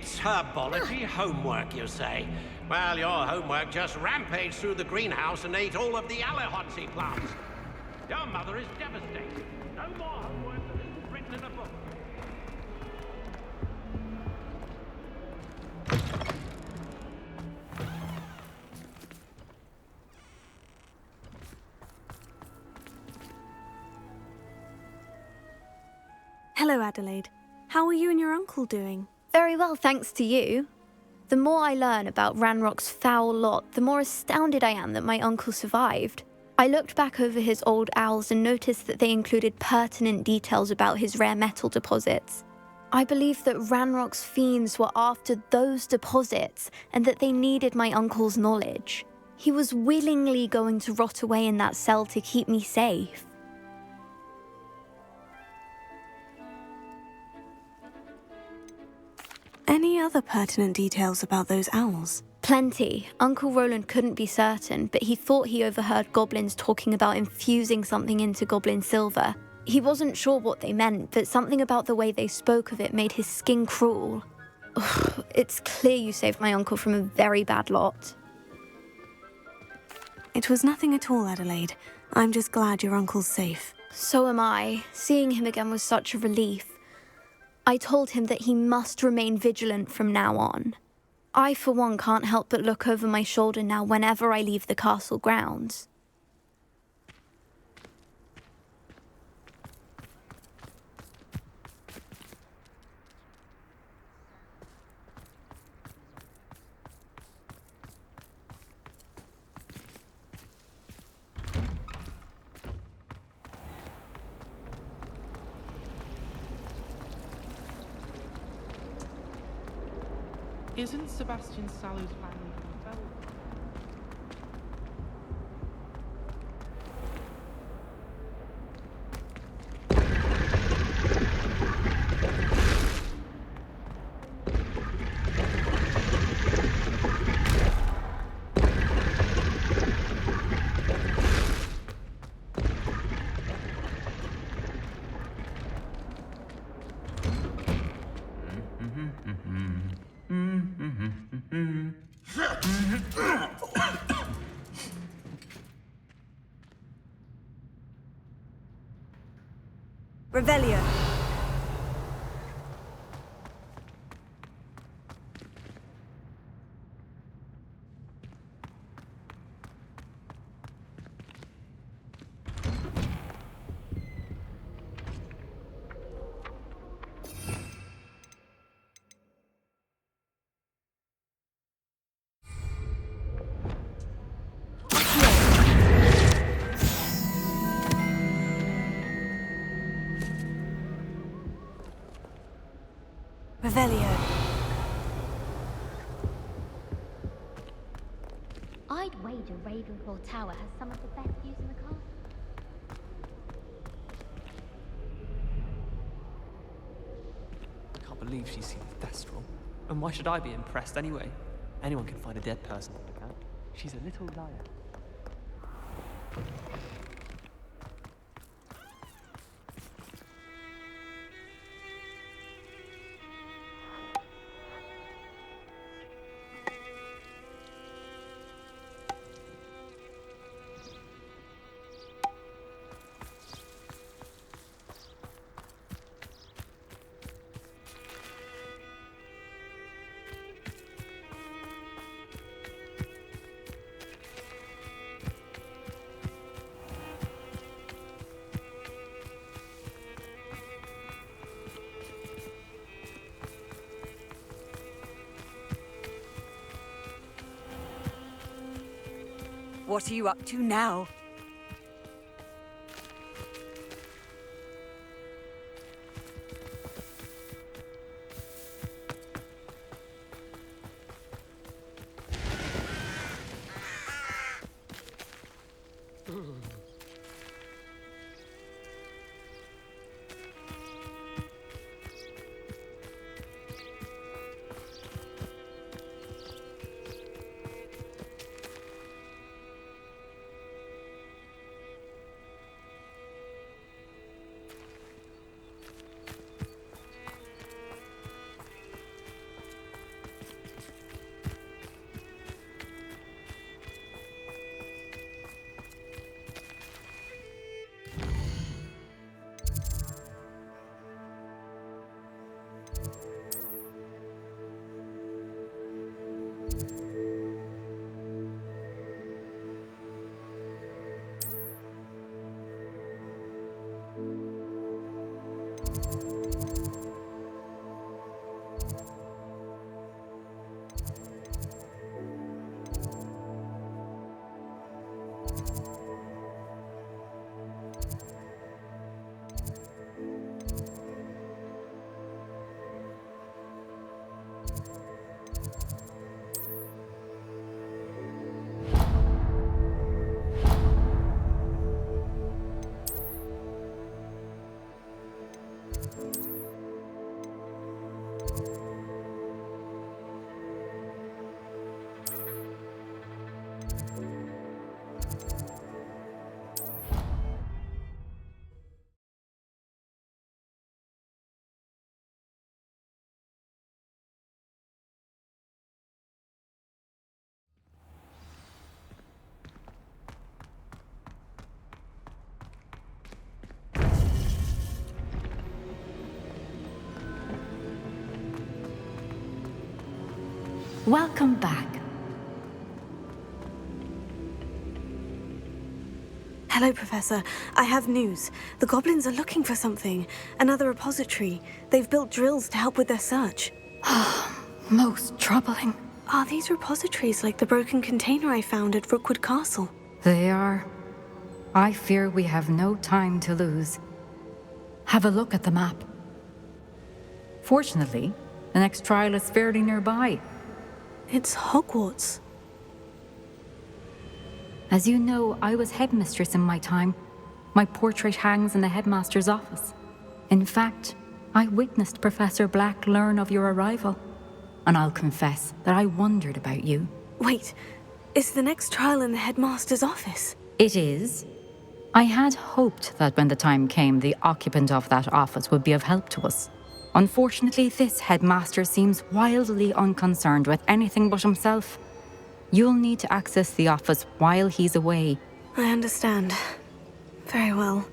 It's herbology homework, you say? Well, your homework just rampaged through the greenhouse and ate all of the Alehotzi plants. Your mother is devastated. No more homework that isn't written in a book. Hello, Adelaide. How are you and your uncle doing? Very well, thanks to you. The more I learn about Ranrock's foul lot, the more astounded I am that my uncle survived. I looked back over his old owls and noticed that they included pertinent details about his rare metal deposits. I believe that Ranrock's fiends were after those deposits and that they needed my uncle's knowledge. He was willingly going to rot away in that cell to keep me safe. Any other pertinent details about those owls? Plenty. Uncle Roland couldn't be certain, but he thought he overheard goblins talking about infusing something into goblin silver. He wasn't sure what they meant, but something about the way they spoke of it made his skin crawl. Ugh, it's clear you saved my uncle from a very bad lot. It was nothing at all, Adelaide. I'm just glad your uncle's safe. So am I. Seeing him again was such a relief. I told him that he must remain vigilant from now on. I, for one, can't help but look over my shoulder now whenever I leave the castle grounds. Isn't Sebastian Sallow's family from Belgium? Revelio. Revelio. I'd wager Ravenclaw Tower has some of the best views in the castle. I can't believe she's seen Thestral. And why should I be impressed anyway? Anyone can find a dead person on the couch. She's a little liar. What are you up to now? Welcome back. Hello, Professor. I have news. The goblins are looking for something. Another repository. They've built drills to help with their search. Most troubling. Are these repositories like the broken container I found at Rookwood Castle? They are. I fear we have no time to lose. Have a look at the map. Fortunately, the next trial is fairly nearby. It's Hogwarts. As you know, I was headmistress in my time. My portrait hangs in the headmaster's office. In fact, I witnessed Professor Black learn of your arrival. And I'll confess that I wondered about you. Wait, is the next trial in the headmaster's office? It is. I had hoped that when the time came, the occupant of that office would be of help to us. Unfortunately, this headmaster seems wildly unconcerned with anything but himself. You'll need to access the office while he's away. I understand. Very well.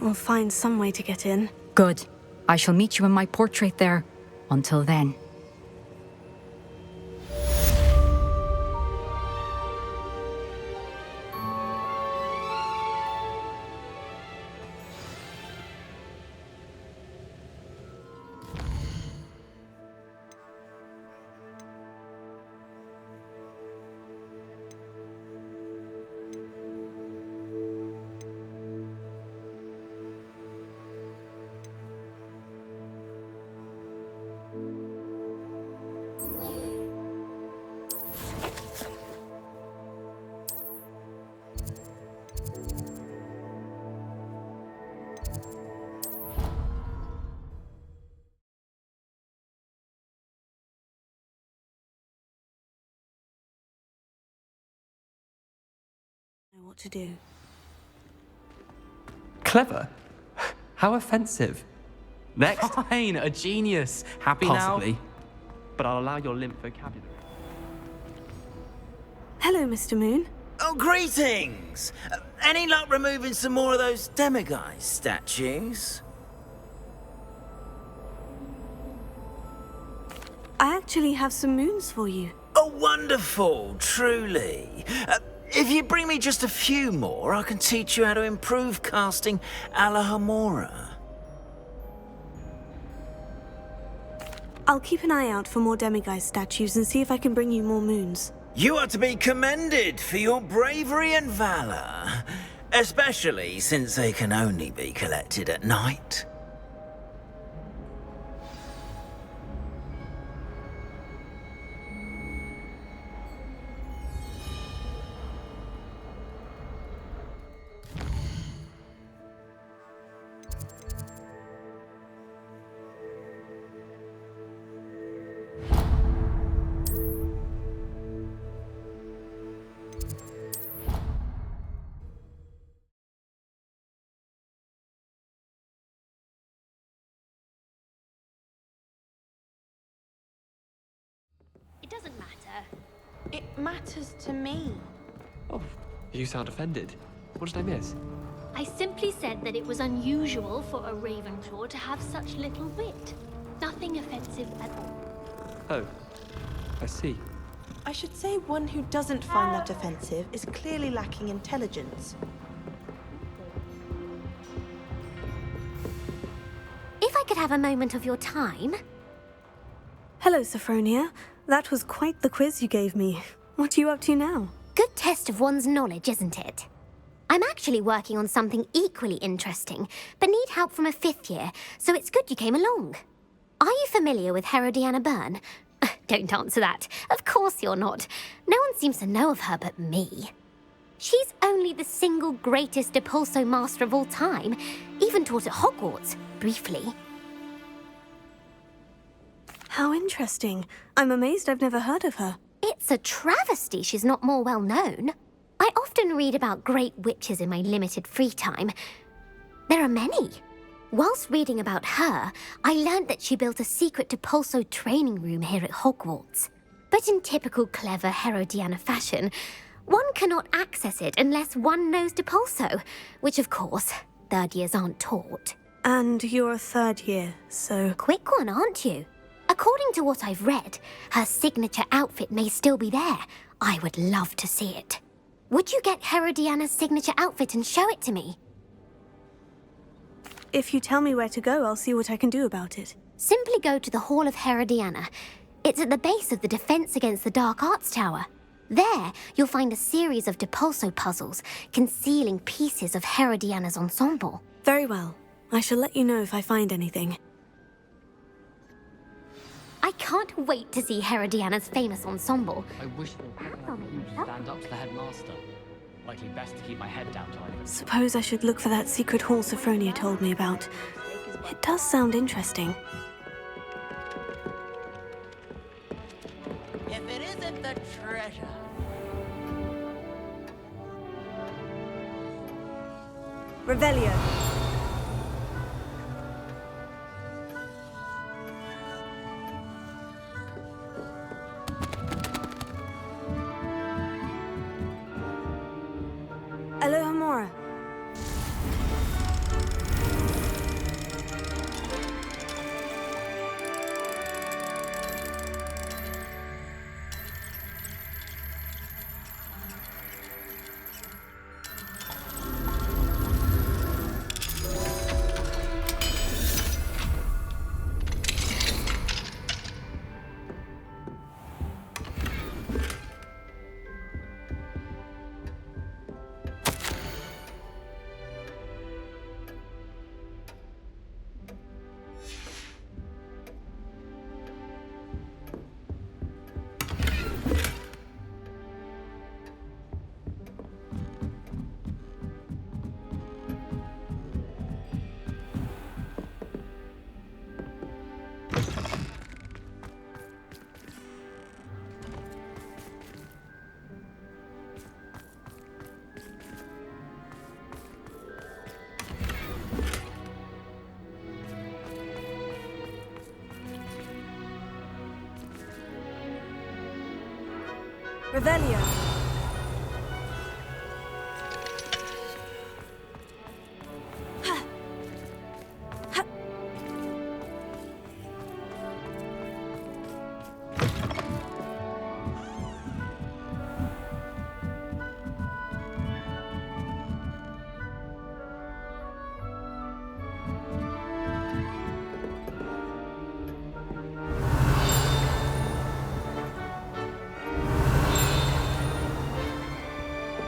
We'll find some way to get in. Good. I shall meet you in my portrait there. Until then. Know what to do. Clever? How offensive. Next? Fine, a genius. Happy Possibly. now? But I'll allow your limp vocabulary. Hello, Mr. Moon. Oh, greetings! Any luck removing some more of those demiguise statues? I actually have some moons for you. Oh, wonderful, truly. If you bring me just a few more, I can teach you how to improve casting Alohomora. I'll keep an eye out for more demiguise statues and see if I can bring you more moons. You are to be commended for your bravery and valor, especially since they can only be collected at night. It doesn't matter. It matters to me. Oh, you sound offended. What did I miss? I simply said that it was unusual for a Ravenclaw to have such little wit. Nothing offensive at all. Oh, I see. I should say one who doesn't find that offensive is clearly lacking intelligence. If I could have a moment of your time. Hello, Sophronia. That was quite the quiz you gave me. What are you up to now? Good test of one's knowledge, isn't it? I'm actually working on something equally interesting, but need help from a 5th year, so it's good you came along. Are you familiar with Herodiana Byrne? Don't answer that. Of course you're not. No one seems to know of her but me. She's only the single greatest Depulso master of all time, even taught at Hogwarts, briefly. How interesting. I'm amazed I've never heard of her. It's a travesty she's not more well known. I often read about great witches in my limited free time. There are many. Whilst reading about her, I learned that she built a secret Depulso training room here at Hogwarts. But in typical clever Herodiana fashion, one cannot access it unless one knows Depulso, which of course, 3rd years aren't taught. And you're a 3rd year, so... Quick one, aren't you? According to what I've read, her signature outfit may still be there. I would love to see it. Would you get Herodiana's signature outfit and show it to me? If you tell me where to go, I'll see what I can do about it. Simply go to the Hall of Herodiana. It's at the base of the Defense Against the Dark Arts Tower. There, you'll find a series of Depulso puzzles concealing pieces of Herodiana's ensemble. Very well. I shall let you know if I find anything. I can't wait to see Herodiana's famous ensemble. I wish you stand up to the headmaster. Likely best to keep my head down, Tyler. Suppose I should look for that secret hall Sophronia told me about. It does sound interesting. If it isn't the treasure. Revelio. Alohomora. Revelio.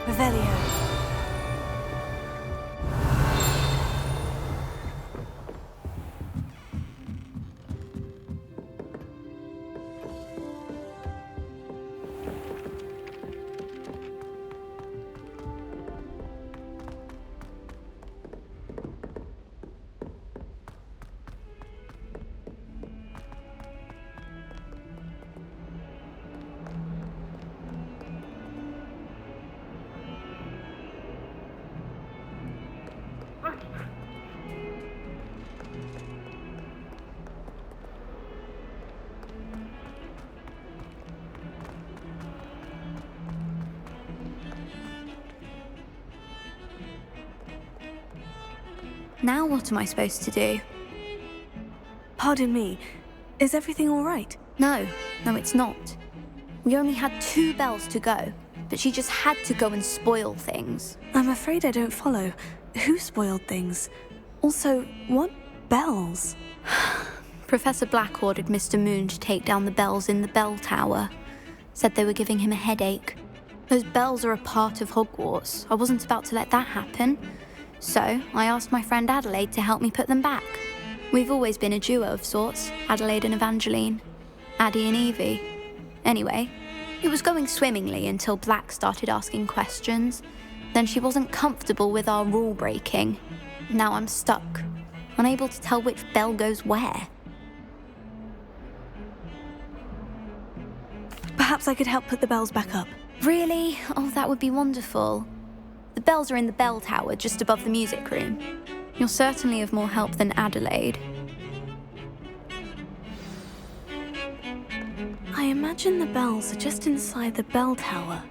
Revelio. Now what am I supposed to do? Pardon me. Is everything all right? No, it's not. We only had 2 bells to go, but she just had to go and spoil things. I'm afraid I don't follow. Who spoiled things? Also, what bells? Professor Black ordered Mr. Moon to take down the bells in the bell tower. Said they were giving him a headache. Those bells are a part of Hogwarts. I wasn't about to let that happen. So I asked my friend Adelaide to help me put them back. We've always been a duo of sorts, Adelaide and Evangeline. Addie and Evie. Anyway, it was going swimmingly until Black started asking questions. Then she wasn't comfortable with our rule breaking. Now I'm stuck, unable to tell which bell goes where. Perhaps I could help put the bells back up. Really? Oh, that would be wonderful. The bells are in the bell tower just above the music room. You're certainly of more help than Adelaide. I imagine the bells are just inside the bell tower.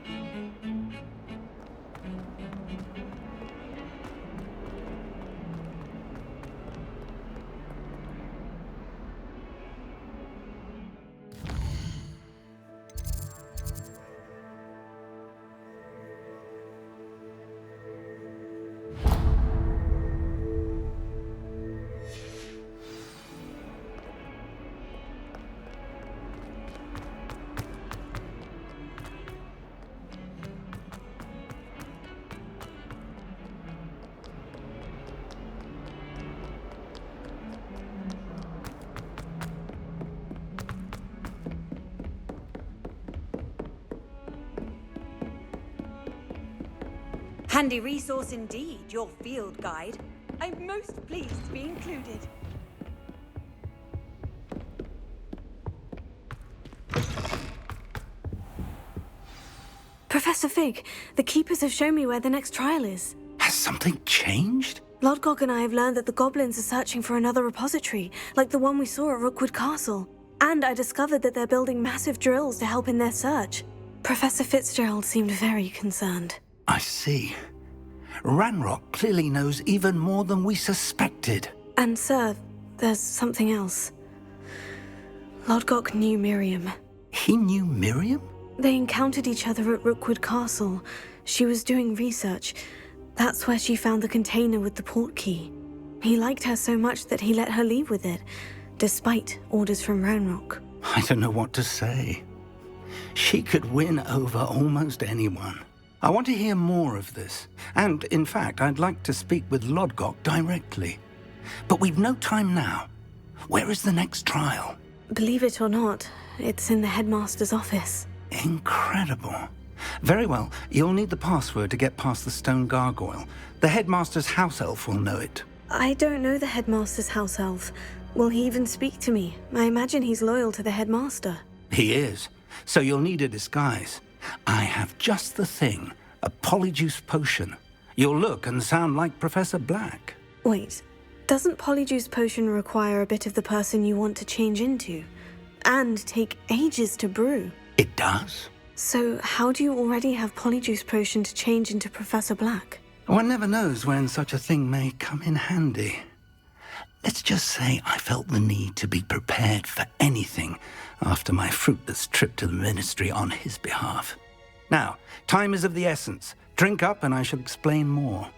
Handy resource indeed, your field guide. I'm most pleased to be included. Professor Fig, the Keepers have shown me where the next trial is. Has something changed? Lodgok and I have learned that the goblins are searching for another repository, like the one we saw at Rookwood Castle. And I discovered that they're building massive drills to help in their search. Professor Fitzgerald seemed very concerned. I see. Ranrock clearly knows even more than we suspected. And sir, there's something else. Lodgok knew Miriam. He knew Miriam? They encountered each other at Rookwood Castle. She was doing research. That's where she found the container with the port key. He liked her so much that he let her leave with it, despite orders from Ranrock. I don't know what to say. She could win over almost anyone. I want to hear more of this. And, in fact, I'd like to speak with Lodgok directly. But we've no time now. Where is the next trial? Believe it or not, it's in the headmaster's office. Incredible. Very well, you'll need the password to get past the stone gargoyle. The headmaster's house elf will know it. I don't know the headmaster's house elf. Will he even speak to me? I imagine he's loyal to the headmaster. He is. So you'll need a disguise. I have just the thing. A polyjuice potion. You'll look and sound like Professor Black. Wait, doesn't polyjuice potion require a bit of the person you want to change into? And take ages to brew? It does. So how do you already have polyjuice potion to change into Professor Black? One never knows when such a thing may come in handy. Let's just say I felt the need to be prepared for anything after my fruitless trip to the ministry on his behalf. Now, time is of the essence. Drink up and I shall explain more.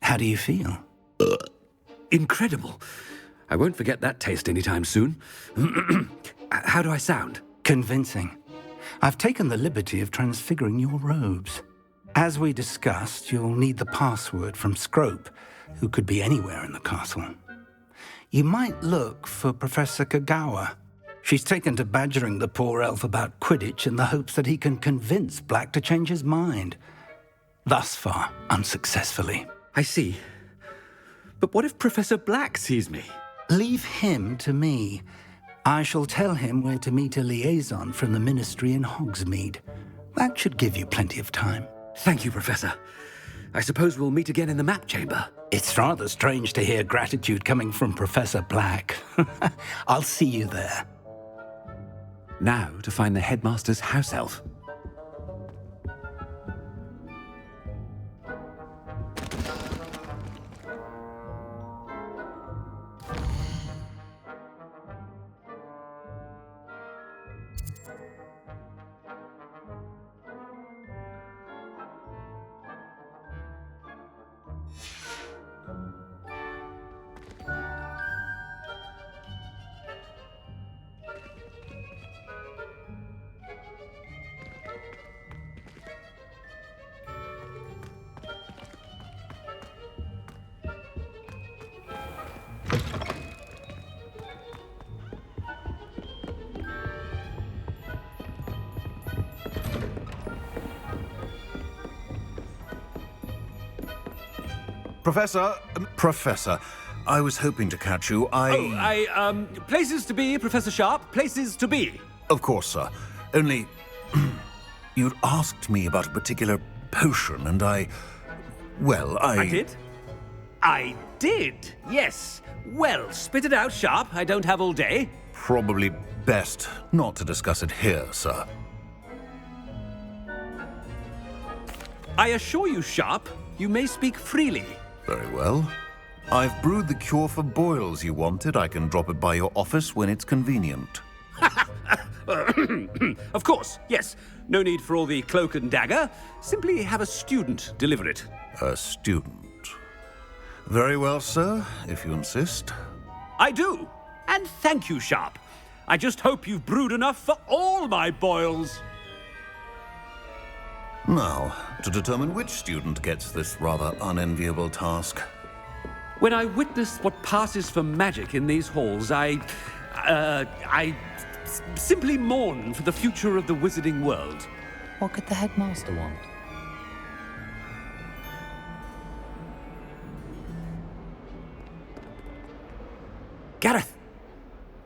How do you feel? Incredible. I won't forget that taste anytime soon. How do I sound? Convincing. I've taken the liberty of transfiguring your robes. As we discussed, you'll need the password from Scrope, who could be anywhere in the castle. You might look for Professor Kagawa. She's taken to badgering the poor elf about Quidditch in the hopes that he can convince Black to change his mind. Thus far, unsuccessfully. I see. But what if Professor Black sees me? Leave him to me. I shall tell him where to meet a liaison from the ministry in Hogsmeade. That should give you plenty of time. Thank you, Professor. I suppose we'll meet again in the map chamber. It's rather strange to hear gratitude coming from Professor Black. I'll see you there. Now to find the headmaster's house elf. Professor, I was hoping to catch you. Places to be, Professor Sharp, places to be. Of course, sir. Only, you'd asked me about a particular potion, and I did? I did, yes. Well, spit it out, Sharp. I don't have all day. Probably best not to discuss it here, sir. I assure you, Sharp, you may speak freely. Very well. I've brewed the cure for boils you wanted. I can drop it by your office when it's convenient. Of course, yes. No need for all the cloak and dagger. Simply have a student deliver it. A student? Very well, sir, if you insist. I do. And thank you, Sharp. I just hope you've brewed enough for all my boils. Now, to determine which student gets this rather unenviable task. When I witness what passes for magic in these halls, I simply mourn for the future of the wizarding world. What could the headmaster want? Gareth!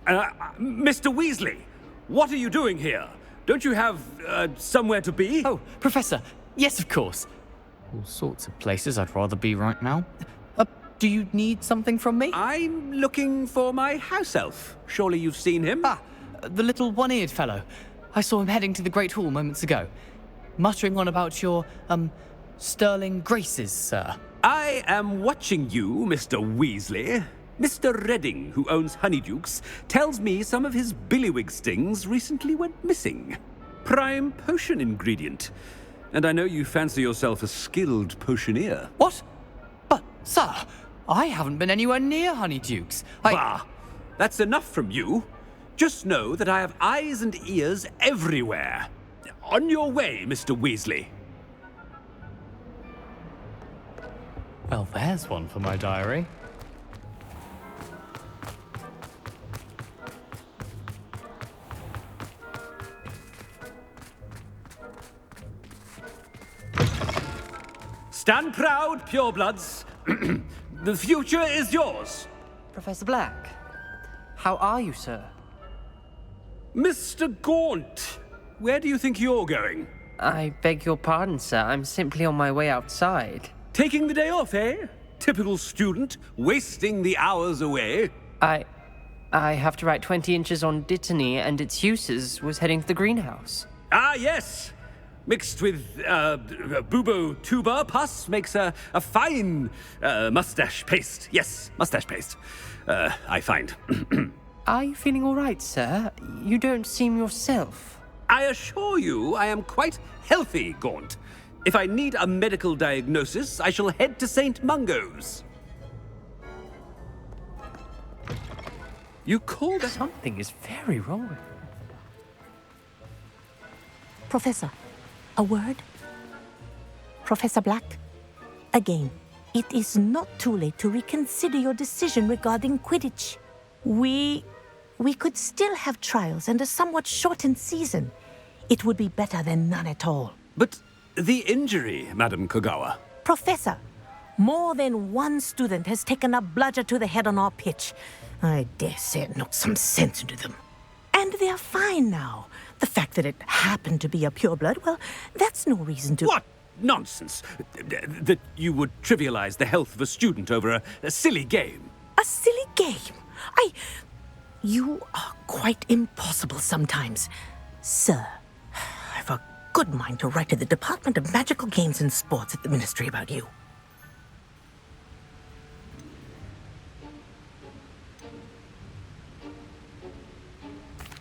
Mr. Weasley, what are you doing here? Don't you have, somewhere to be? Oh, Professor, yes, of course. All sorts of places I'd rather be right now. Do you need something from me? I'm looking for my house elf. Surely you've seen him? Ah, the little one-eared fellow. I saw him heading to the Great Hall moments ago, muttering on about your, sterling graces, sir. I am watching you, Mr. Weasley. Mr. Redding, who owns Honeydukes, tells me some of his billywig stings recently went missing. Prime potion ingredient. And I know you fancy yourself a skilled potioneer. What? But, sir, I haven't been anywhere near Honeydukes. Bah! That's enough from you. Just know that I have eyes and ears everywhere. On your way, Mr. Weasley. Well, there's one for my diary. Stand proud, purebloods. The future is yours. Professor Black, how are you, sir? Mr. Gaunt, where do you think you're going? I beg your pardon, sir. I'm simply on my way outside. Taking the day off, eh? Typical student, wasting the hours away. I have to write 20 inches on Dittany and its uses. Was heading to the greenhouse. Ah, yes. Mixed with bubo tuber pus makes a fine mustache paste. Yes, mustache paste. I find. Are you feeling all right, sir? You don't seem yourself. I assure you I am quite healthy, Gaunt. If I need a medical diagnosis, I shall head to St. Mungo's. You called us... Something is very wrong. Professor, a word? Professor Black, again, it is not too late to reconsider your decision regarding Quidditch. We could still have trials and a somewhat shortened season. It would be better than none at all. But the injury, Madam Kogawa. Professor, more than one student has taken a bludger to the head on our pitch. I dare say it knocked some sense into them. And they're fine now. The fact that it happened to be a pureblood, well, that's no reason to... What nonsense! That you would trivialize the health of a student over a silly game. A silly game? You are quite impossible sometimes. Sir, I've a good mind to write to the Department of Magical Games and Sports at the Ministry about you.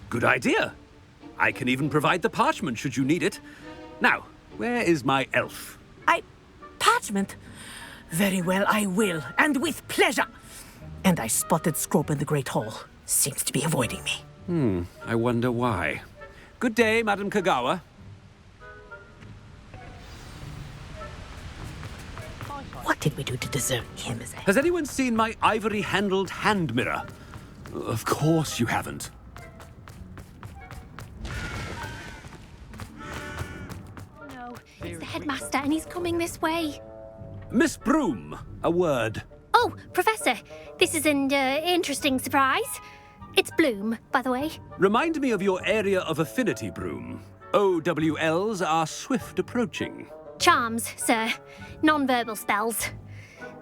Good idea. I can even provide the parchment should you need it. Now, where is my elf? Parchment? Very well, I will, and with pleasure. And I spotted Scrope in the Great Hall. Seems to be avoiding me. I wonder why. Good day, Madam Kogawa. What did we do to deserve him as a... Has anyone seen my ivory-handled hand mirror? Of course you haven't. It's the headmaster, and he's coming this way. Miss Broom, a word. Oh, Professor, this is an interesting surprise. It's Bloom, by the way. Remind me of your area of affinity, Broom. OWLs are swift approaching. Charms, sir. Non-verbal spells.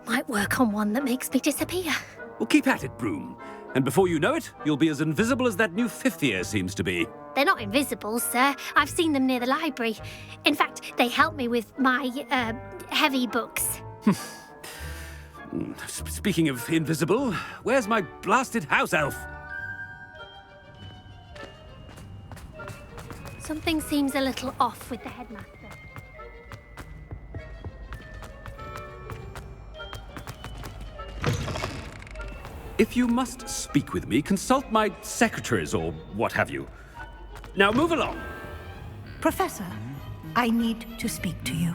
Might work on one that makes me disappear. Well, keep at it, Broom. And before you know it, you'll be as invisible as that new fifth year seems to be. They're not invisible, sir. I've seen them near the library. In fact, they help me with my, heavy books. Speaking of invisible, where's my blasted house elf? Something seems a little off with the headmaster. If you must speak with me, consult my secretaries or what have you. Now move along. Professor, I need to speak to you.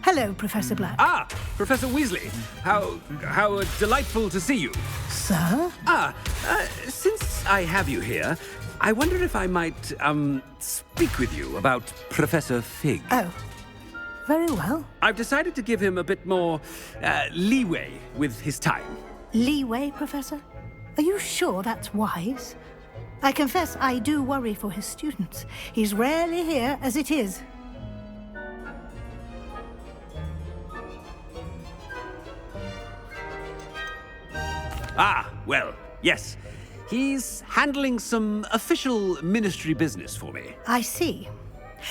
Hello, Professor Black. Ah, Professor Weasley. How delightful to see you. Sir? Since I have you here, I wonder if I might, speak with you about Professor Fig. Oh, very well. I've decided to give him a bit more, leeway with his time. Leeway, Professor? Are you sure that's wise? I confess I do worry for his students. He's rarely here as it is. Ah, well, yes. He's handling some official ministry business for me. I see.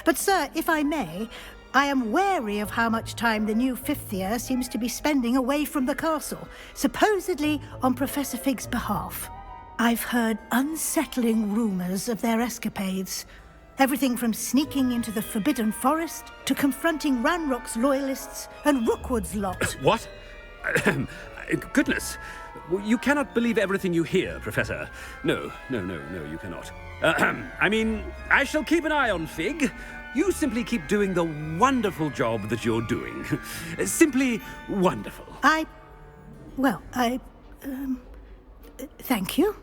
But, sir, if I may, I am wary of how much time the new fifth year seems to be spending away from the castle, supposedly on Professor Fig's behalf. I've heard unsettling rumors of their escapades. Everything from sneaking into the Forbidden Forest to confronting Ranrock's loyalists and Rookwood's lot. What? Goodness. You cannot believe everything you hear, Professor. No, you cannot. I mean, I shall keep an eye on Fig. You simply keep doing the wonderful job that you're doing. Simply wonderful. Thank you.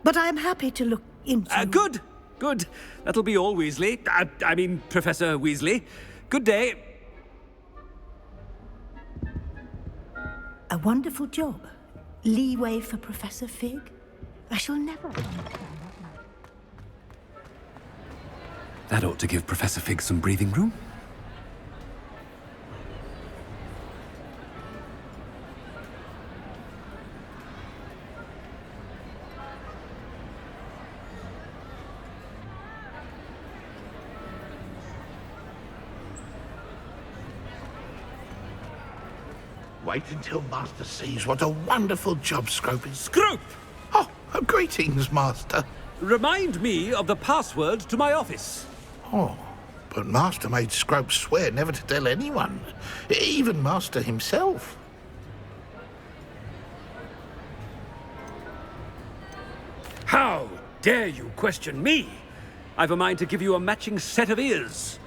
But I'm happy to look into... Good. That'll be all, Weasley. I mean, Professor Weasley. Good day. A wonderful job. Leeway for Professor Fig. I shall never understand that. That ought to give Professor Fig some breathing room. Wait until Master sees what a wonderful job Scrope is. Scrope! Oh, greetings, Master. Remind me of the password to my office. Oh, but Master made Scrope swear never to tell anyone, even Master himself. How dare you question me? I've a mind to give you a matching set of ears.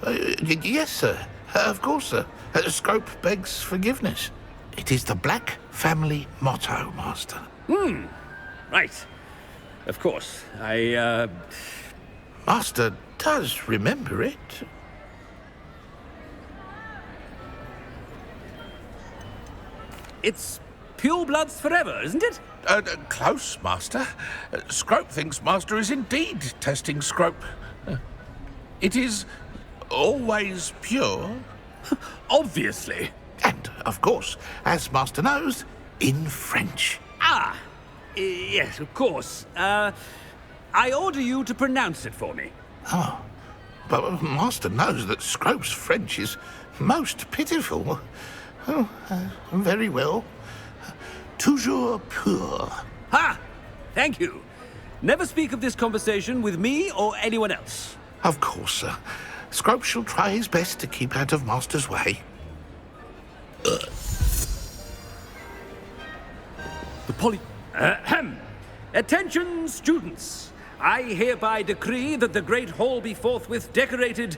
Yes, sir. Of course, sir. Scrope begs forgiveness. It is the Black family motto, Master. Right. Of course. Master does remember it. It's purebloods forever, isn't it? Close, Master. Scrope thinks Master is indeed testing Scrope. It is always pure. Obviously. And, of course, as Master knows, in French. Yes, of course. I order you to pronounce it for me. Oh, but Master knows that Scrope's French is most pitiful. Oh, very well. Toujours pur. Ha! Thank you. Never speak of this conversation with me or anyone else. Of course, sir. Scrope shall try his best to keep out of Master's way. Attention, students. I hereby decree that the Great Hall be forthwith decorated...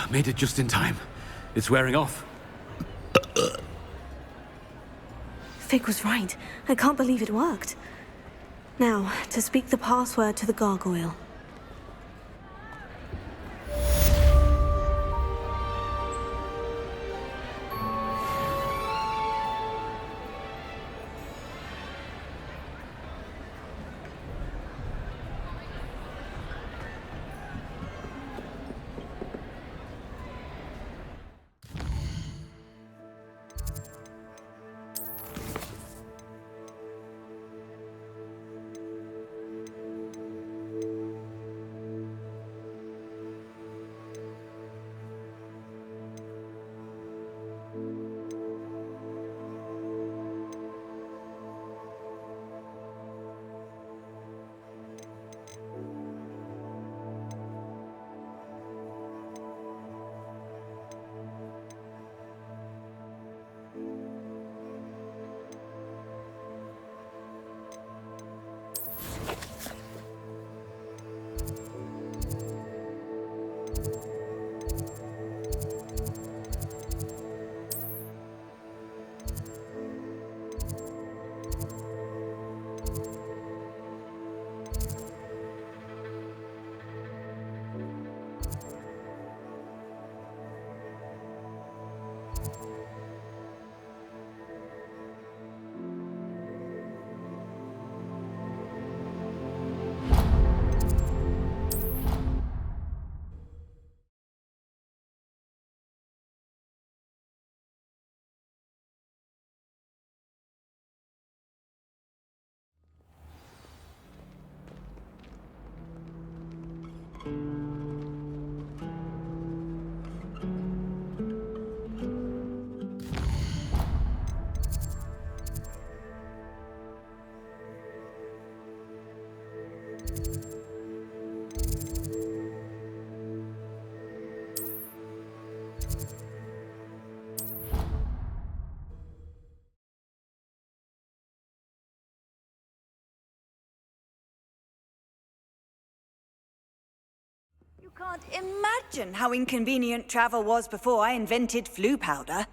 Made it just in time. It's wearing off. Fig was right. I can't believe it worked. Now, to speak the password to the gargoyle. You can't imagine how inconvenient travel was before I invented flu powder.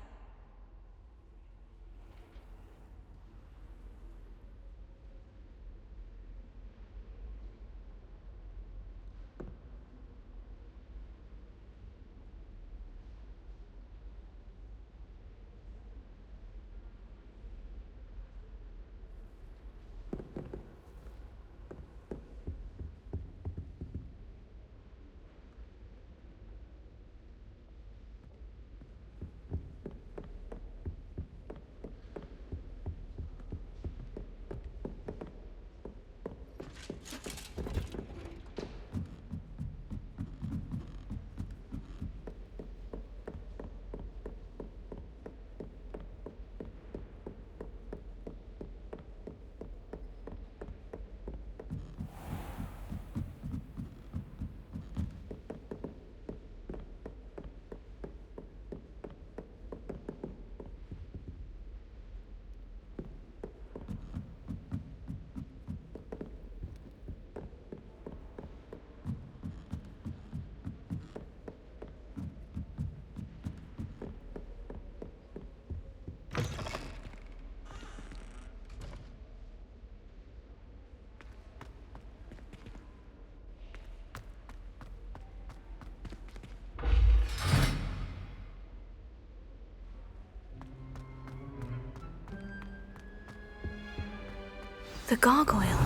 The gargoyle.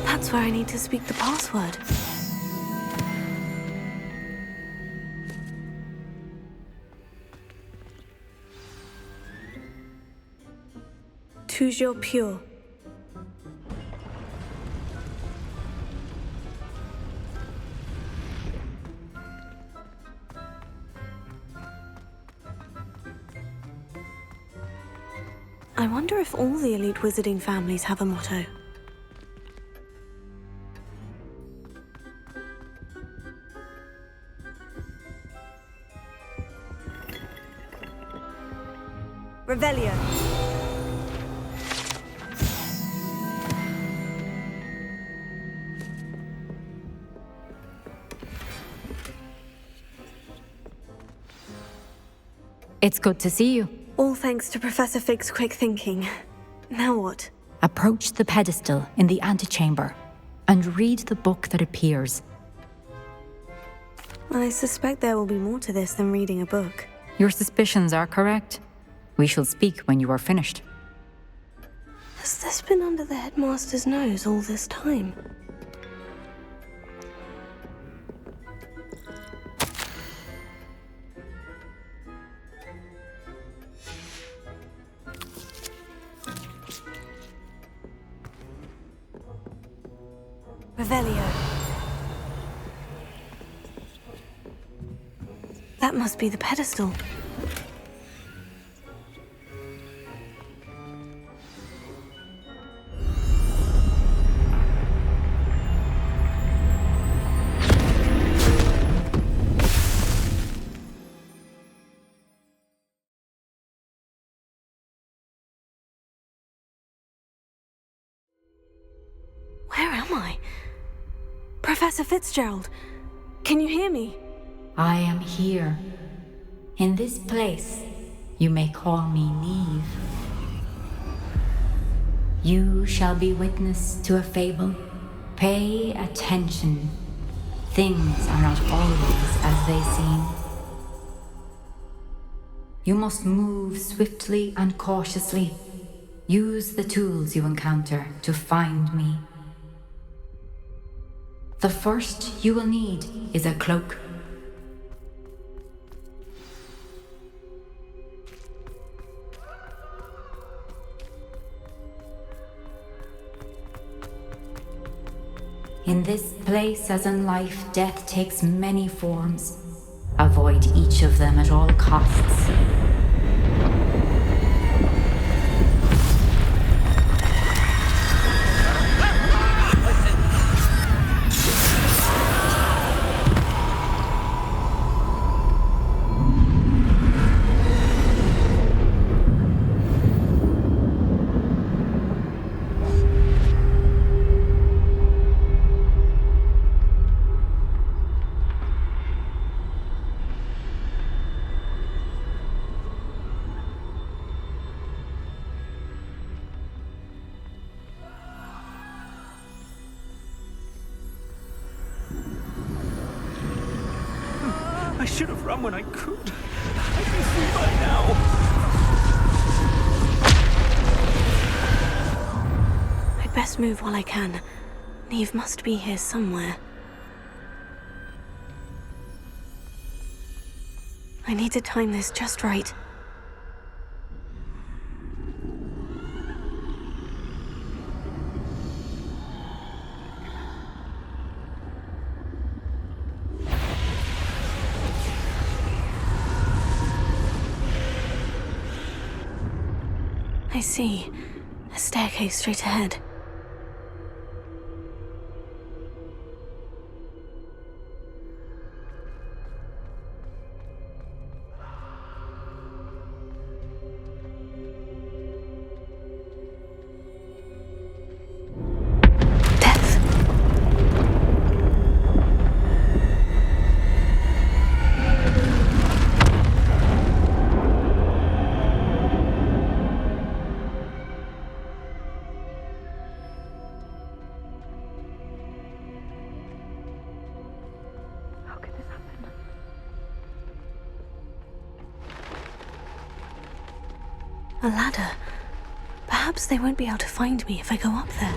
That's where I need to speak the password. Toujours pure. I wonder if all the elite wizarding families have a motto. Revelio. It's good to see you. All thanks to Professor Fig's quick thinking. Now what? Approach the pedestal in the antechamber and read the book that appears. I suspect there will be more to this than reading a book. Your suspicions are correct. We shall speak when you are finished. Has this been under the headmaster's nose all this time? Revelio. That must be the pedestal. Where am I? Professor Fitzgerald, can you hear me? I am here. In this place, you may call me Neve. You shall be witness to a fable. Pay attention. Things are not always as they seem. You must move swiftly and cautiously. Use the tools you encounter to find me. The first you will need is a cloak. In this place, as in life, death takes many forms. Avoid each of them at all costs. I should have run when I could. I'd be free by now. I'd best move while I can. Neve must be here somewhere. I need to time this just right. I see. A staircase straight ahead. A ladder. Perhaps they won't be able to find me if I go up there.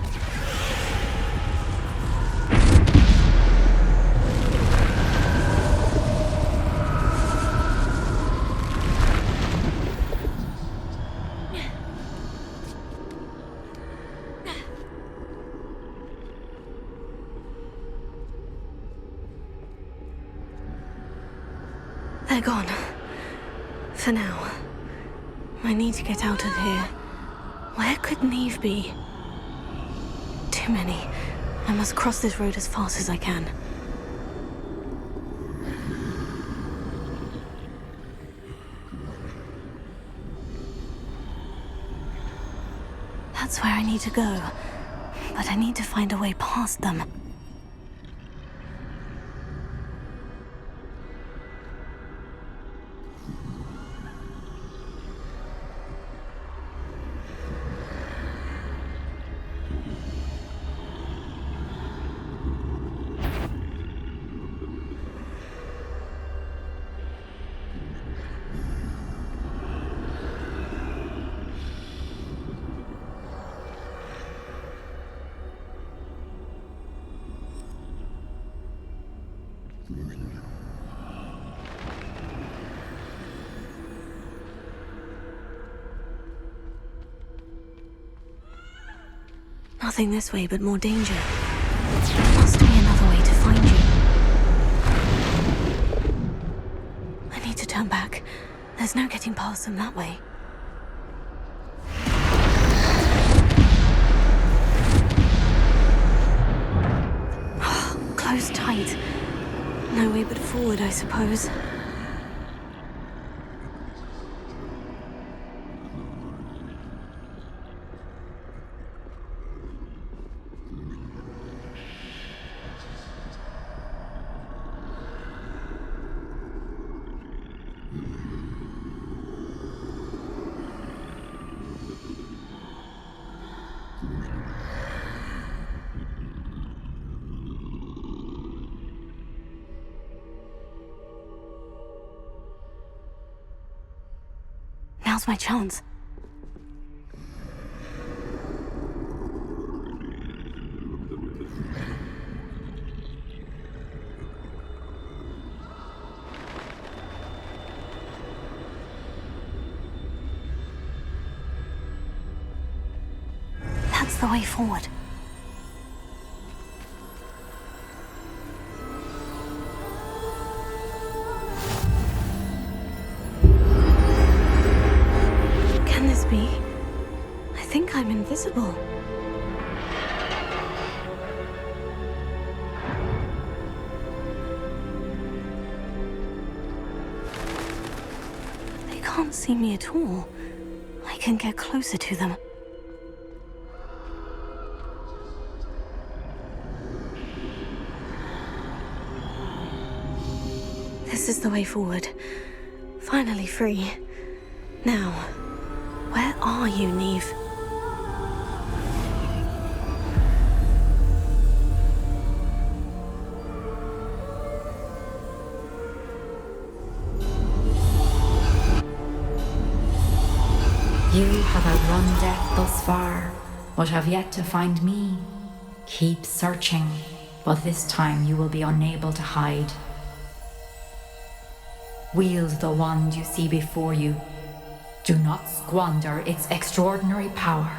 They're gone. For now. I need to get out of here. Where could Neve be? Too many. I must cross this road as fast as I can. That's where I need to go. But I need to find a way past them. Nothing this way, but more danger. There must be another way to find you. I need to turn back. There's no getting past them that way. Closed tight. No way but forward, I suppose. Now's my chance. That's the way forward. I think I'm invisible. They can't see me at all. I can get closer to them. This is the way forward. Finally free. Now, where are you, Neve? You have outrun death thus far, but have yet to find me. Keep searching, but this time you will be unable to hide. Wield the wand you see before you. Do not squander its extraordinary power.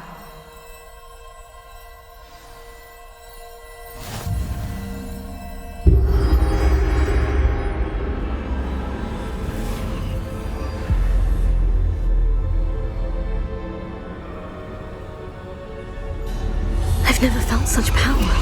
I've never felt such power.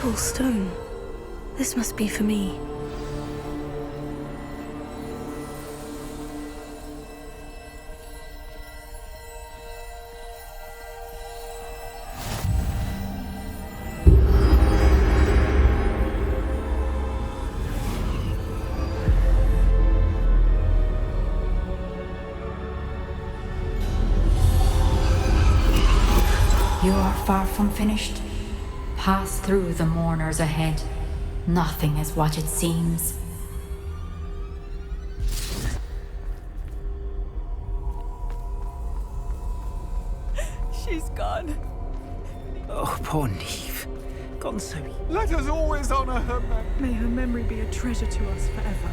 purple stone. This must be for me. You are far from finished. Pass through the mourners ahead. Nothing is what it seems. She's gone. Oh, poor Neve. Gone so easy. Let us always honor her memory. May her memory be a treasure to us forever.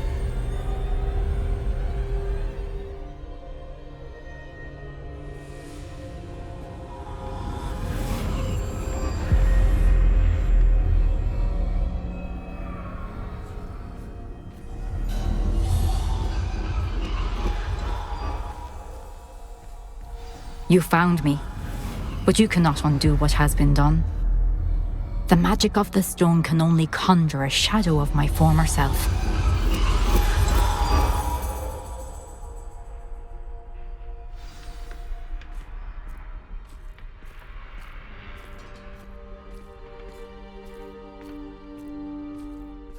You found me, but you cannot undo what has been done. The magic of the stone can only conjure a shadow of my former self.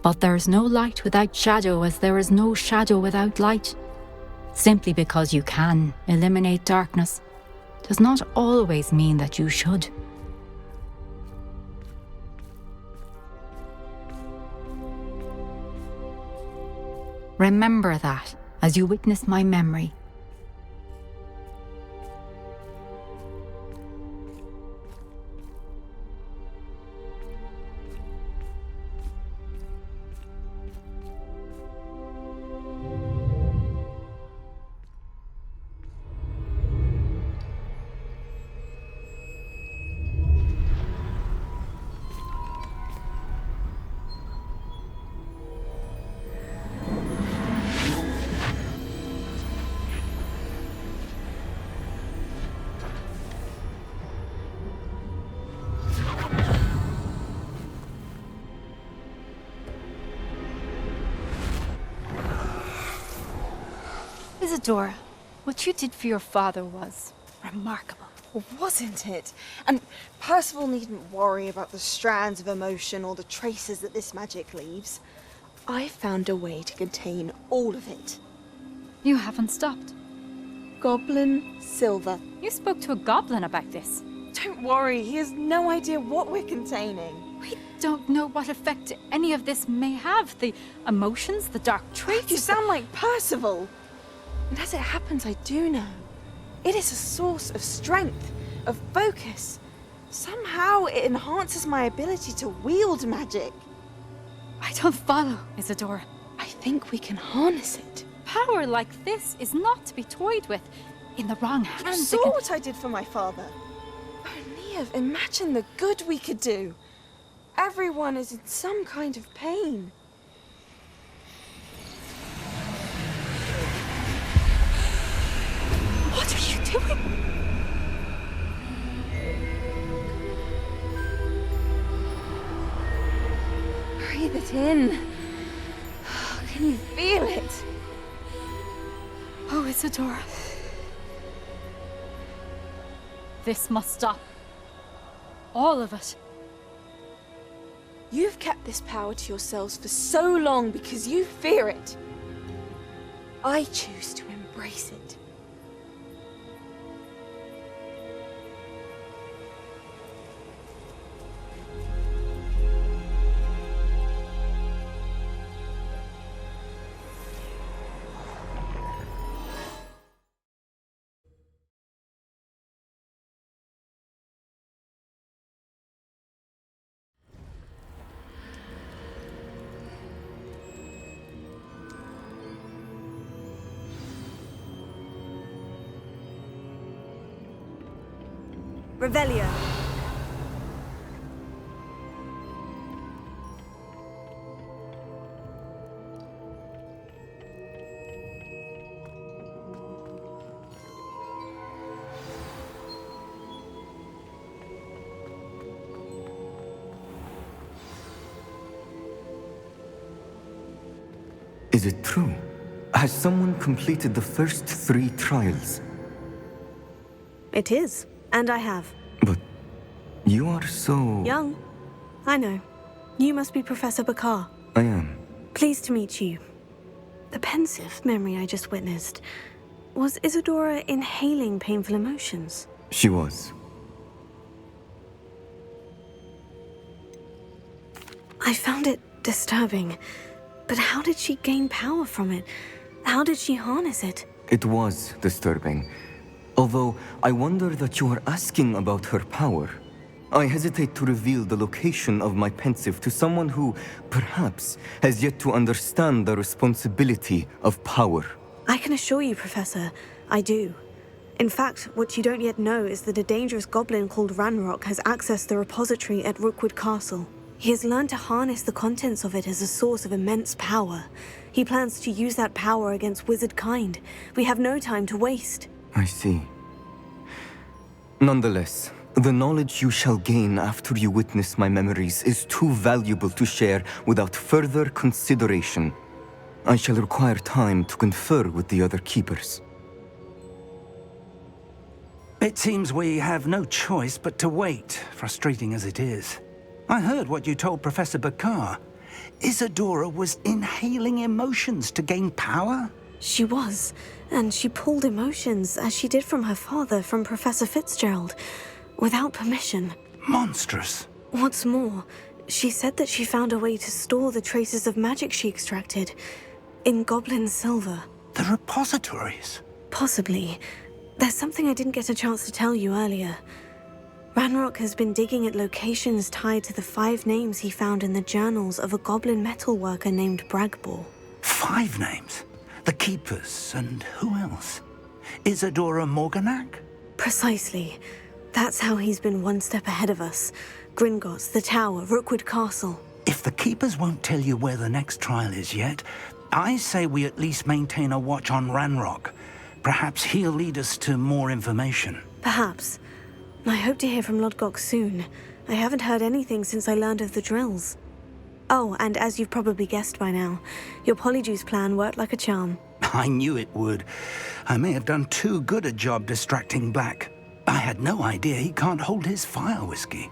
But there is no light without shadow, as there is no shadow without light. Simply because you can eliminate darkness does not always mean that you should. Remember that as you witness my memory. Isadora, what you did for your father was remarkable. Wasn't it? And Percival needn't worry about the strands of emotion or the traces that this magic leaves. I found a way to contain all of it. You haven't stopped. Goblin Silver. You spoke to a goblin about this. Don't worry, he has no idea what we're containing. We don't know what effect any of this may have. The emotions, the dark traits. You sound like Percival. And as it happens, I do know. It is a source of strength, of focus. Somehow it enhances my ability to wield magic. I don't follow, Isadora. I think we can harness it. Power like this is not to be toyed with. In the wrong hands. You saw what I did for my father. Oh, Neve, imagine the good we could do. Everyone is in some kind of pain. What are you doing? Breathe it in. Can you feel it? Oh, Isadora. This must stop. All of it. You've kept this power to yourselves for so long because you fear it. I choose to embrace it. Revelio. Is it true? Has someone completed the first 3 trials? It is, and I have. But you are so... Young. I know. You must be Professor Bakar. I am. Pleased to meet you. The pensive memory I just witnessed. Was Isadora inhaling painful emotions? She was. I found it disturbing. But how did she gain power from it? How did she harness it? It was disturbing. Although I wonder that you are asking about her power. I hesitate to reveal the location of my pensive to someone who, perhaps, has yet to understand the responsibility of power. I can assure you, Professor, I do. In fact, what you don't yet know is that a dangerous goblin called Ranrock has accessed the repository at Rookwood Castle. He has learned to harness the contents of it as a source of immense power. He plans to use that power against wizard kind. We have no time to waste. I see. Nonetheless, the knowledge you shall gain after you witness my memories is too valuable to share without further consideration. I shall require time to confer with the other keepers. It seems we have no choice but to wait, frustrating as it is. I heard what you told Professor Bakar. Isadora was inhaling emotions to gain power? She was, and she pulled emotions, as she did from her father, from Professor Fitzgerald, without permission. Monstrous. What's more, she said that she found a way to store the traces of magic she extracted in goblin silver. The repositories? Possibly. There's something I didn't get a chance to tell you earlier. Ranrock has been digging at locations tied to the 5 names he found in the journals of a goblin metalworker named Bragbor. 5 names? The Keepers, and who else? Isadora Morganac? Precisely. That's how he's been one step ahead of us. Gringotts, the Tower, Rookwood Castle. If the Keepers won't tell you where the next trial is yet, I say we at least maintain a watch on Ranrock. Perhaps he'll lead us to more information. Perhaps. I hope to hear from Lodgok soon. I haven't heard anything since I learned of the drills. Oh, and as you've probably guessed by now, your Polyjuice plan worked like a charm. I knew it would. I may have done too good a job distracting Black. I had no idea he can't hold his fire whiskey.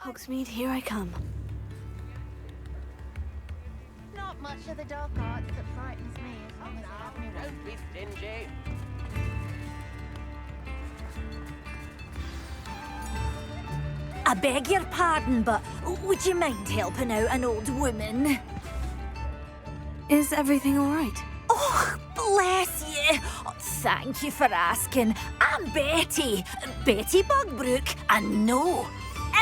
Hogsmeade, here I come. Not much of the dark arts that frightens me as long as I have me. Don't be stingy. I beg your pardon, but would you mind helping out an old woman? Is everything all right? Oh, bless you. Oh, thank you for asking. I'm Betty. Betty Bugbrook. And no,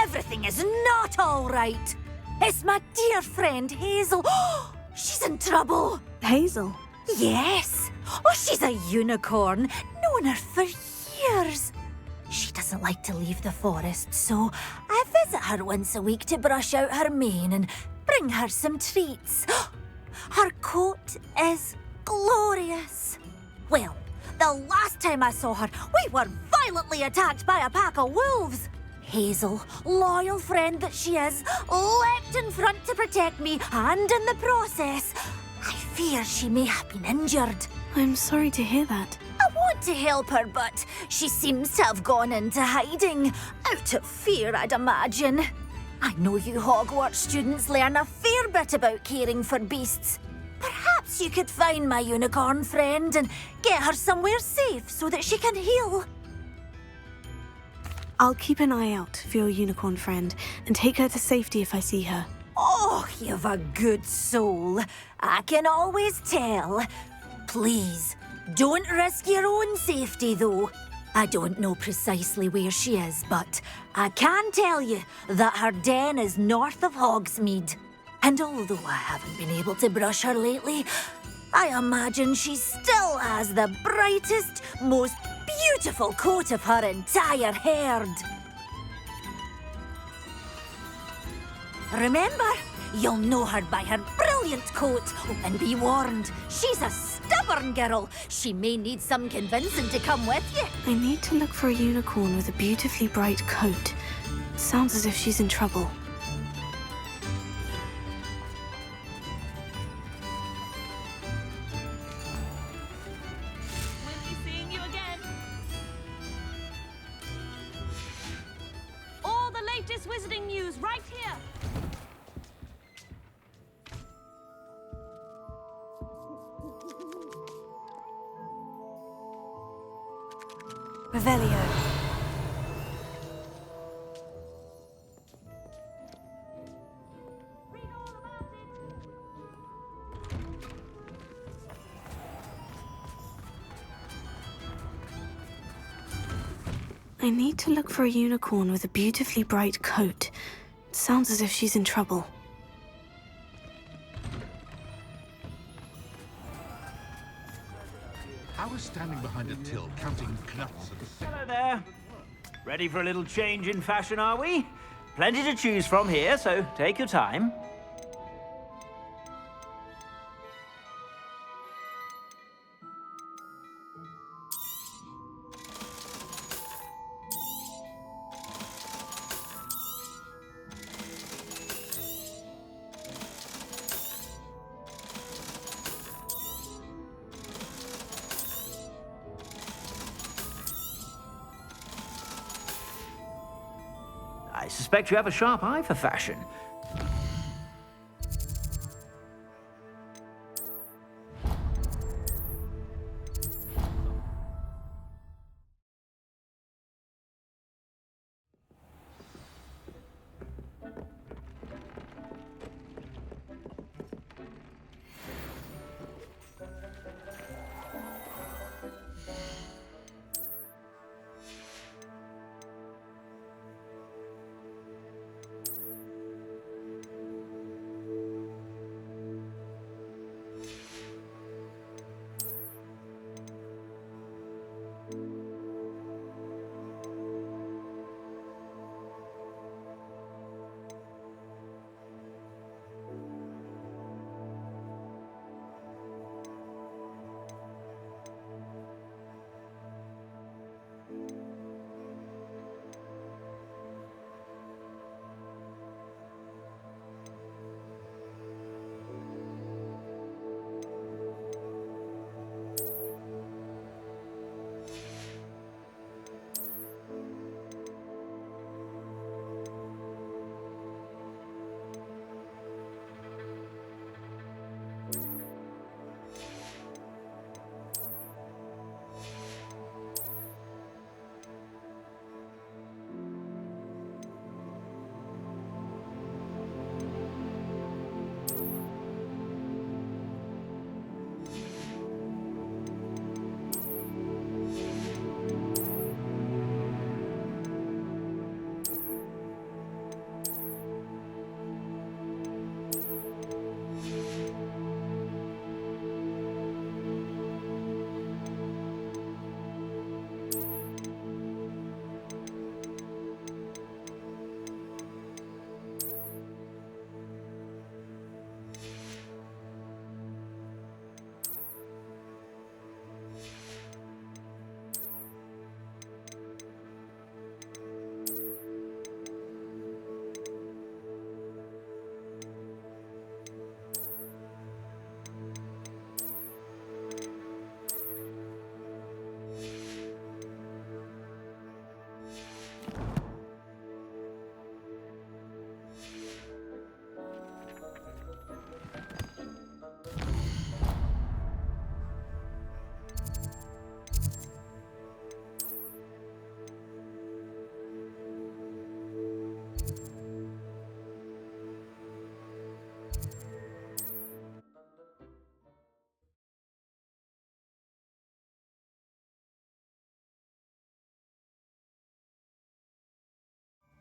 everything is not all right. It's my dear friend Hazel. She's in trouble. Hazel? Yes. Oh, she's a unicorn. Known her for years. She doesn't like to leave the forest, so I visit her once a week to brush out her mane and bring her some treats. Her coat is glorious. Well, the last time I saw her, we were violently attacked by a pack of wolves. Hazel, loyal friend that she is, leapt in front to protect me, and in the process, I fear she may have been injured. I'm sorry to hear that. I won't tried to help her, but she seems to have gone into hiding. Out of fear, I'd imagine. I know you Hogwarts students learn a fair bit about caring for beasts. Perhaps you could find my unicorn friend and get her somewhere safe so that she can heal. I'll keep an eye out for your unicorn friend and take her to safety if I see her. Oh, you've a good soul. I can always tell. Please, don't risk your own safety, though. I don't know precisely where she is, but I can tell you that her den is north of Hogsmeade. And although I haven't been able to brush her lately, I imagine she still has the brightest, most beautiful coat of her entire herd. Remember, you'll know her by her brilliant coat. And be warned, she's a stubborn girl. She may need some convincing to come with you. I need to look for a unicorn with a beautifully bright coat. Sounds as if she's in trouble. We'll be seeing you again. All the latest wizarding news right here. Revelio. I need to look for a unicorn with a beautifully bright coat. Sounds as if she's in trouble. I was standing behind a till counting knuts and Hello there. Ready for a little change in fashion, are we? Plenty to choose from here, so take your time. I suspect you have a sharp eye for fashion.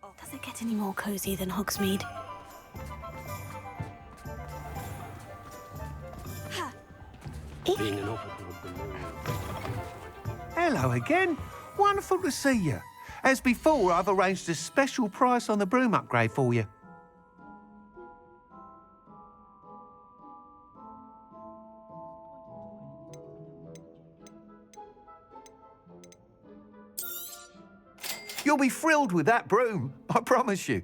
Does it get any more cozy than Hogsmeade? Being an officer of the law. Hello again. Wonderful to see you. As before, I've arranged a special price on the broom upgrade for you. You'll be thrilled with that broom, I promise you.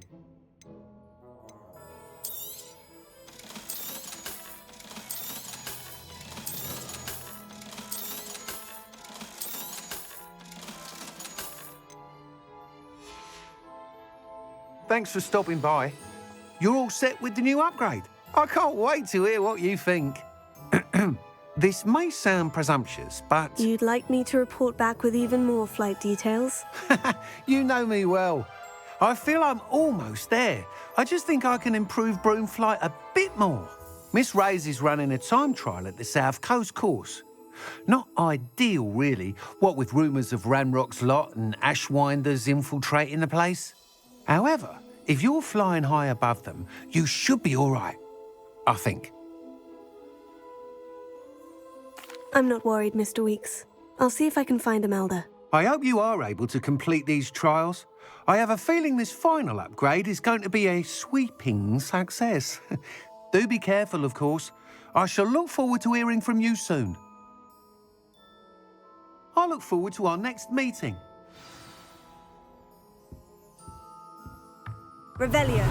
Thanks for stopping by. You're all set with the new upgrade. I can't wait to hear what you think. This may sound presumptuous, but... You'd like me to report back with even more flight details? You know me well. I feel I'm almost there. I just think I can improve broom flight a bit more. Miss Ray's is running a time trial at the South Coast course. Not ideal, really, what with rumours of Ranrock's lot and Ashwinders infiltrating the place. However, if you're flying high above them, you should be all right, I think. I'm not worried, Mr. Weeks. I'll see if I can find Imelda. I hope you are able to complete these trials. I have a feeling this final upgrade is going to be a sweeping success. Do be careful, of course. I shall look forward to hearing from you soon. I look forward to our next meeting. Revelio.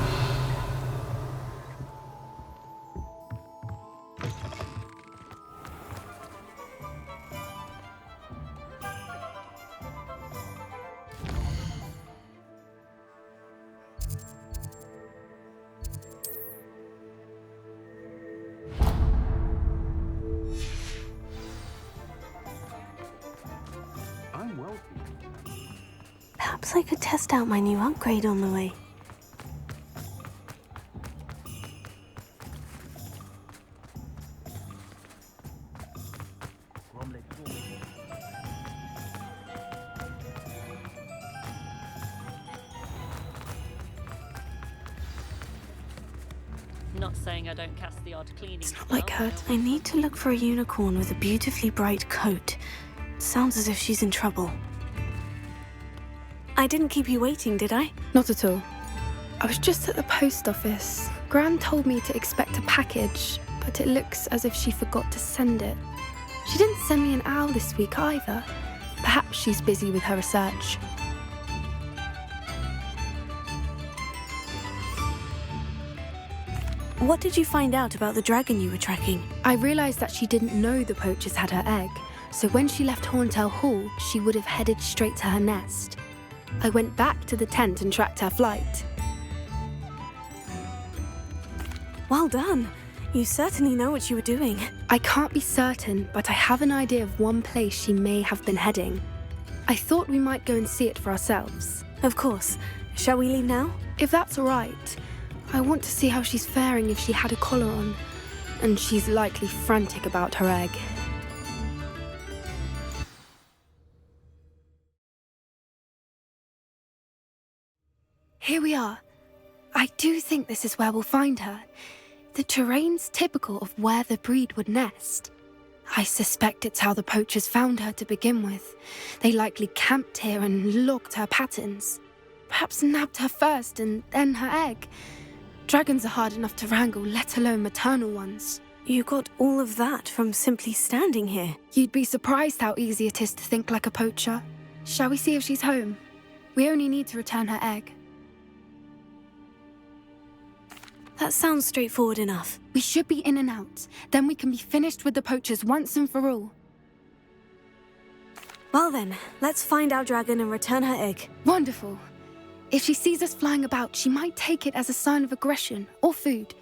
I'm wealthy. Perhaps I could test out my new upgrade on the way. Not saying I don't cast the odd cleaning It's not spell, like her. I need to look for a unicorn with a beautifully bright coat. Sounds as if she's in trouble. I didn't keep you waiting, did I? Not at all. I was just at the post office. Gran told me to expect a package, but it looks as if she forgot to send it. She didn't send me an owl this week either. Perhaps she's busy with her research. What did you find out about the dragon you were tracking? I realised that she didn't know the poachers had her egg, so when she left Horntail Hall, she would have headed straight to her nest. I went back to the tent and tracked her flight. Well done. You certainly know what you were doing. I can't be certain, but I have an idea of one place she may have been heading. I thought we might go and see it for ourselves. Of course. Shall we leave now? If that's all right. I want to see how she's faring if she had a collar on. And she's likely frantic about her egg. Here we are. I do think this is where we'll find her. The terrain's typical of where the breed would nest. I suspect it's how the poachers found her to begin with. They likely camped here and logged her patterns. Perhaps nabbed her first and then her egg. Dragons are hard enough to wrangle, let alone maternal ones. You got all of that from simply standing here. You'd be surprised how easy it is to think like a poacher. Shall we see if she's home? We only need to return her egg. That sounds straightforward enough. We should be in and out. Then we can be finished with the poachers once and for all. Well then, let's find our dragon and return her egg. Wonderful. If she sees us flying about, she might take it as a sign of aggression or food.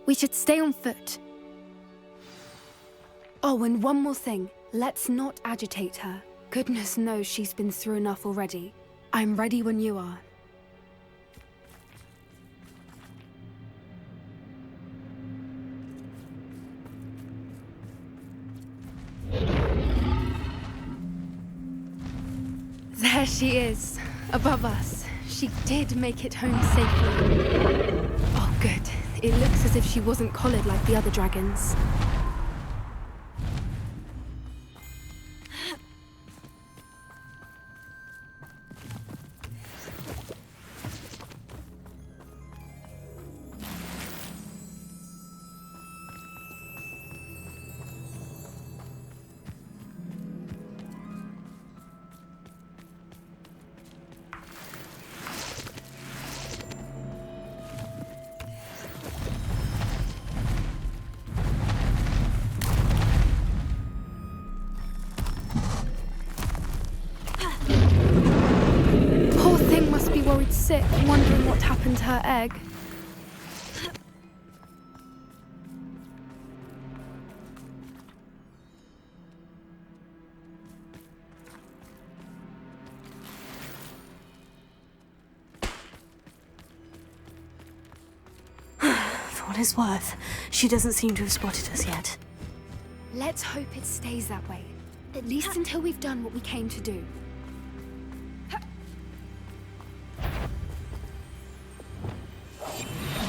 We should stay on foot. Oh, and one more thing. Let's not agitate her. Goodness knows she's been through enough already. I'm ready when you are. There she is, above us. She did make it home safely. Oh, good. It looks as if she wasn't collared like the other dragons. Sick, wondering what happened to her egg. For what it's worth, she doesn't seem to have spotted us yet. Let's hope it stays that way. At least until we've done what we came to do.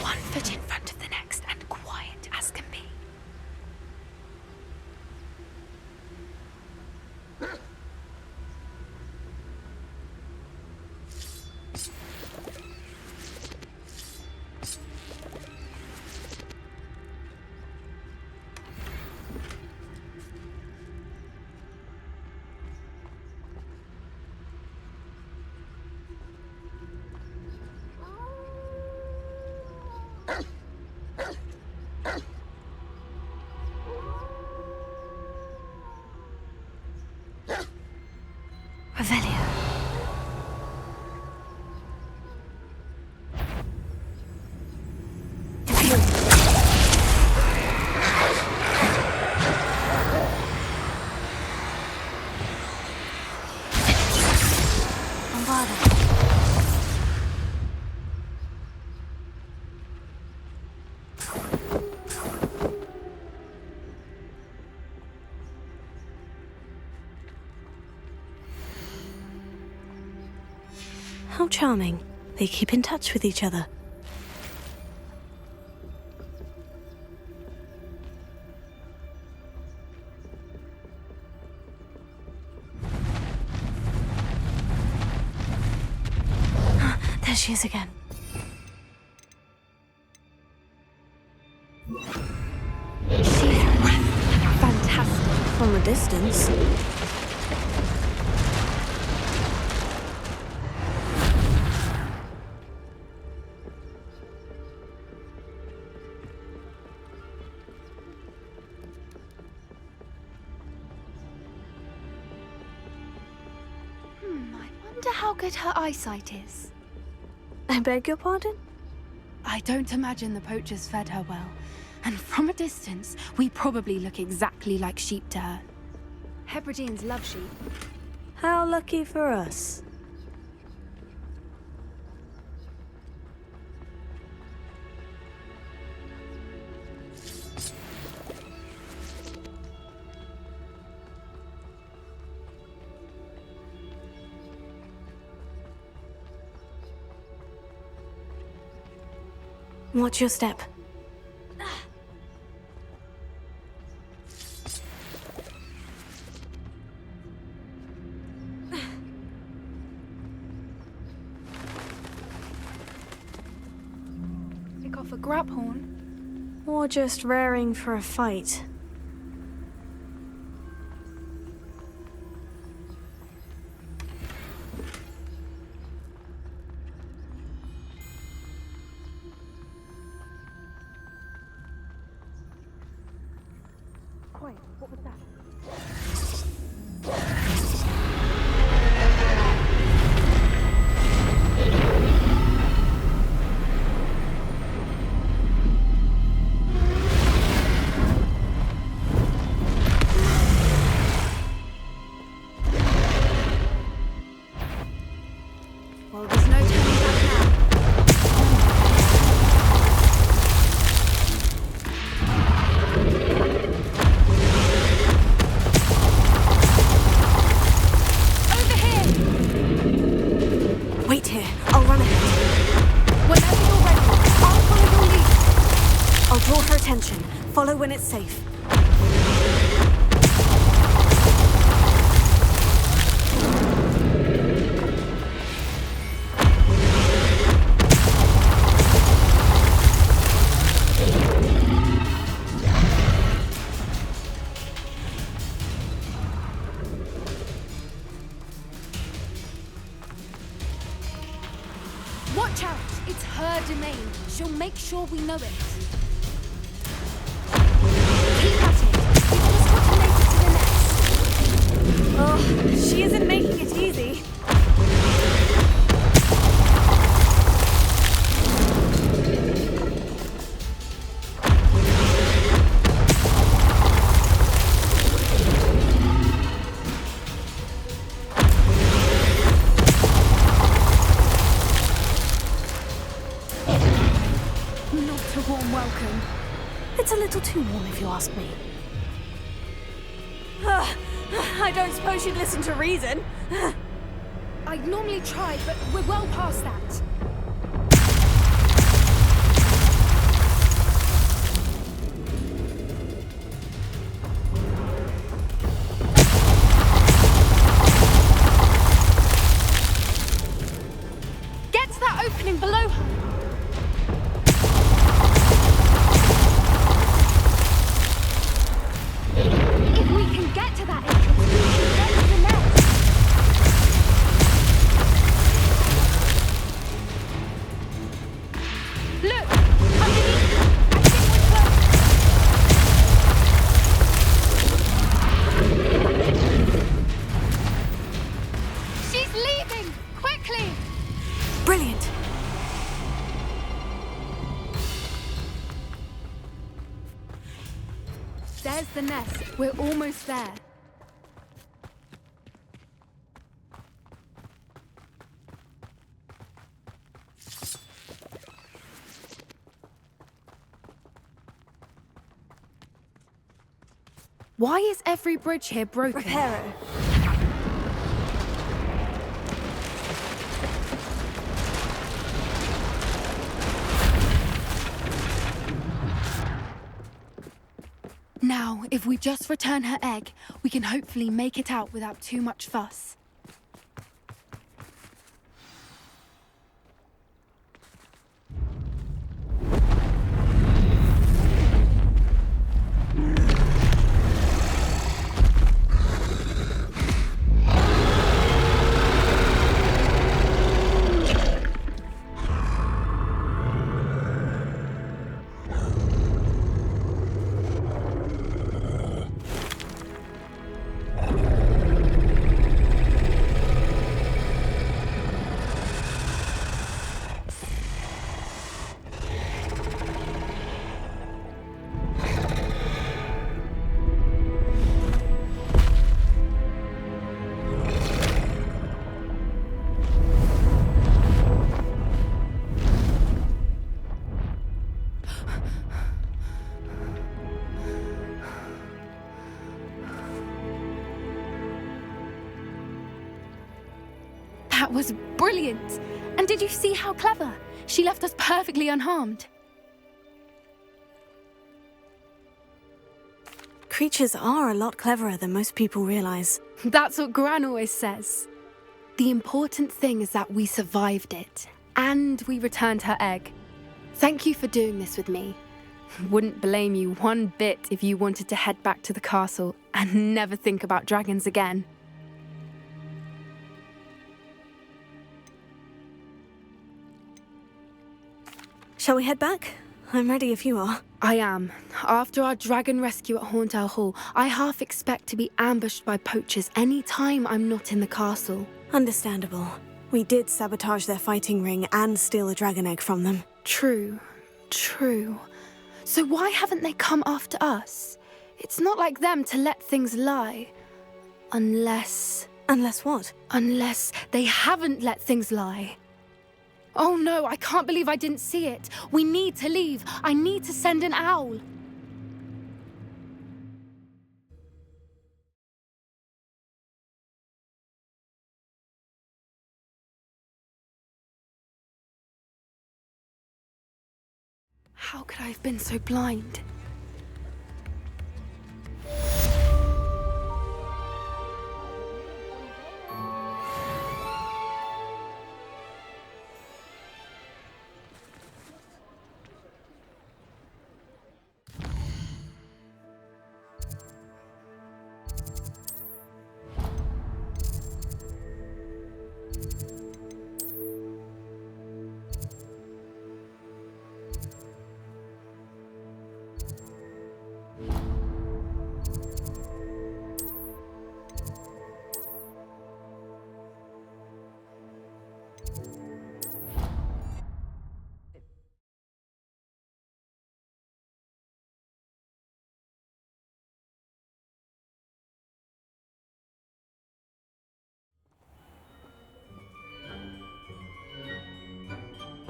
One foot in front of the next and quiet as can be. Revelio. How charming. They keep in touch with each other. There she is again. She's fantastic. From a distance. I wonder how good her eyesight is. I beg your pardon? I don't imagine the poachers fed her well. And from a distance, we probably look exactly like sheep to her. Hebrideans love sheep. How lucky for us. Watch your step. Pick off a grab horn. Or just raring for a fight. Wait, what was that? Well, there's no turning back now. when it's safe. Watch out! It's her domain. She'll make sure we know it. Keep at it. We've just got to make it to the nest. Oh, she isn't making it easy. Not a warm welcome. It's a little too warm if you ask me. I don't suppose you'd listen to reason. I'd normally try, but we're well past that. Get to that opening below her. If we can get to that entrance, we can get to the nest. Look! Underneath her! I think we're close! She's leaving! Quickly! Brilliant. There's the nest. We're almost there. Why is every bridge here broken? Reparo. Now, if we just return her egg, we can hopefully make it out without too much fuss. That was brilliant! And did you see how clever? She left us perfectly unharmed. Creatures are a lot cleverer than most people realize. That's what Gran always says. The important thing is that we survived it, and we returned her egg. Thank you for doing this with me. Wouldn't blame you one bit if you wanted to head back to the castle and never think about dragons again. Shall we head back? I'm ready if you are. I am. After our dragon rescue at Hauntow Hall, I half expect to be ambushed by poachers any time I'm not in the castle. Understandable. We did sabotage their fighting ring and steal a dragon egg from them. True. So why haven't they come after us? It's not like them to let things lie. Unless... Unless what? Unless they haven't let things lie. Oh no, I can't believe I didn't see it. We need to leave. I need to send an owl. How could I have been so blind?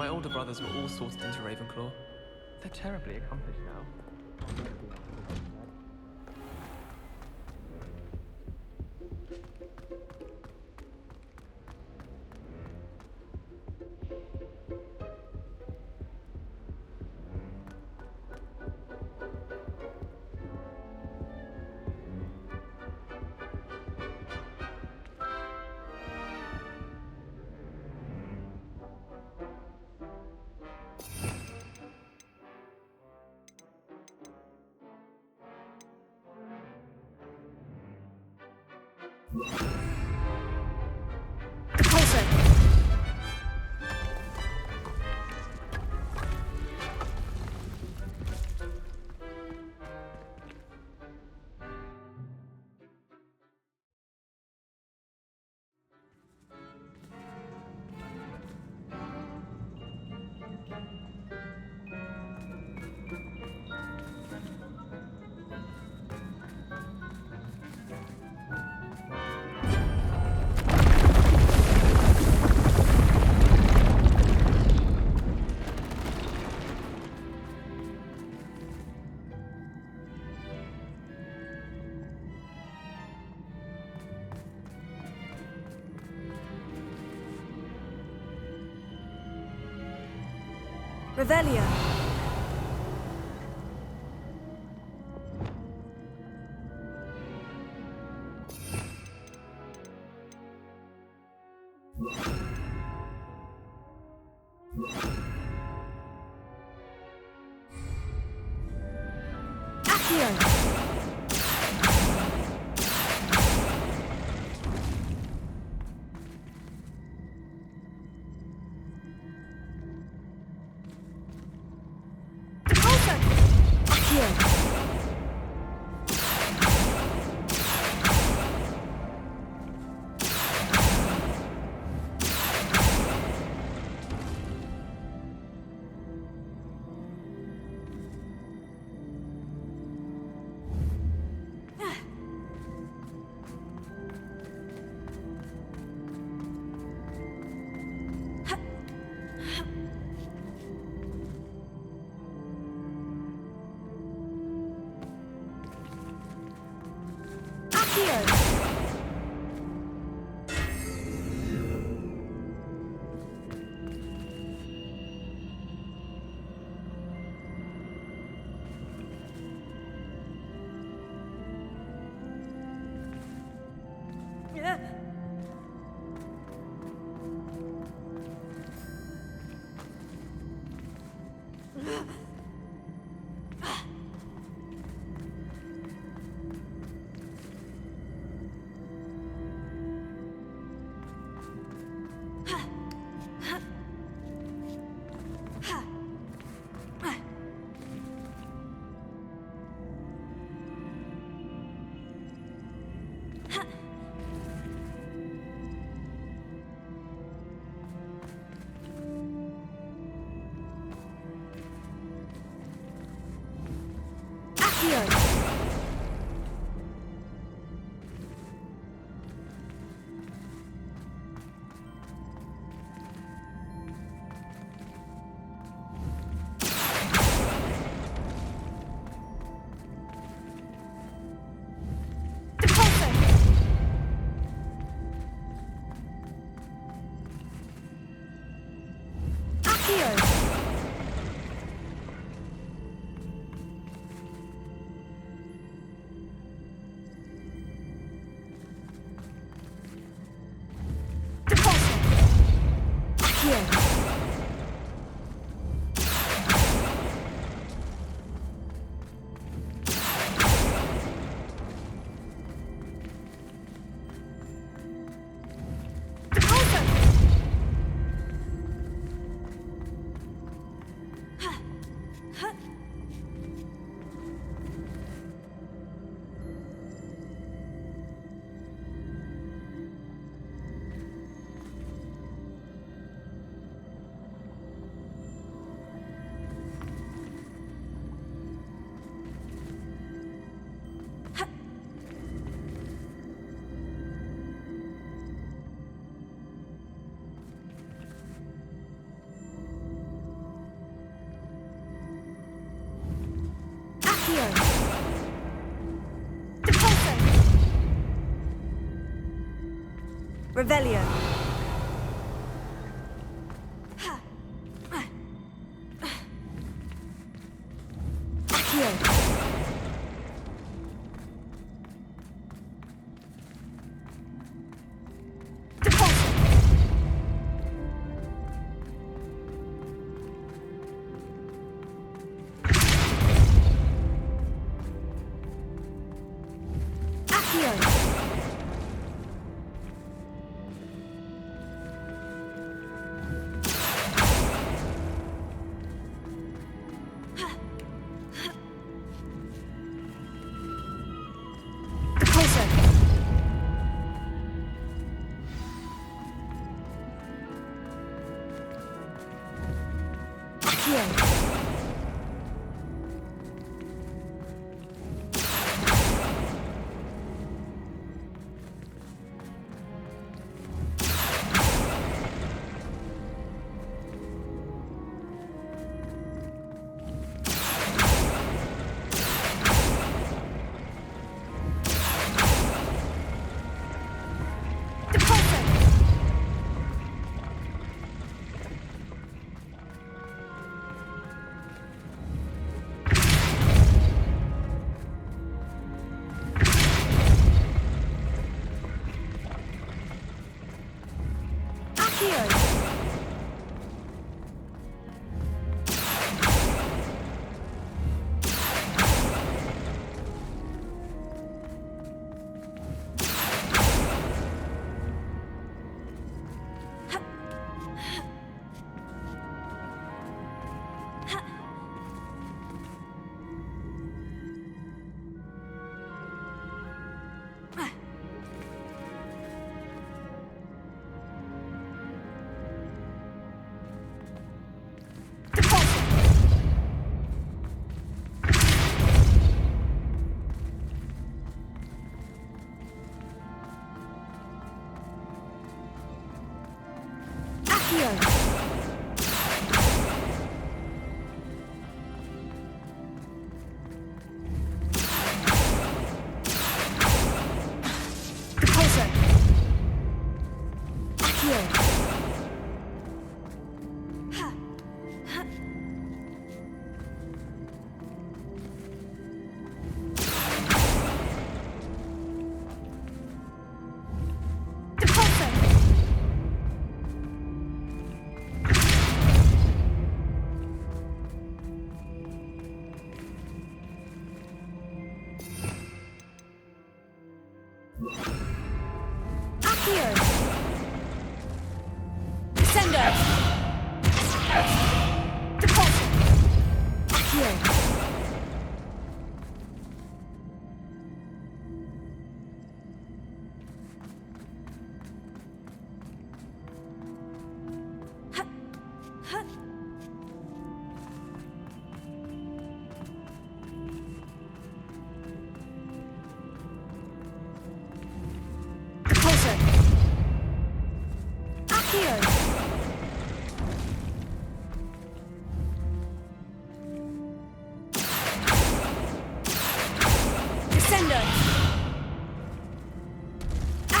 My older brothers were all sorted into Ravenclaw. They're terribly accomplished now. Revelia! Revelio.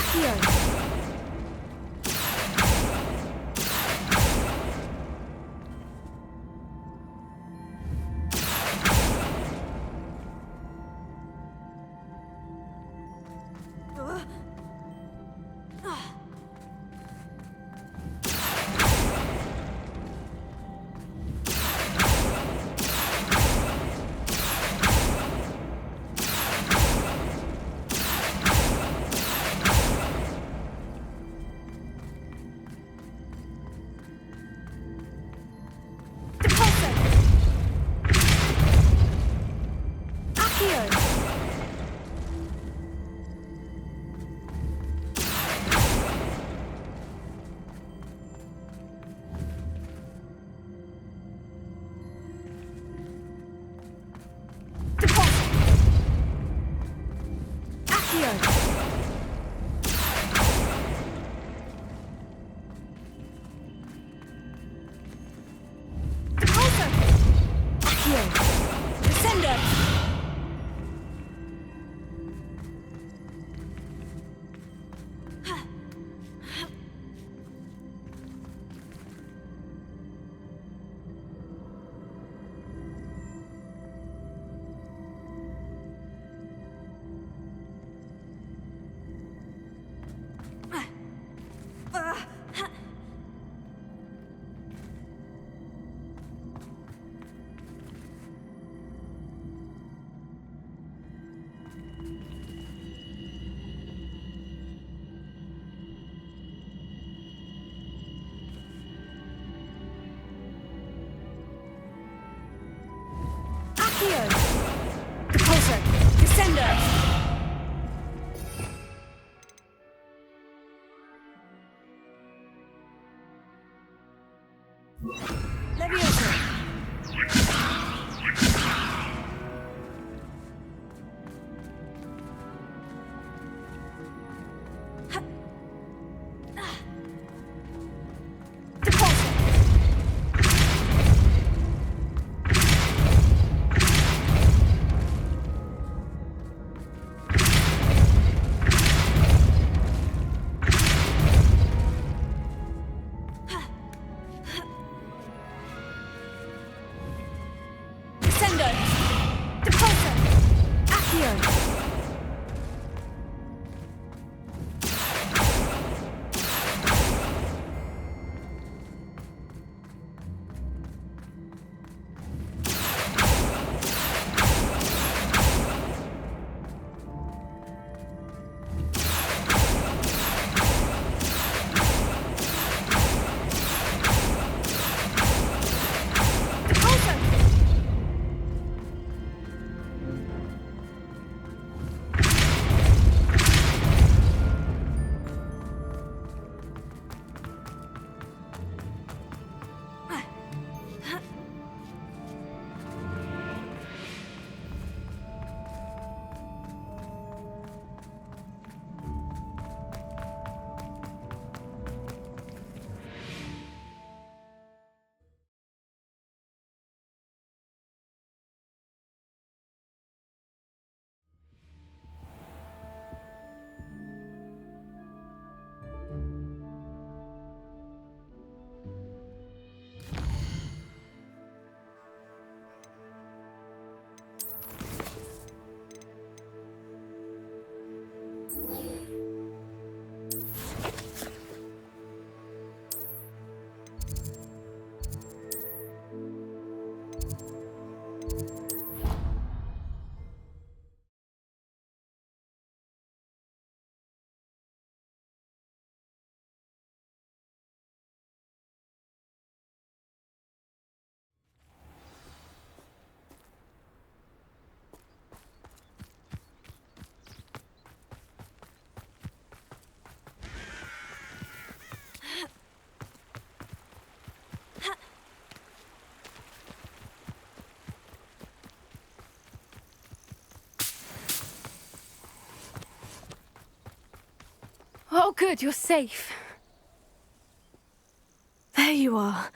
Accio. Oh, good, you're safe. There you are.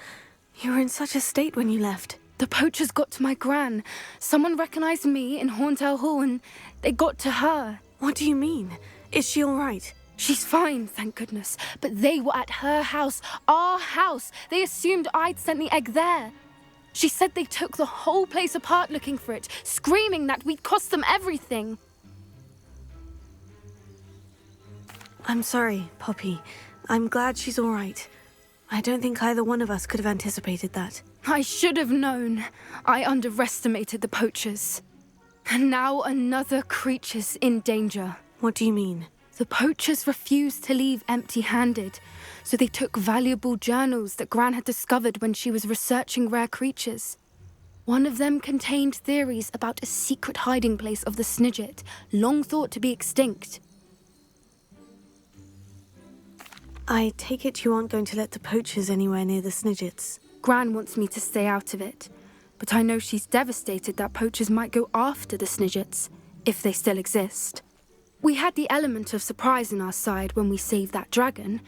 You were in such a state when you left. The poachers got to my gran. Someone recognized me in Horntail Hall and they got to her. What do you mean? Is she all right? She's fine, thank goodness. But they were at her house, our house. They assumed I'd sent the egg there. She said they took the whole place apart looking for it, screaming that we'd cost them everything. I'm sorry, Poppy. I'm glad she's all right. I don't think either one of us could have anticipated that. I should have known. I underestimated the poachers. And now another creature's in danger. What do you mean? The poachers refused to leave empty-handed, so they took valuable journals that Gran had discovered when she was researching rare creatures. One of them contained theories about a secret hiding place of the Snidget, long thought to be extinct. I take it you aren't going to let the poachers anywhere near the Snidgets. Gran wants me to stay out of it, but I know she's devastated that poachers might go after the Snidgets, if they still exist. We had the element of surprise on our side when we saved that dragon,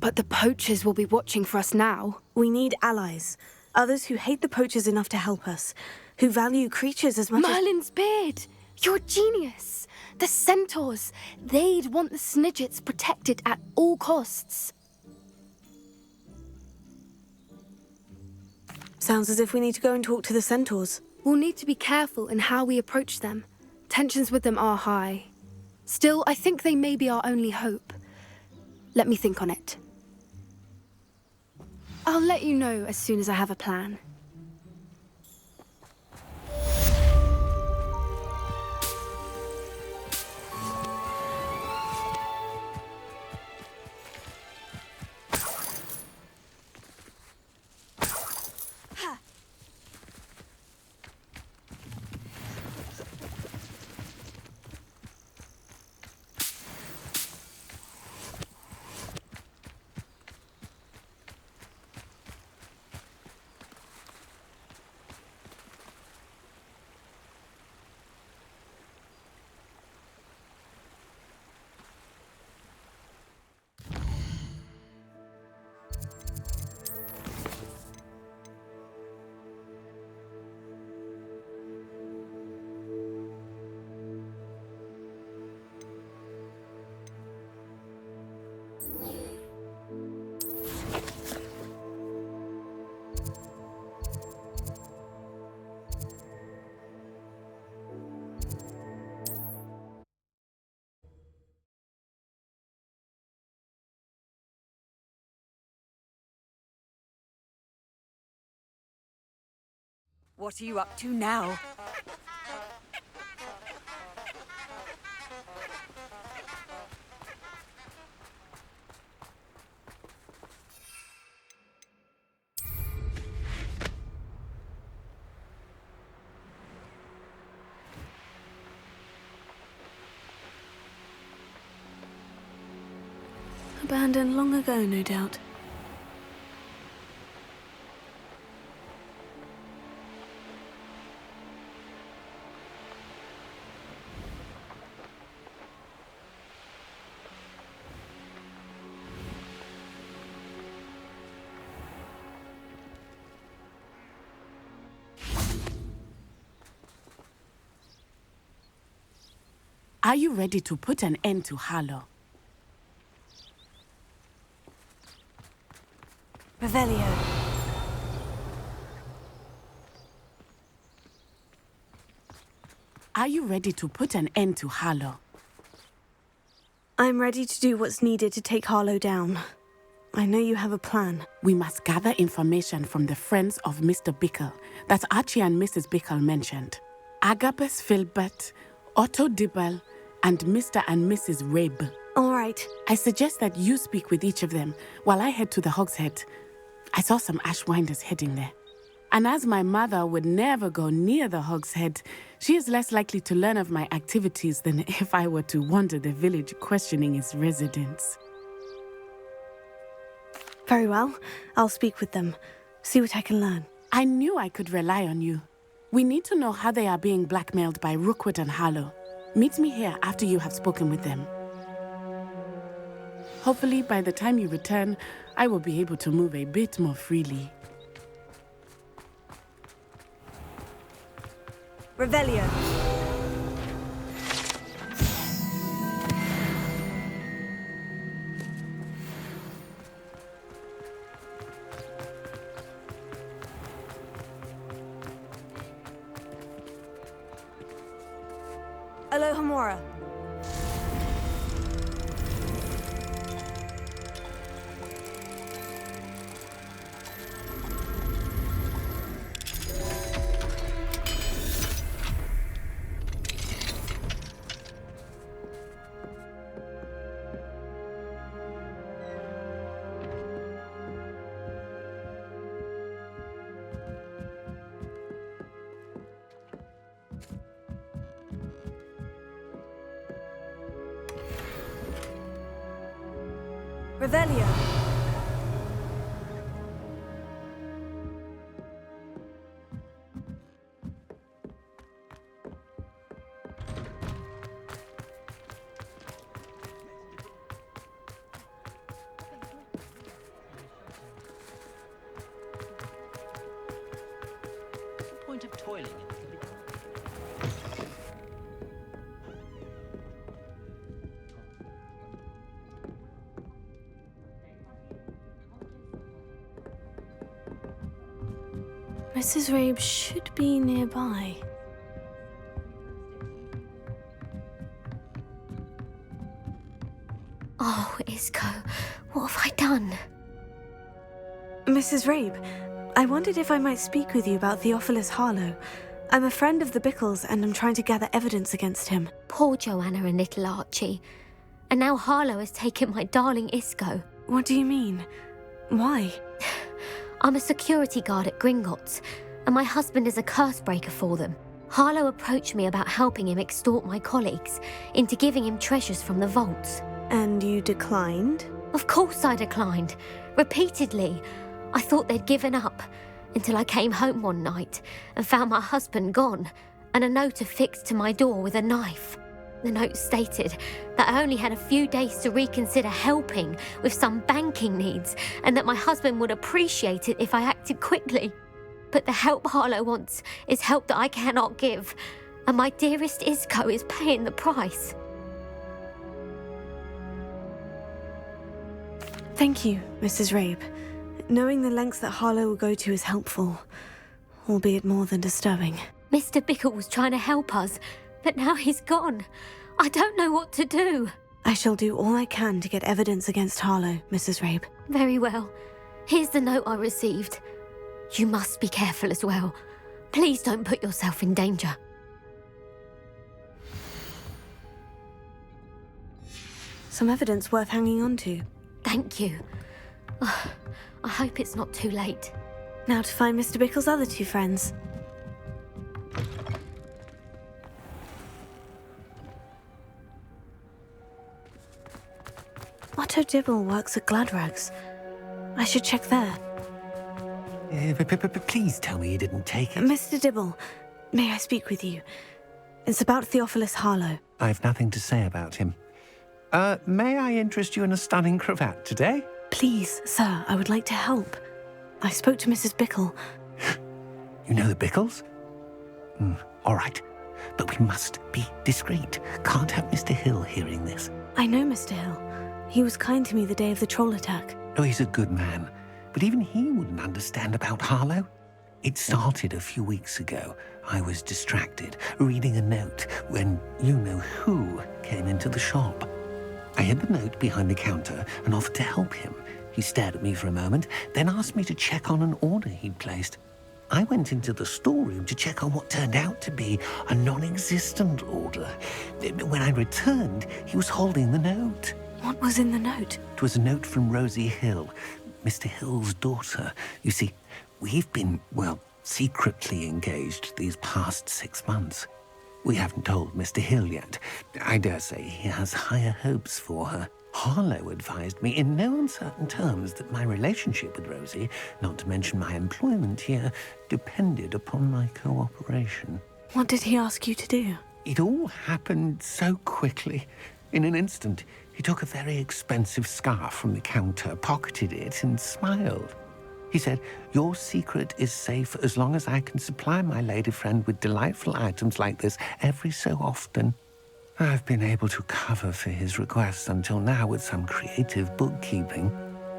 but the poachers will be watching for us now. We need allies, others who hate the poachers enough to help us, who value creatures as much Merlin's beard! You're a genius! The centaurs, they'd want the Snidgets protected at all costs. Sounds as if we need to go and talk to the centaurs. We'll need to be careful in how we approach them. Tensions with them are high. Still, I think they may be our only hope. Let me think on it. I'll let you know as soon as I have a plan. What are you up to now? Abandoned long ago, no doubt. Are you ready to put an end to Harlow? Revelio. Are you ready to put an end to Harlow? I'm ready to do what's needed to take Harlow down. I know you have a plan. We must gather information from the friends of Mr. Bickle that Archie and Mrs. Bickle mentioned. Agabus Filbert, Otto Dibble, and Mr. and Mrs. Rabe. All right. I suggest that you speak with each of them while I head to the Hogshead. I saw some Ashwinders heading there. And as my mother would never go near the Hogshead, she is less likely to learn of my activities than if I were to wander the village questioning its residents. Very well. I'll speak with them. See what I can learn. I knew I could rely on you. We need to know how they are being blackmailed by Rookwood and Harlow. Meet me here after you have spoken with them. Hopefully, by the time you return, I will be able to move a bit more freely. Revelio. Alohomora. Revelio. What's the point of toiling in this? Mrs. Rabe should be nearby. Oh, Isco, what have I done? Mrs. Rabe, I wondered if I might speak with you about Theophilus Harlow. I'm a friend of the Bickles and I'm trying to gather evidence against him. Poor Joanna and little Archie. And now Harlow has taken my darling Isco. What do you mean? Why? I'm a security guard at Gringotts, and my husband is a curse breaker for them. Harlow approached me about helping him extort my colleagues into giving him treasures from the vaults. And you declined? Of course I declined. Repeatedly. I thought they'd given up, until I came home one night and found my husband gone, and a note affixed to my door with a knife. The note stated that I only had a few days to reconsider helping with some banking needs, and that my husband would appreciate it if I acted quickly. But the help Harlow wants is help that I cannot give, and my dearest Isco is paying the price. Thank you, Mrs. Rabe. Knowing the lengths that Harlow will go to is helpful, albeit more than disturbing. Mr. Bickle was trying to help us, but now he's gone. I don't know what to do. I shall do all I can to get evidence against Harlow, Mrs. Rabe. Very well. Here's the note I received. You must be careful as well. Please don't put yourself in danger. Some evidence worth hanging on to. Thank you. Oh, I hope it's not too late. Now to find Mr. Bickle's other two friends. Otto Dibble works at Gladrags. I should check there. Please tell me you didn't take it. Mr. Dibble, may I speak with you? It's about Theophilus Harlow. I've nothing to say about him. May I interest you in a stunning cravat today? Please, sir, I would like to help. I spoke to Mrs. Bickle. You know the Bickles? All right. But we must be discreet. Can't have Mr. Hill hearing this. I know Mr. Hill. He was kind to me the day of the troll attack. Oh, he's a good man. But even he wouldn't understand about Harlow. It started a few weeks ago. I was distracted, reading a note, when you-know-who came into the shop. I hid the note behind the counter and offered to help him. He stared at me for a moment, then asked me to check on an order he'd placed. I went into the storeroom to check on what turned out to be a non-existent order. When I returned, he was holding the note. What was in the note? It was a note from Rosie Hill, Mr. Hill's daughter. You see, we've been, secretly engaged these past 6 months. We haven't told Mr. Hill yet. I dare say he has higher hopes for her. Harlow advised me in no uncertain terms that my relationship with Rosie, not to mention my employment here, depended upon my cooperation. What did he ask you to do? It all happened so quickly. In an instant, he took a very expensive scarf from the counter, pocketed it, and smiled. He said, "Your secret is safe as long as I can supply my lady friend with delightful items like this every so often." I've been able to cover for his requests until now with some creative bookkeeping,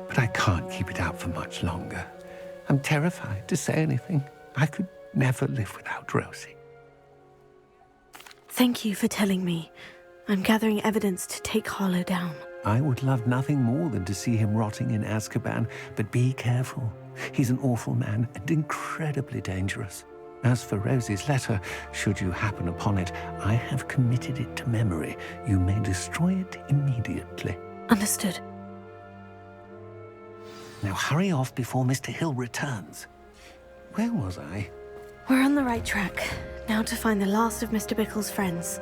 but I can't keep it out for much longer. I'm terrified to say anything. I could never live without Rosie. Thank you for telling me. I'm gathering evidence to take Harlow down. I would love nothing more than to see him rotting in Azkaban, but be careful. He's an awful man and incredibly dangerous. As for Rosie's letter, should you happen upon it, I have committed it to memory. You may destroy it immediately. Understood. Now hurry off before Mr. Hill returns. Where was I? We're on the right track. Now to find the last of Mr. Bickle's friends.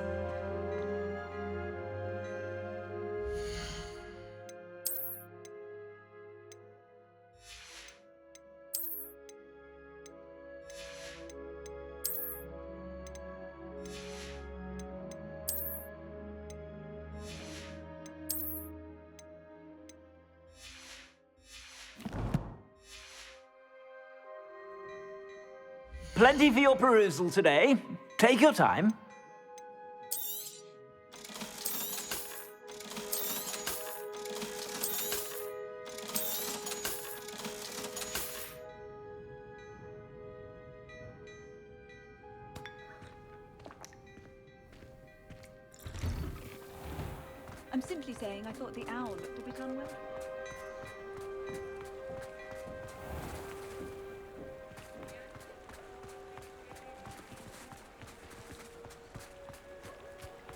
Plenty for your perusal today. Take your time. I'm simply saying I thought the owl looked a bit unwell.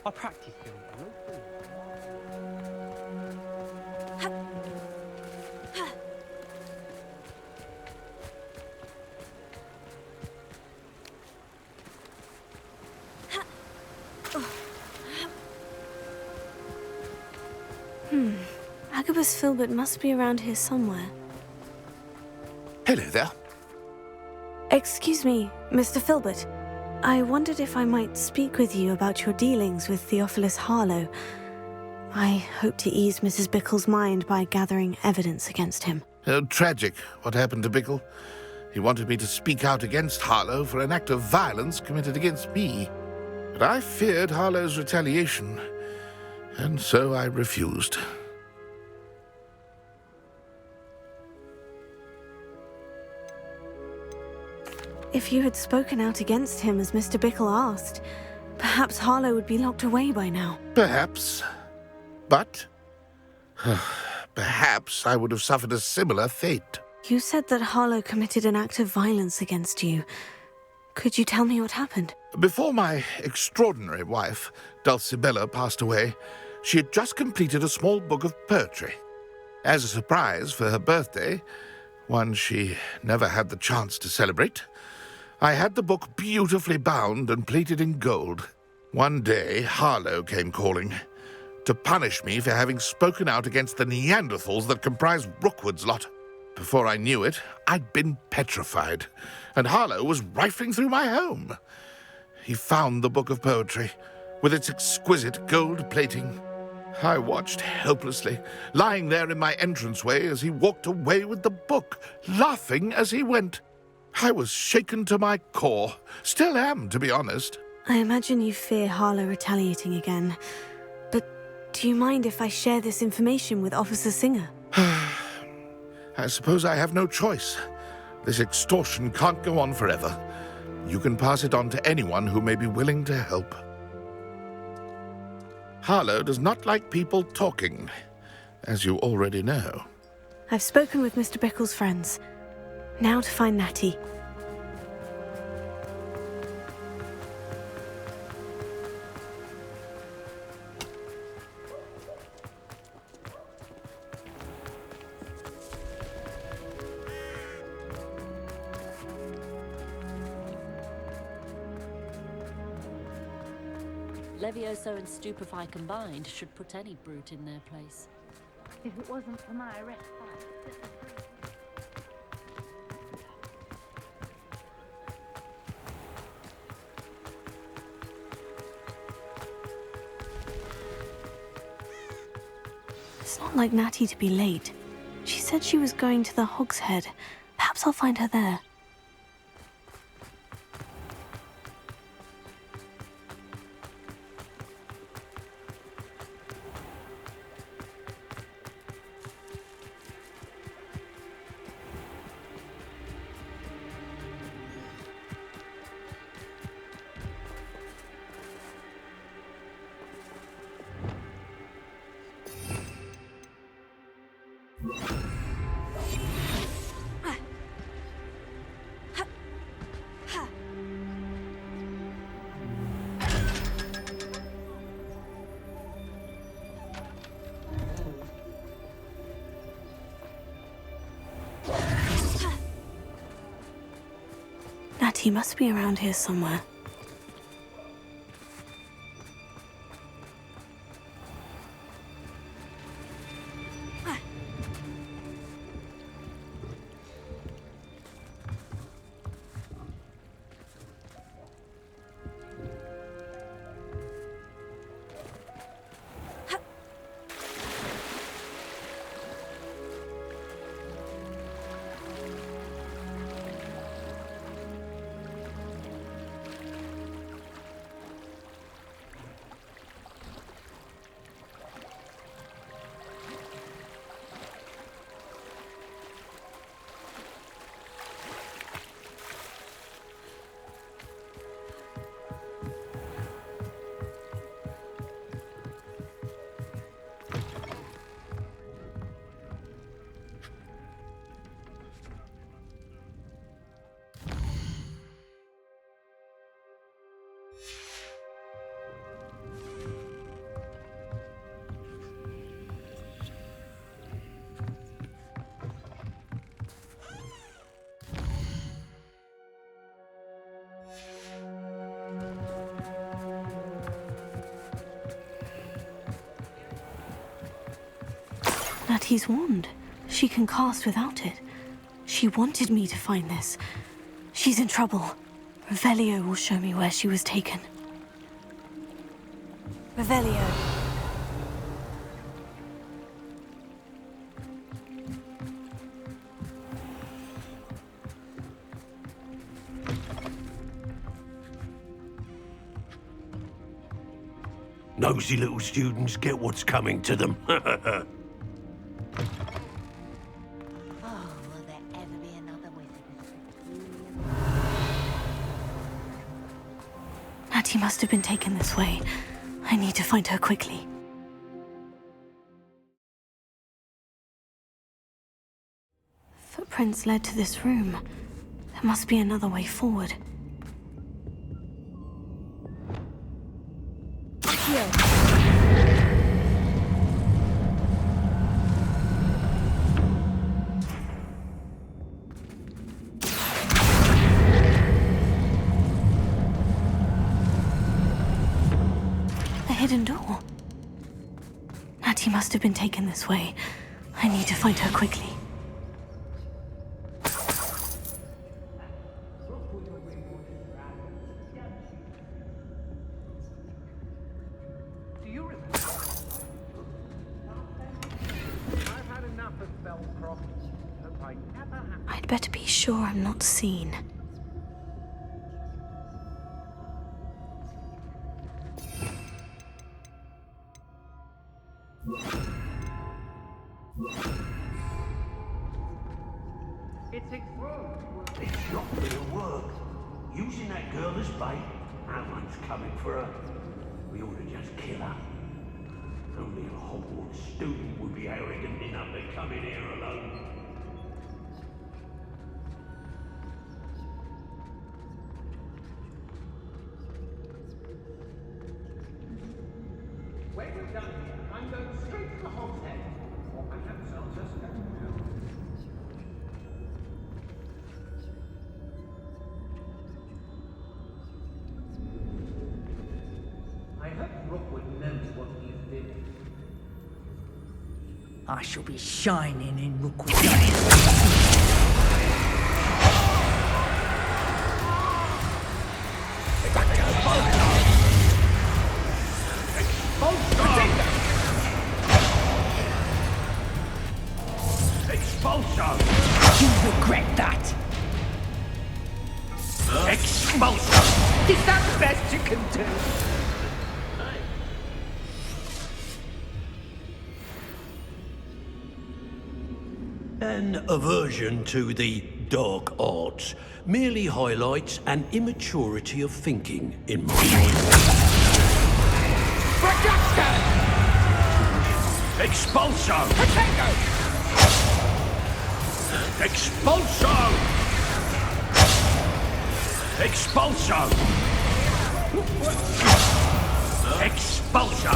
I practiced them. Agabus Filbert must be around here somewhere. Hello there. Excuse me, Mr. Filbert. I wondered if I might speak with you about your dealings with Theophilus Harlow. I hope to ease Mrs. Bickle's mind by gathering evidence against him. Tragic, what happened to Bickle. He wanted me to speak out against Harlow for an act of violence committed against me. But I feared Harlow's retaliation, and so I refused. If you had spoken out against him as Mr. Bickle asked, perhaps Harlow would be locked away by now. Perhaps. But perhaps I would have suffered a similar fate. You said that Harlow committed an act of violence against you. Could you tell me what happened? Before my extraordinary wife, Dulcibella, passed away, she had just completed a small book of poetry. As a surprise for her birthday, one she never had the chance to celebrate, I had the book beautifully bound and plated in gold. One day, Harlow came calling to punish me for having spoken out against the Neanderthals that comprised Rookwood's lot. Before I knew it, I'd been petrified, and Harlow was rifling through my home. He found the book of poetry, with its exquisite gold plating. I watched helplessly, lying there in my entranceway as he walked away with the book, laughing as he went. I was shaken to my core. Still am, to be honest. I imagine you fear Harlow retaliating again. But do you mind if I share this information with Officer Singer? I suppose I have no choice. This extortion can't go on forever. You can pass it on to anyone who may be willing to help. Harlow does not like people talking, as you already know. I've spoken with Mr. Bickle's friends. Now to find Natty. Levioso and Stupefy combined should put any brute in their place. If it wasn't for my arrest It's not like Natty to be late. She said she was going to the Hog's Head. Perhaps I'll find her there. Natty must be around here somewhere. Natty's wand. She can cast without it. She wanted me to find this. She's in trouble. Revelio will show me where she was taken. Revelio. Nosy little students get what's coming to them. Natty must have been taken this way. I need to find her quickly. Footprints led to this room. There must be another way forward. hidden door. Natty must have been taken this way. I need to find her quickly. I'd better be sure I'm not seen. It's not gonna work. Using that girl as bait, no one's coming for her. We ought to just kill her. Only a Hogwarts student would be arrogant enough to come in here alone. When we're done here, I'm going straight to the Hogshead. Or perhaps I'll just go now. I hope Rookwood knows what he's doing. I shall be shining in Rookwood's eyes. Expulso! You regret that. Expulso! Is that the best you can do? An aversion to the dark arts merely highlights an immaturity of thinking in my mind. Expulso! Potato! Expulso! Expulso! Expulso!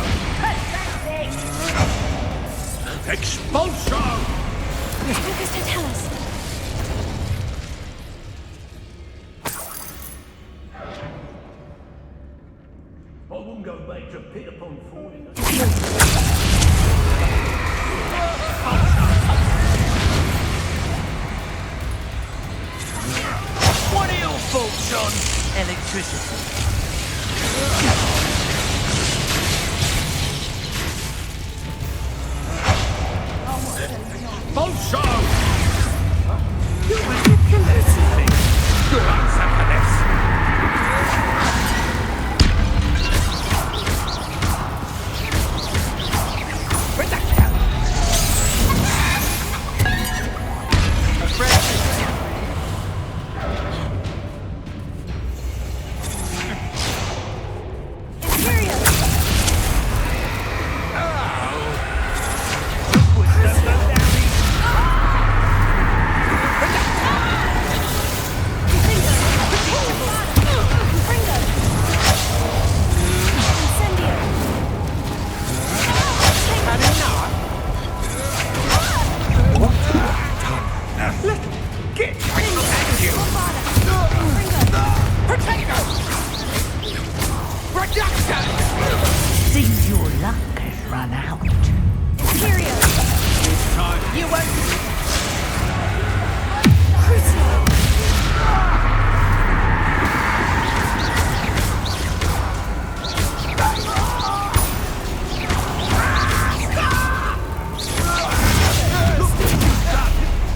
Expulso! Lucas, don't tell us. I wouldn't go back to pit upon falling. What are your thoughts on electricity? Expulso! You're manipulating me! You'll answer for this! Seems your luck has run out. This time, You won't.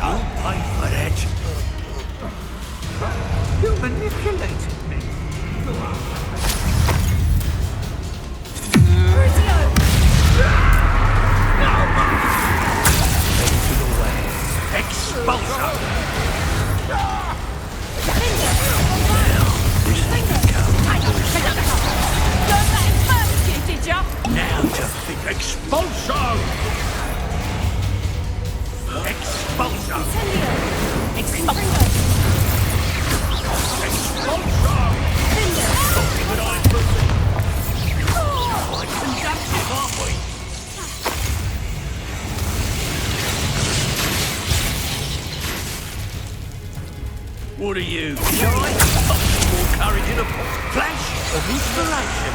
I'll pay for that. You manipulated me. Expulso! Now to think. Expulso! Expulso! Expulso! Something that I put. Quite conductive, aren't we? What are you, shy? Up some more courage in a flash of inspiration.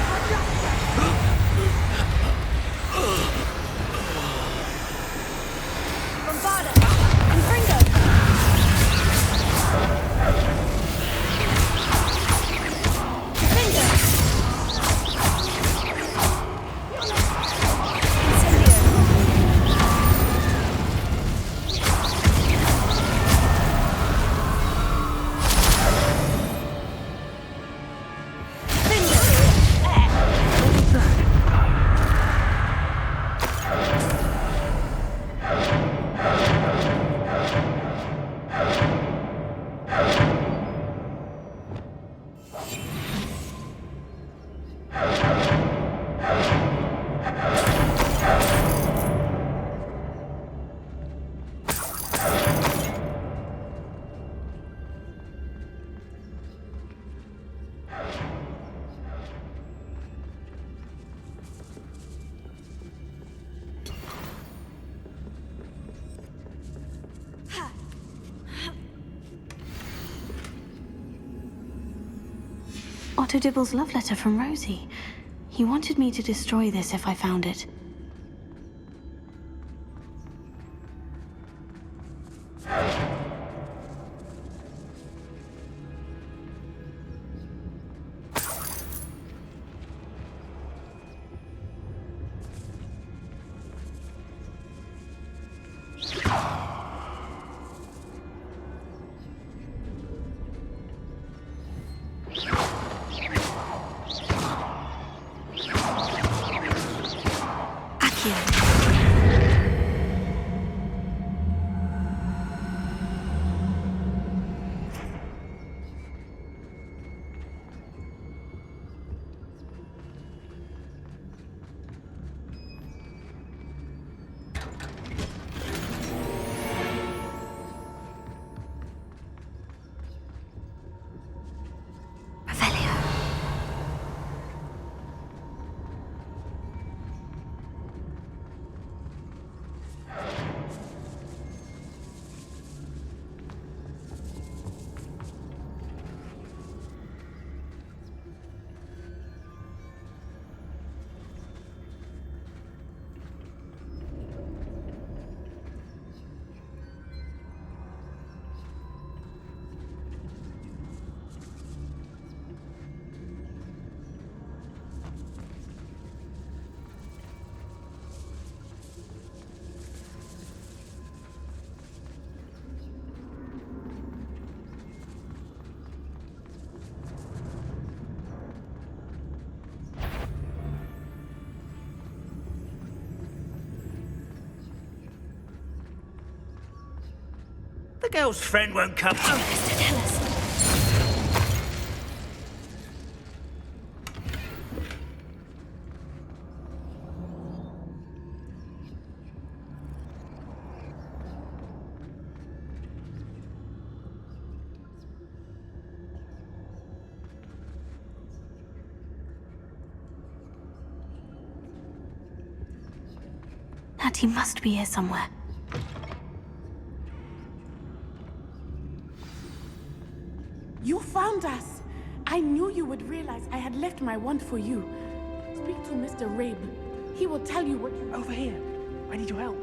Otto Dibble's love letter from Rosie. He wanted me to destroy this if I found it. The girl's friend won't come. Natty must be here somewhere. You found us! I knew you would realize I had left my wand for you. Speak to Mr. Rabe. He will tell you what you... Over here. I need your help.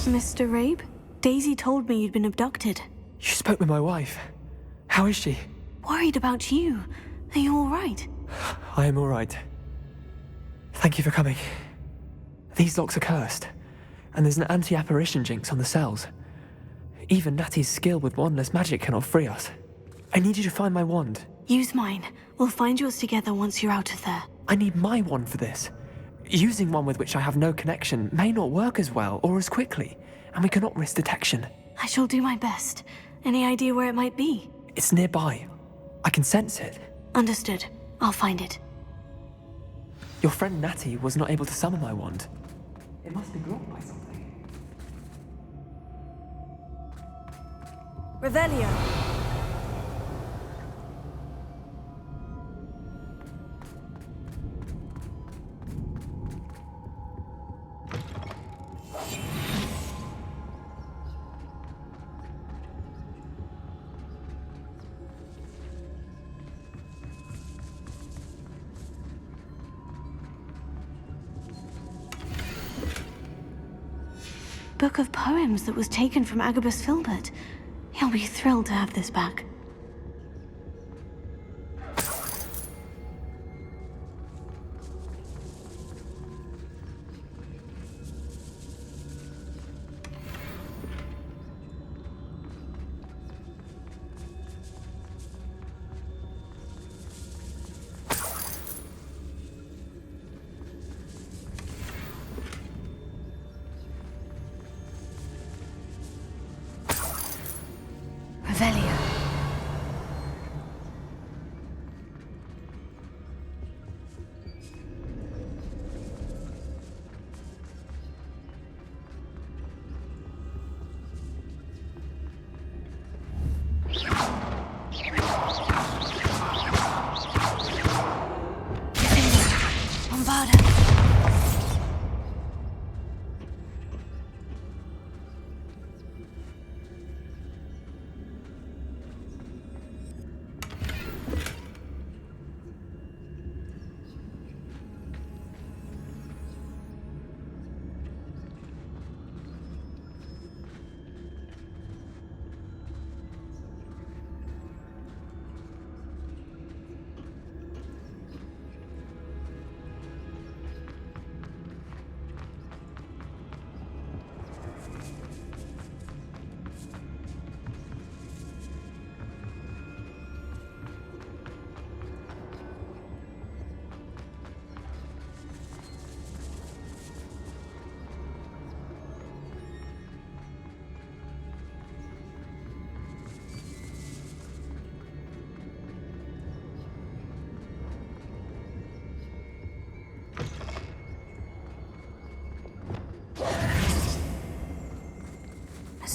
Mr. Rabe? Daisy told me you'd been abducted. You spoke with my wife. How is she? Worried about you. Are you all right? I am all right. Thank you for coming. These locks are cursed, and there's an anti-apparition jinx on the cells. Even Natty's skill with wandless magic cannot free us. I need you to find my wand. Use mine. We'll find yours together once you're out of there. I need my wand for this. Using one with which I have no connection may not work as well or as quickly, and we cannot risk detection. I shall do my best. Any idea where it might be? It's nearby. I can sense it. Understood. I'll find it. Your friend Natty was not able to summon my wand. It must be blocked by something. Revelio. Book of poems that was taken from Agabus Filbert. He'll be thrilled to have this back. Revelio.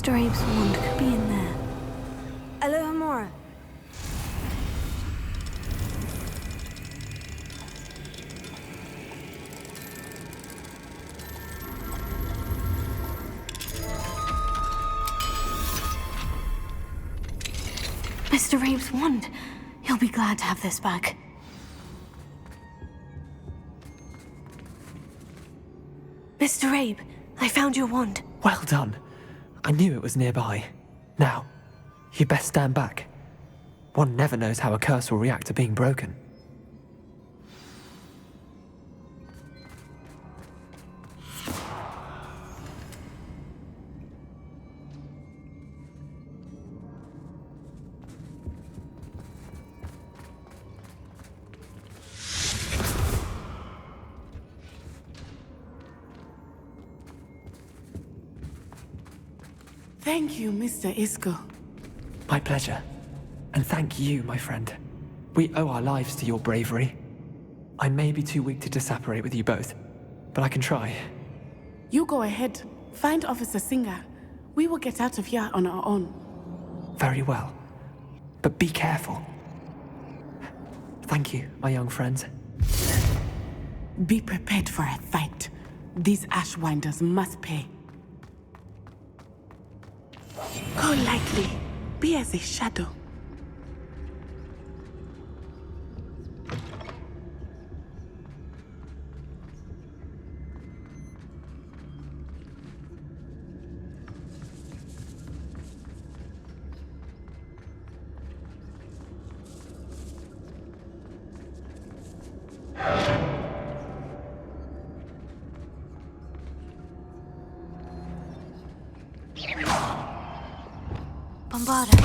Mr. Abe's wand could be in there. Alohomora. Mr. Abe's wand. He'll be glad to have this back. Mr. Abe, I found your wand. Well done. I knew it was nearby. Now, you best stand back. One never knows how a curse will react to being broken. Thank you, Mr. Isco. My pleasure. And thank you, my friend. We owe our lives to your bravery. I may be too weak to disapparate with you both, but I can try. You go ahead. Find Officer Singer. We will get out of here on our own. Very well. But be careful. Thank you, my young friends. Be prepared for a fight. These Ashwinders must pay. Go lightly. Be as a shadow. Bombarda.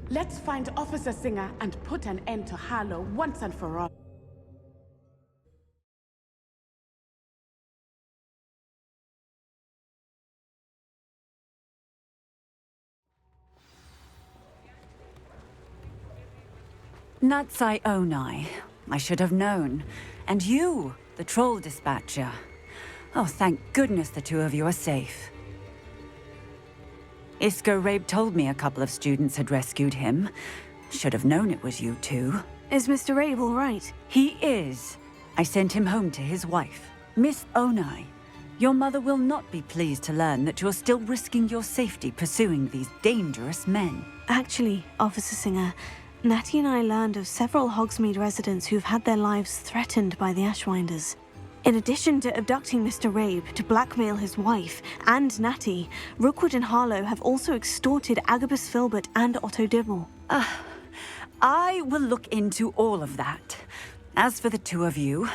Let's find Officer Singer and put an end to Harlow once and for all. Natsai Onai. I should have known. And you, the troll dispatcher. Oh, thank goodness the two of you are safe. Isco Rabe told me a couple of students had rescued him. Should have known it was you two. Is Mr. Rabe all right? He is. I sent him home to his wife. Miss Onai, your mother will not be pleased to learn that you're still risking your safety pursuing these dangerous men. Actually, Officer Singer, Natty and I learned of several Hogsmeade residents who've had their lives threatened by the Ashwinders. In addition to abducting Mr. Rabe to blackmail his wife and Natty, Rookwood and Harlow have also extorted Agabus Filbert and Otto Dibble. I will look into all of that. As for the two of you,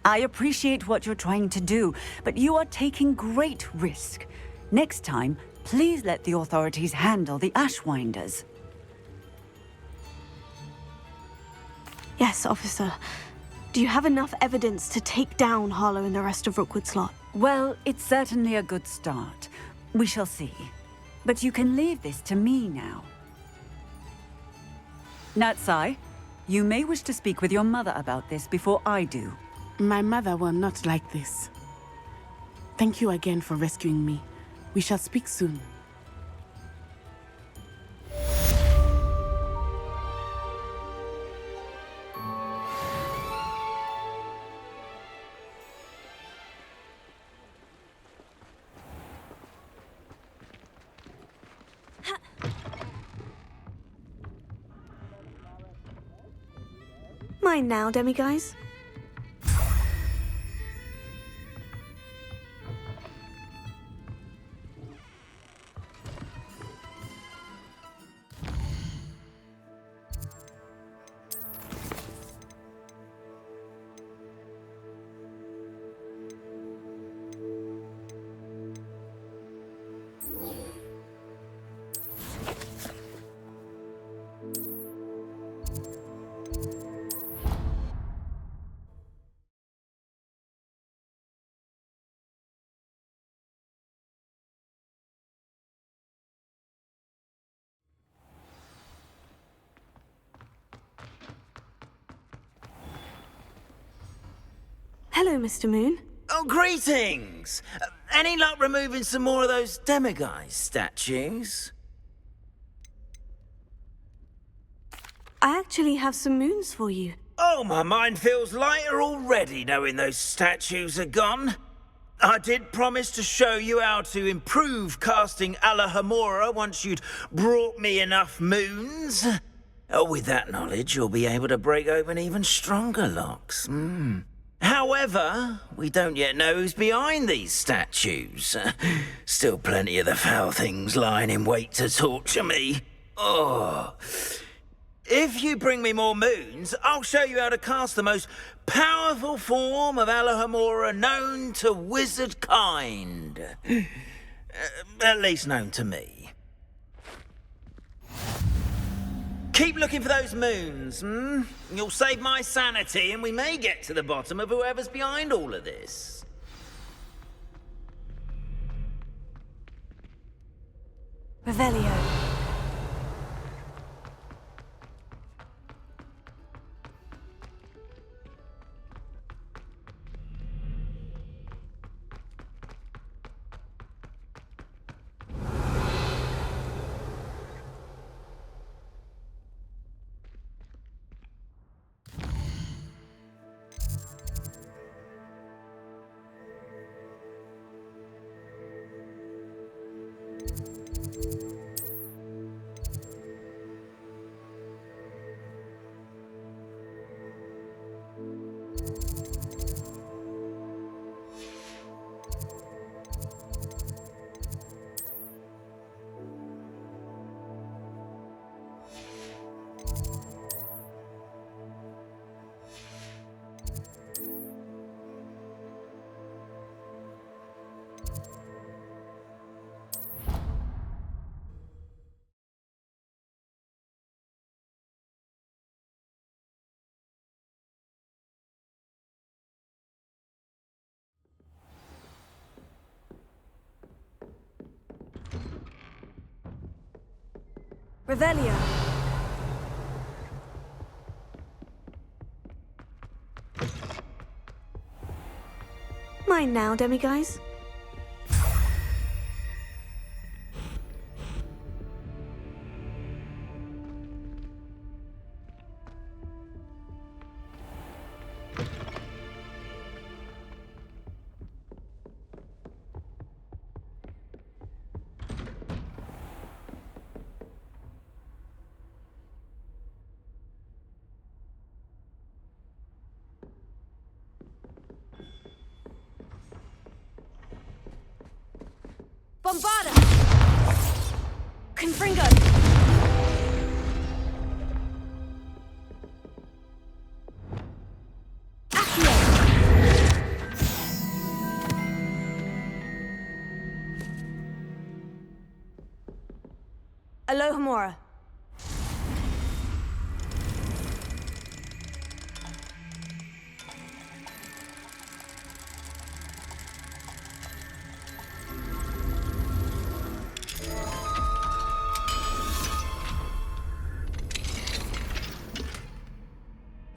I appreciate what you're trying to do, but you are taking great risk. Next time, please let the authorities handle the Ashwinders. Yes, officer. Do you have enough evidence to take down Harlow and the rest of Rookwood's lot? Well, it's certainly a good start. We shall see. But you can leave this to me now. Natsai, you may wish to speak with your mother about this before I do. My mother will not like this. Thank you again for rescuing me. We shall speak soon. Mine now, demiguise. Hello, Mr. Moon. Oh, greetings! Any luck removing some more of those demiguise statues? I actually have some moons for you. Oh, my mind feels lighter already knowing those statues are gone. I did promise to show you how to improve casting Alohomora once you'd brought me enough moons. With that knowledge, you'll be able to break open even stronger locks. However, we don't yet know who's behind these statues. Still plenty of the foul things lying in wait to torture me. Oh. If you bring me more moons, I'll show you how to cast the most powerful form of Alohomora known to wizard kind. At least known to me. Keep looking for those moons, You'll save my sanity and we may get to the bottom of whoever's behind all of this. Revelio. Revelio. Mine now, demiguise. Bombarda! Confringo! Alohomora.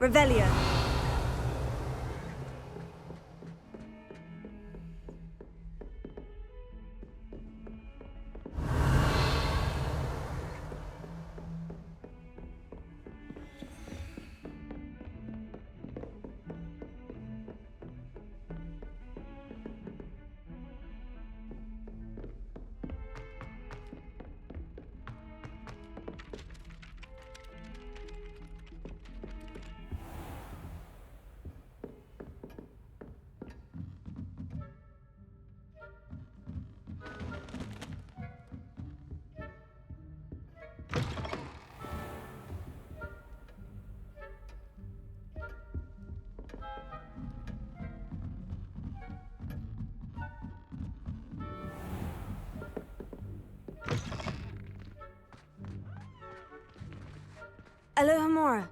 Revelio. Alohomora.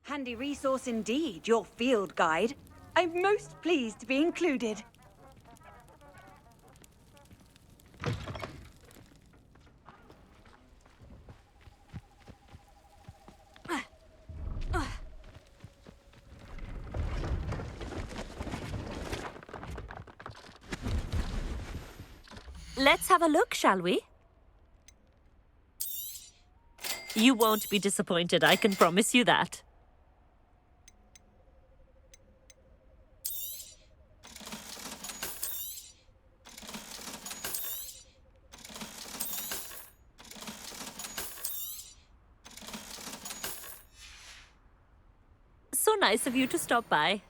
Handy resource indeed, your field guide. I'm most pleased to be included. Let's have a look, shall we? You won't be disappointed, I can promise you that. So nice of you to stop by.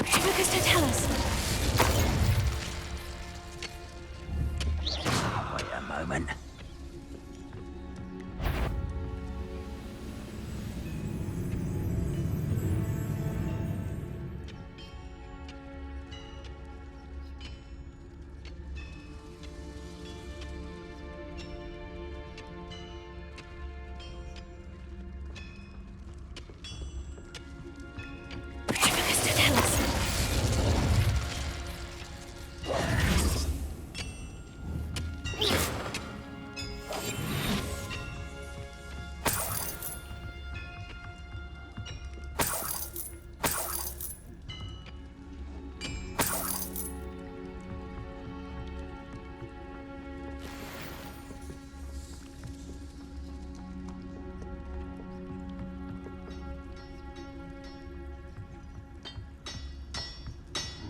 Focus to tell us. Wait a moment. Focus to tell us.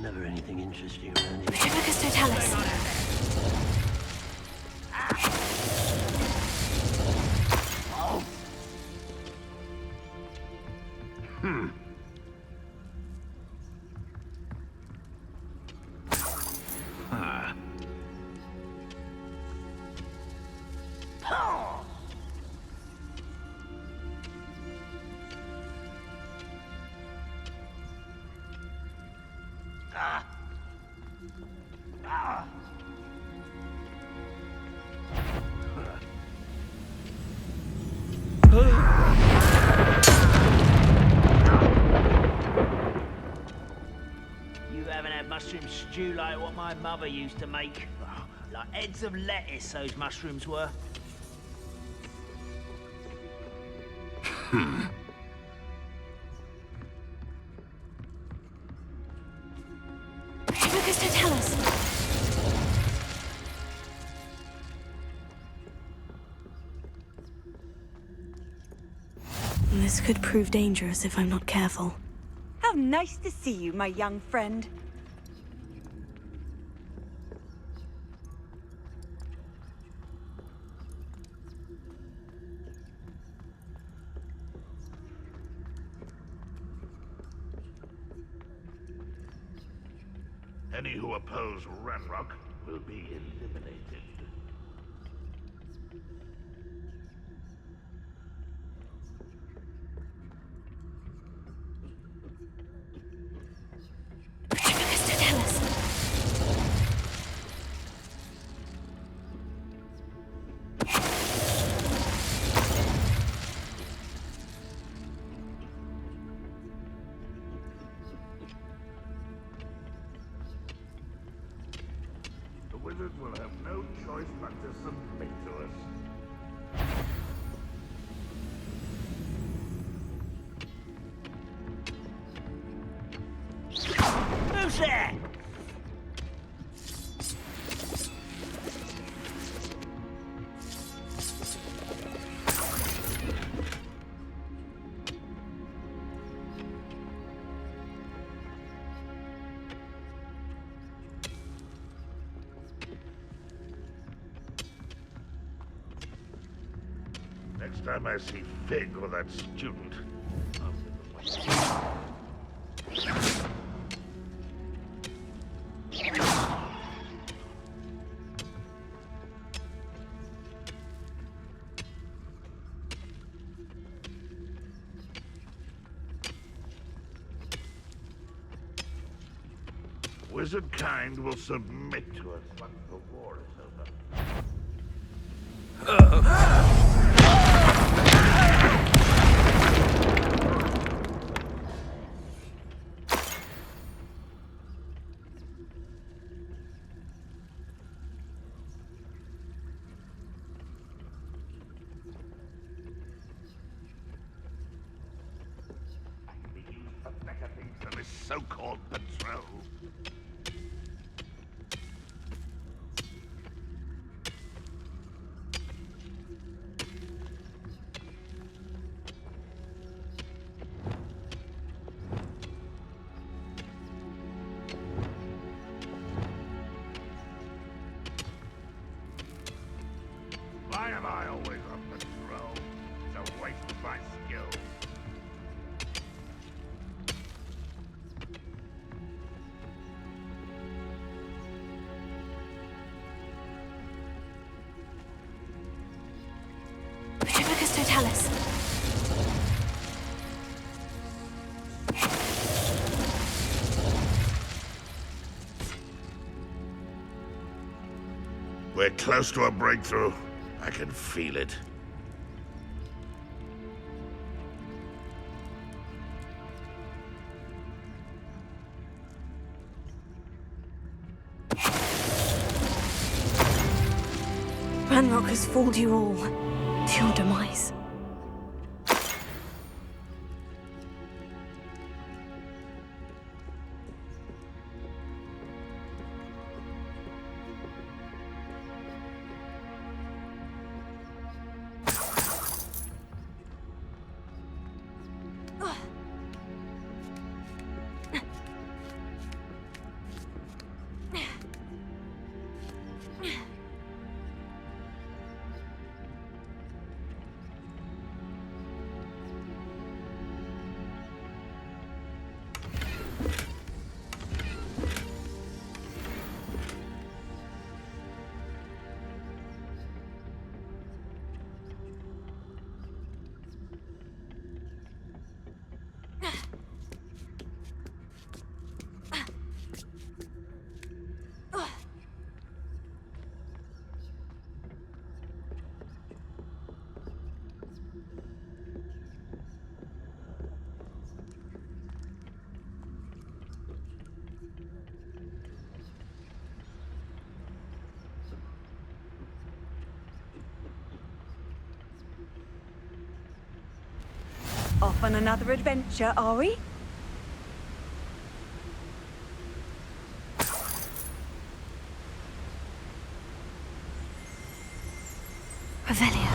Never anything interesting around here. Focus to tell us. Hmm. Ah. do like what my mother used to make. Oh, like heads of lettuce, those mushrooms were. Lucas, don't tell us. This could prove dangerous if I'm not careful. How nice to see you, my young friend. Any who oppose Ranrock will be eliminated. Lucas, don't tell us. The wizards will have no choice but to submit to us. Who's there? Next time I see Fig or that student, I'll give them Wizard kind will submit to us once the war is over. I can be used for better things than this so-called patrol. Why am I always on patrol? It's a waste of my skills. Lucas, don't tell us. We're close to a breakthrough. I can feel it. Ranrock has fooled you all to your demise. off on another adventure, are we? Revelia.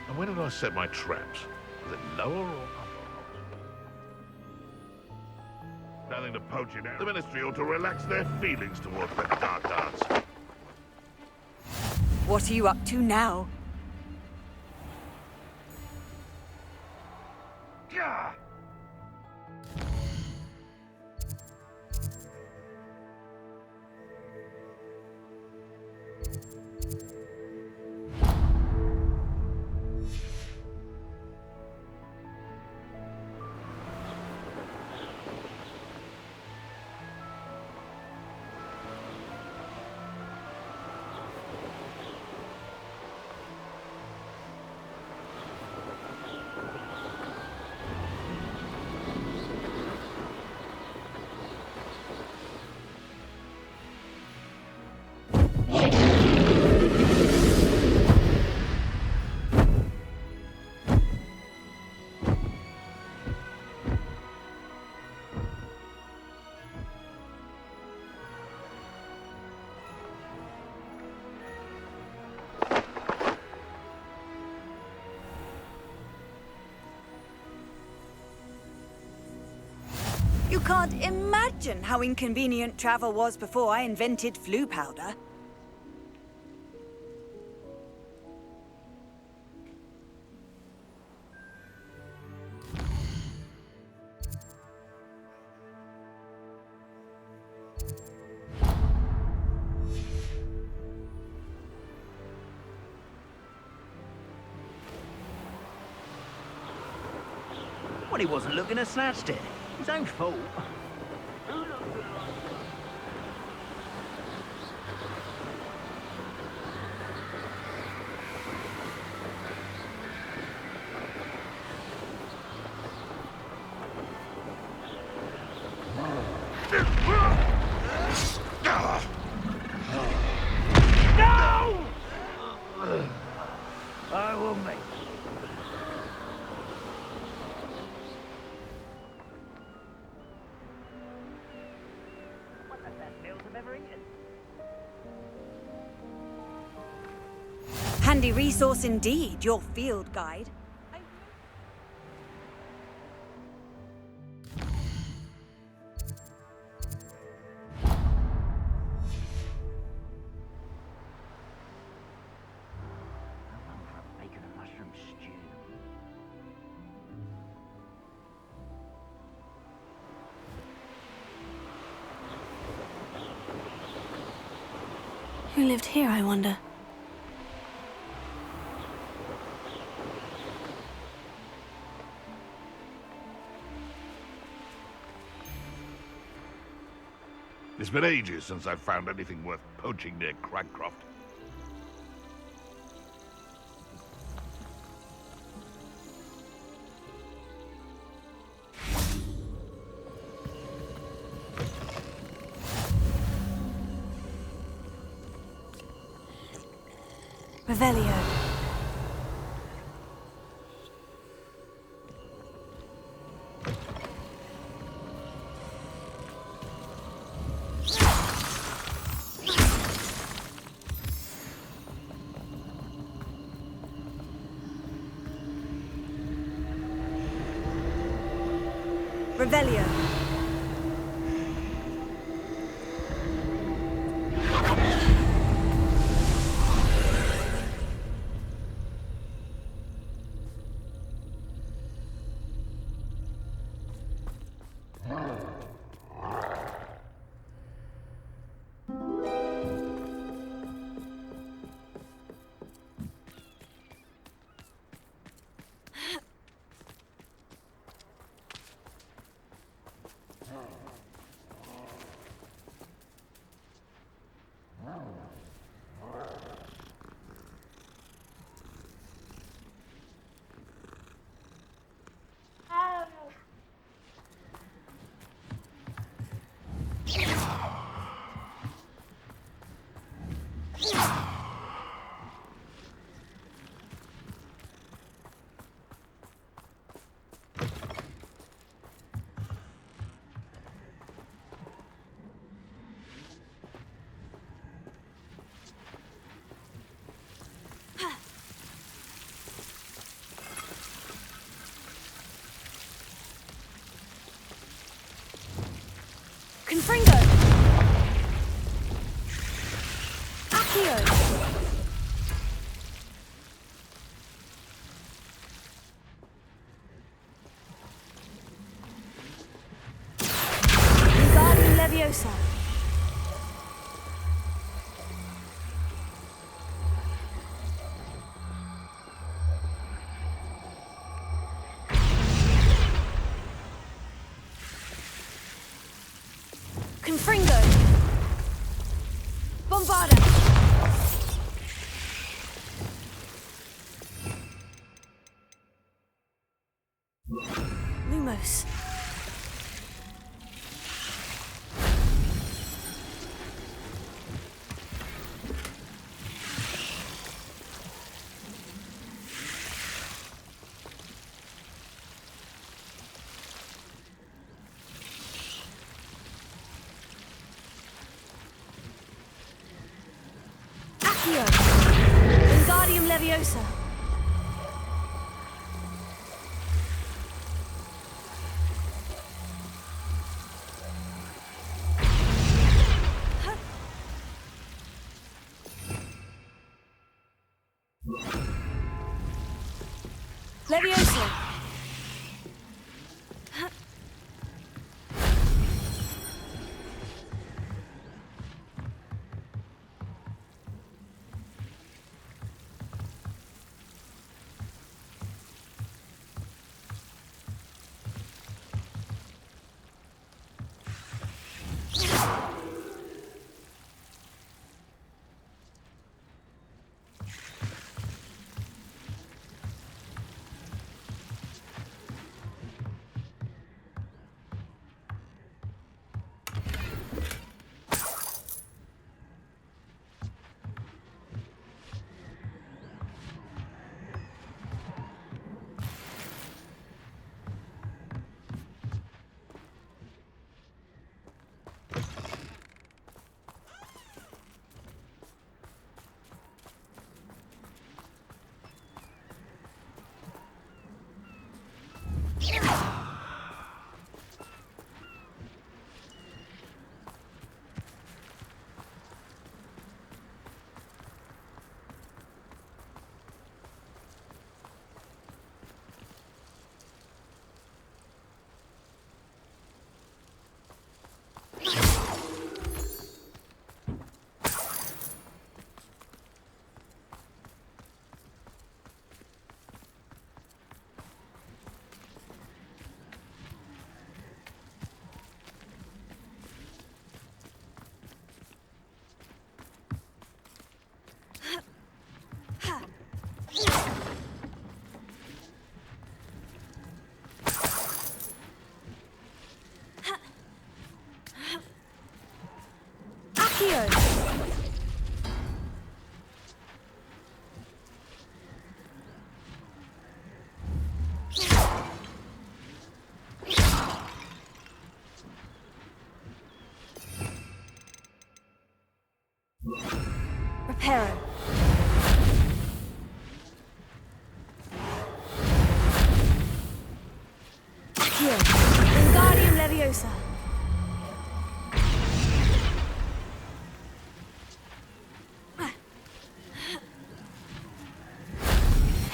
And where did I set my traps? Was it lower or upper? Nothing to poach in there. The Ministry ought to relax their feelings towards the dark arts. What are you up to now? Gah! You can't imagine how inconvenient travel was before I invented flu powder. Well, he wasn't looking to snatched it. His own fault. No! I will make Handy resource indeed, your field guide. Who lived here, I wonder? It's been ages since I've found anything worth poaching near Cragcroft. Revelio. Revelio. Confringo! Accio! Wingardium Leviosa! Confringo! Bombarda! Lumos. Accio! Wingardium Leviosa! Leviosa!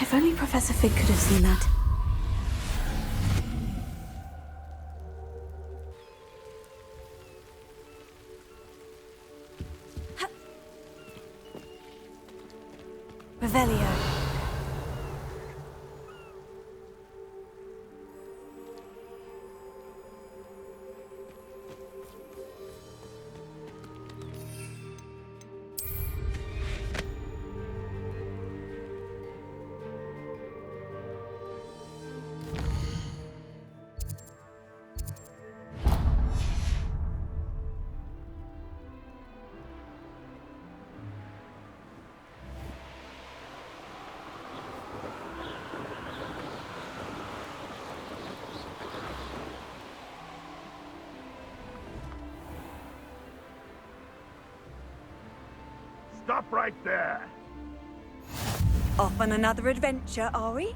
If only Professor Fig could have seen that. Revelio. Stop right there! Off on another adventure, are we?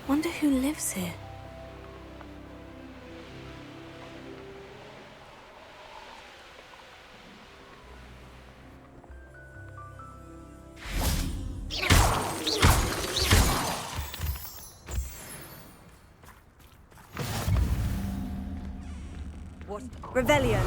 Wonder who lives here. What? Revelio.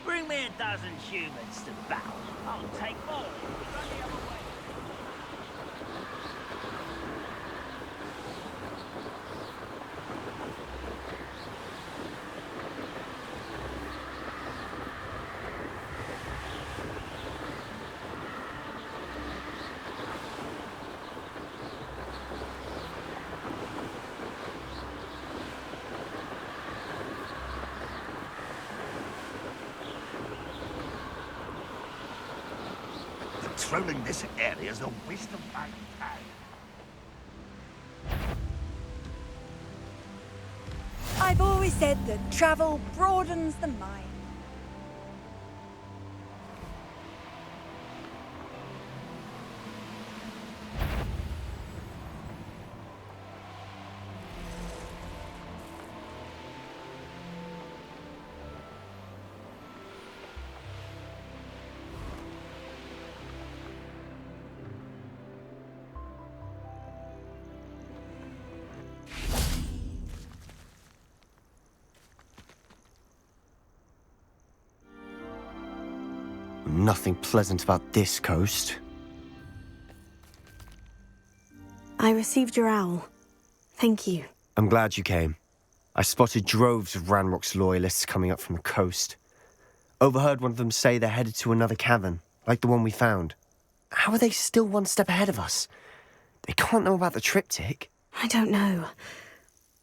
Bring me a dozen humans to battle. I'll take more. Run the other way. Patrolling this area is a waste of my time. I've always said that travel broadens the mind. Nothing pleasant about this coast. I received your owl. Thank you. I'm glad you came. I spotted droves of Ranrock's loyalists coming up from the coast. Overheard one of them say they're headed to another cavern, like the one we found. How are they still one step ahead of us? They can't know about the triptych. I don't know.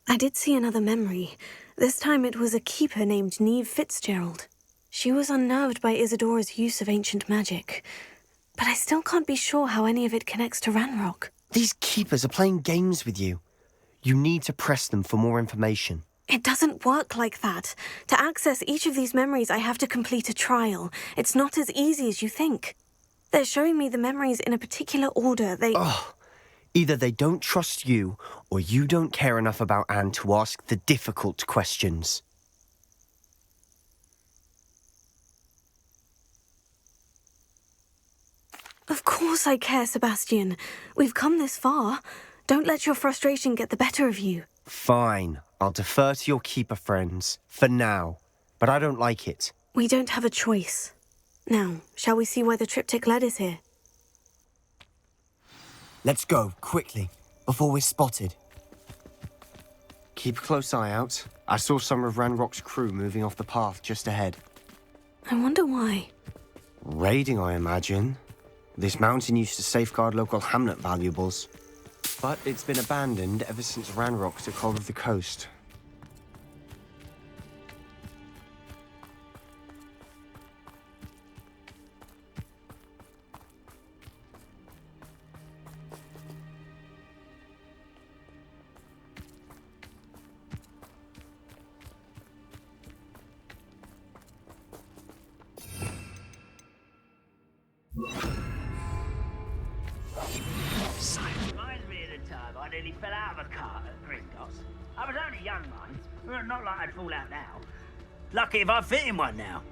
I did see another memory. This time it was a keeper named Neve Fitzgerald. She was unnerved by Isadora's use of ancient magic. But I still can't be sure how any of it connects to Ranrock. These keepers are playing games with you. You need to press them for more information. It doesn't work like that. To access each of these memories, I have to complete a trial. It's not as easy as you think. They're showing me the memories in a particular order. Oh, Either they don't trust you, or you don't care enough about Anne to ask the difficult questions. Of course I care, Sebastian. We've come this far. Don't let your frustration get the better of you. Fine. I'll defer to your keeper friends, for now. But I don't like it. We don't have a choice. Now, shall we see why the triptych led is here? Let's go, quickly, before we're spotted. Keep a close eye out. I saw some of Ranrock's crew moving off the path just ahead. I wonder why. Raiding, I imagine. This mountain used to safeguard local hamlet valuables. But it's been abandoned ever since Ranrock took hold of the coast. Reminds me of the time I nearly fell out of a cart at Gringotts. I was only a young one. Well, not like I'd fall out now. Lucky if I fit in one now.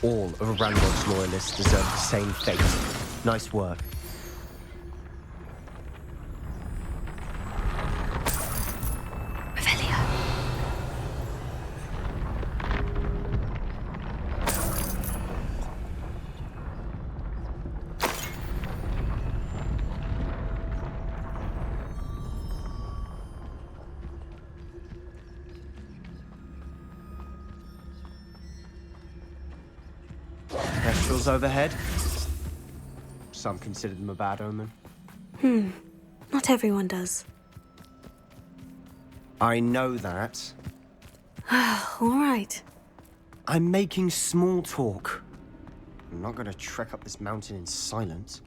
All of Ranrock's loyalists deserve the same fate. Nice work. Kestrels overhead. Some consider them a bad omen. Not everyone does. I know that. All right. I'm making small talk. I'm not gonna trek up this mountain in silence.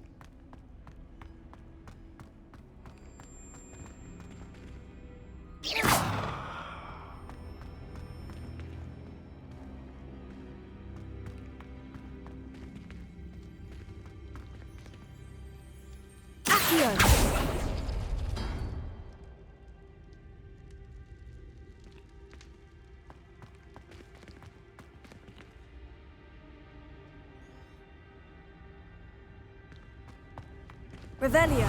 Revelio.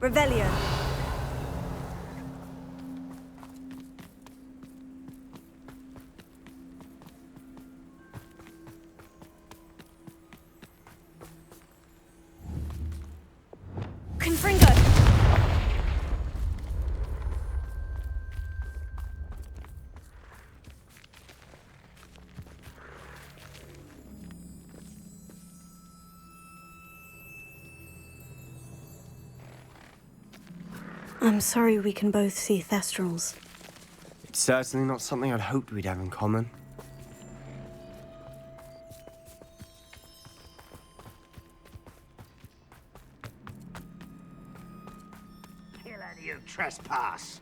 Revelio. Confringo. I'm sorry we can both see Thestrals. It's certainly not something I'd hoped we'd have in common. Kill any who trespass.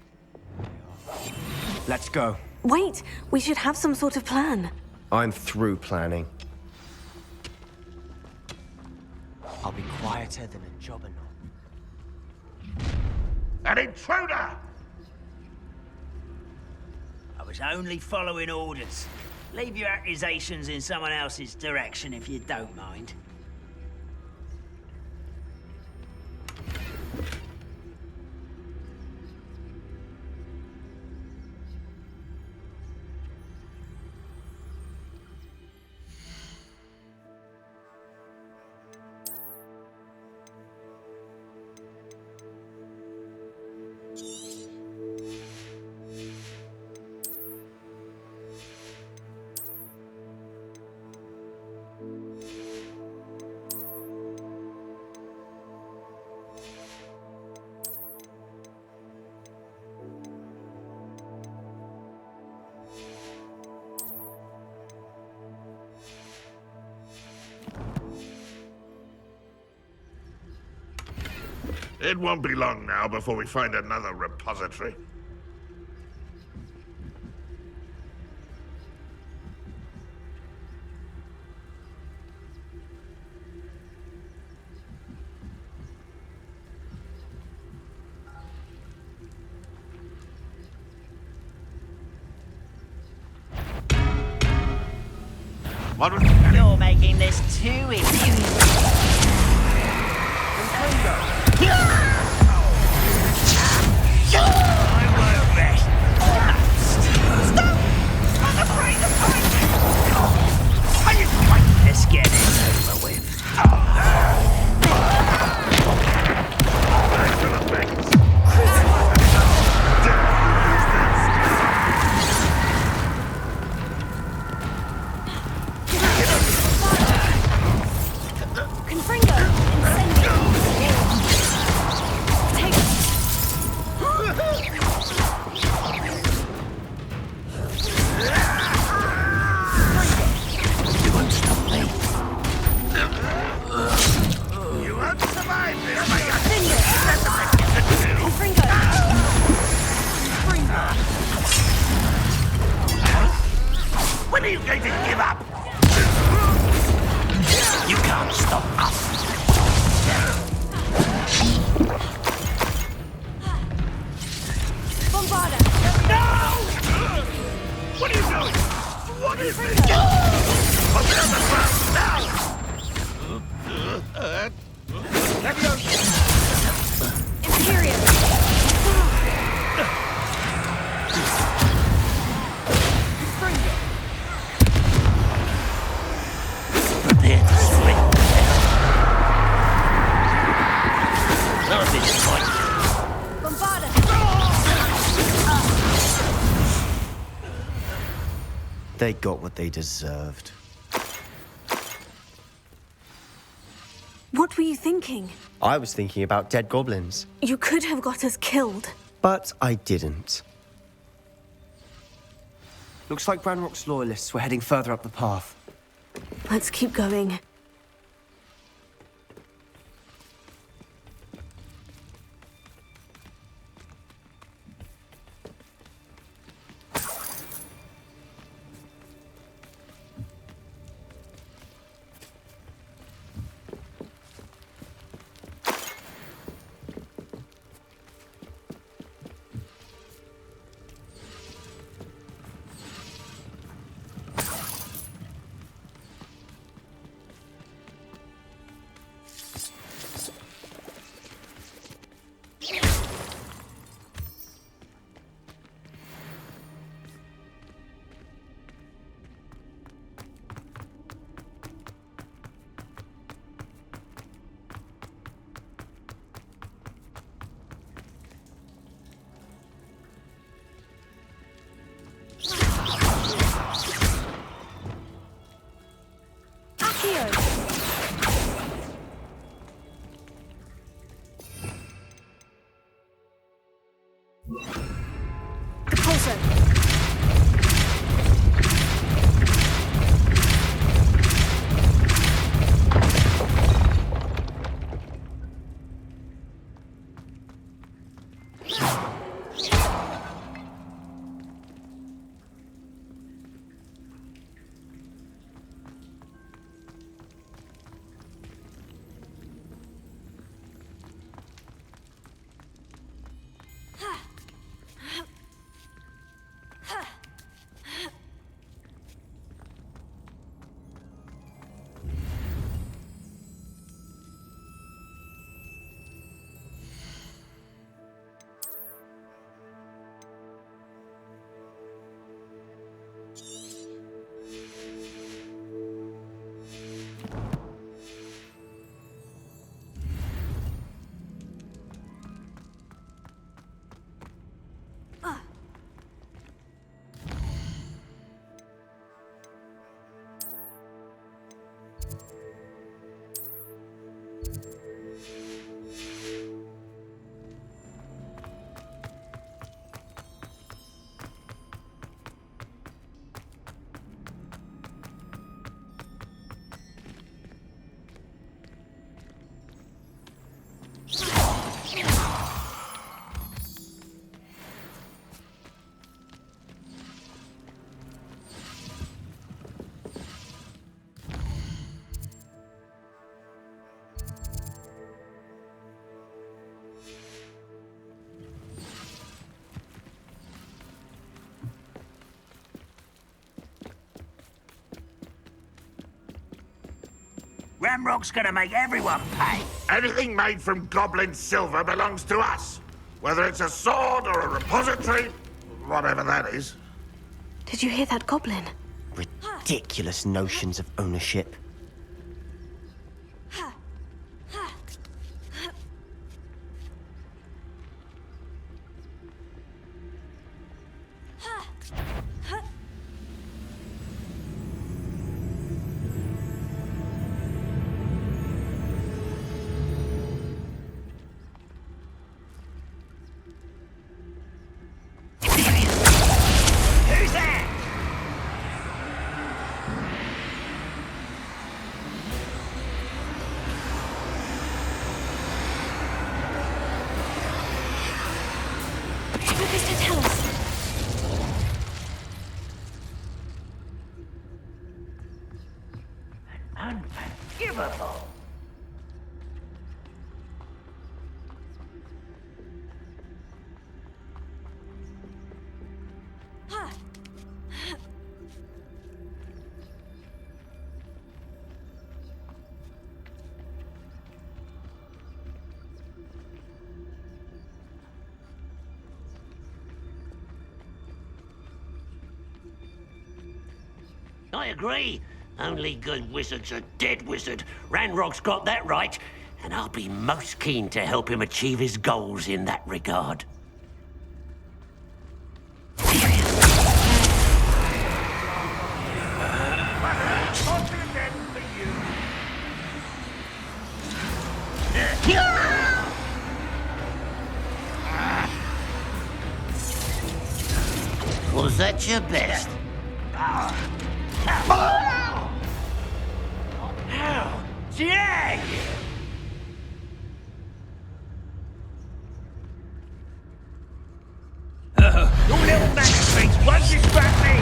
Let's go. Wait, we should have some sort of plan. I'm through planning. I'll be quieter than a jobberknoll. An intruder! I was only following orders. Leave your accusations in someone else's direction if you don't mind. It won't be long now before we find another repository. What was... You're making this too easy. I won't rest. Stop! I'm afraid to fight! Are you fighting? Let's get it over with. Confringo! You won't stop me. You won't survive this, my young finger. That's the best you can do. Confringo! When are you going to give up? You can't stop us. Bombarda! No! What are you doing? What is this? Open up the front now! Imperium! Prepare to swing. Not this point. Bombarda! They got what they deserved. What were you thinking? I was thinking about dead goblins. You could have got us killed. But I didn't. Looks like Ranrock's loyalists were heading further up the path. Let's keep going. Ramrock's gonna make everyone pay. Anything made from goblin silver belongs to us. Whether it's a sword or a repository, whatever that is. Did you hear that goblin? Ridiculous notions of ownership. Who's that? Tell us. Unforgivable. I agree. Only good wizard's a dead wizard. Ranrock's got that right, and I'll be most keen to help him achieve his goals in that regard. Was that your best? How dare you! Your little magistrates won't distract me!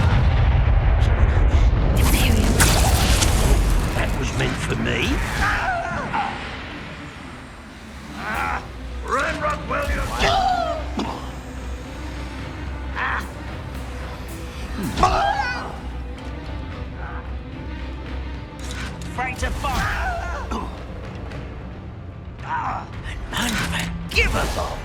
That was meant for me. Ranrock Williams! Afraid to fight! Unforgivable!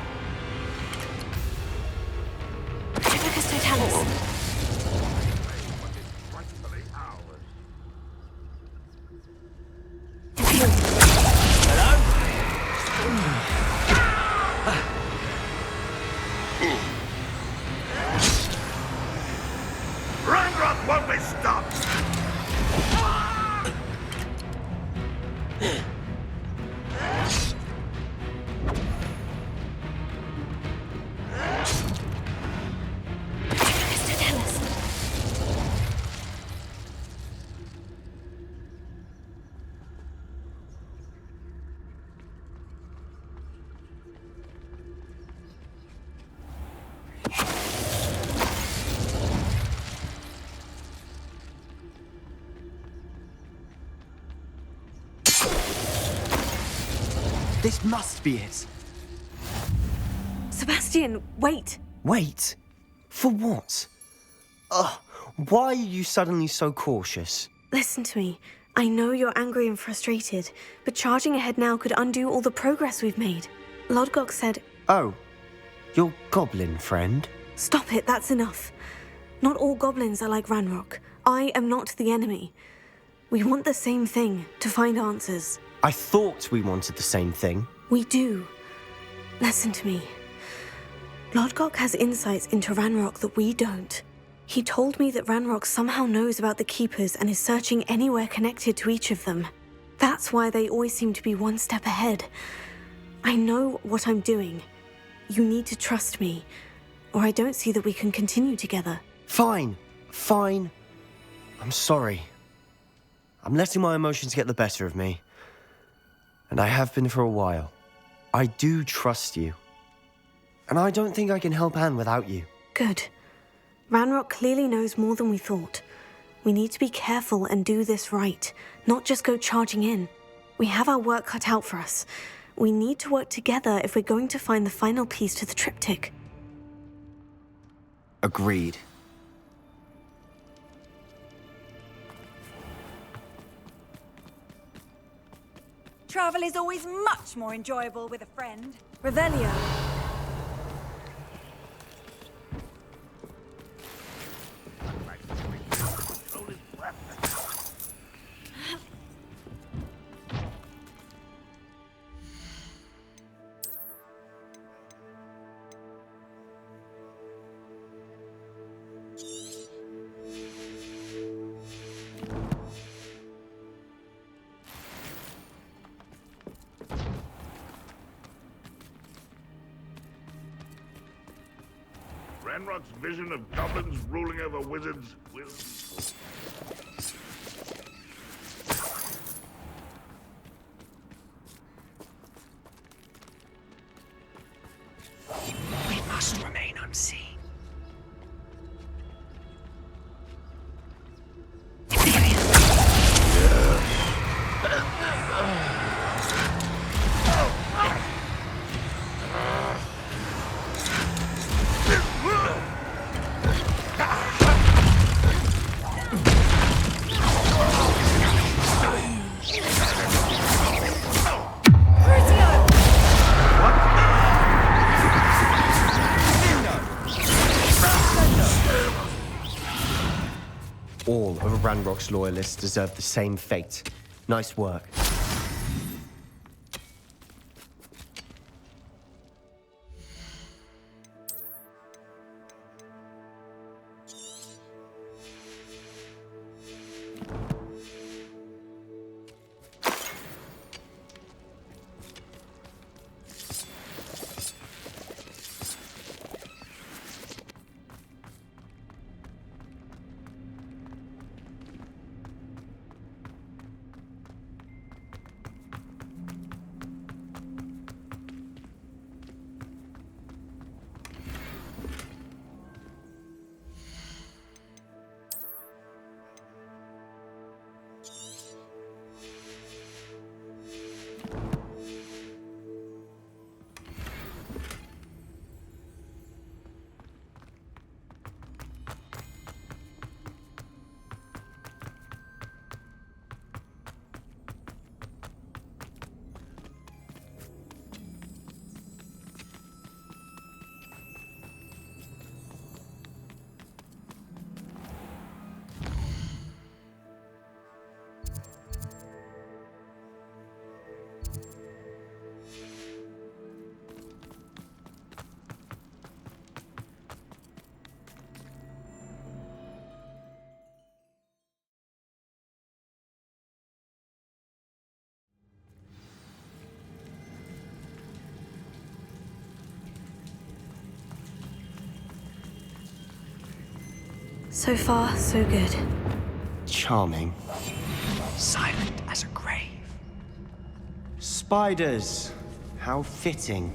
Ranrock won't be stopped! This must be it. Sebastian, wait. Wait? For what? Ugh, why are you suddenly so cautious? Listen to me. I know you're angry and frustrated, but charging ahead now could undo all the progress we've made. Lodgok said... Oh, your goblin friend? Stop it, that's enough. Not all goblins are like Ranrock. I am not the enemy. We want the same thing, to find answers. I thought we wanted the same thing. We do. Listen to me. Lodgok has insights into Ranrock that we don't. He told me that Ranrock somehow knows about the Keepers and is searching anywhere connected to each of them. That's why they always seem to be one step ahead. I know what I'm doing. You need to trust me, or I don't see that we can continue together. Fine. Fine. I'm sorry. I'm letting my emotions get the better of me. And I have been for a while. I do trust you. And I don't think I can help Anne without you. Good. Ranrock clearly knows more than we thought. We need to be careful and do this right, not just go charging in. We have our work cut out for us. We need to work together if we're going to find the final piece to the triptych. Agreed. Travel is always much more enjoyable with a friend. Revelio. Ranrock's vision of goblins ruling over wizards will... We must remain unseen. All of Ranrock's loyalists deserve the same fate. Nice work. So far, so good. Charming. Silent as a grave. Spiders. How fitting.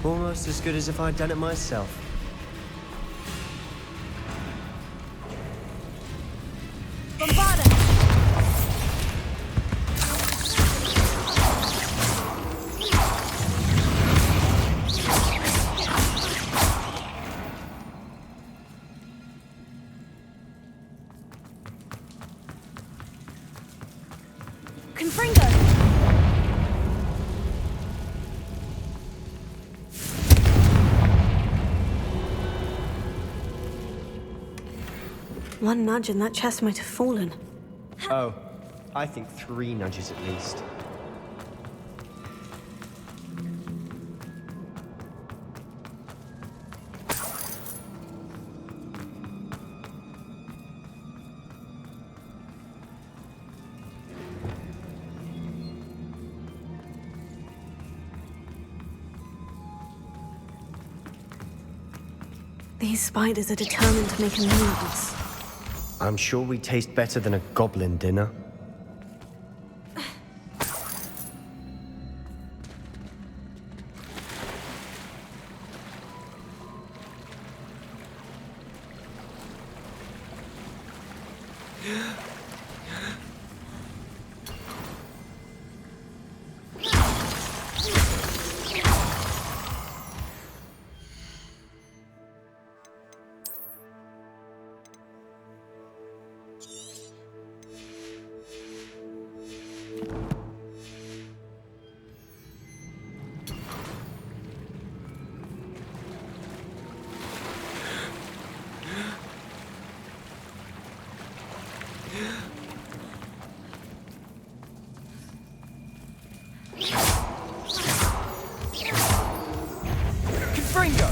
Almost as good as if I'd done it myself. Bombarda! Confringo! One nudge and that chest might have fallen. Oh, I think 3 nudges at least. These spiders are determined to make a meal of us. I'm sure we taste better than a goblin dinner. Confringo!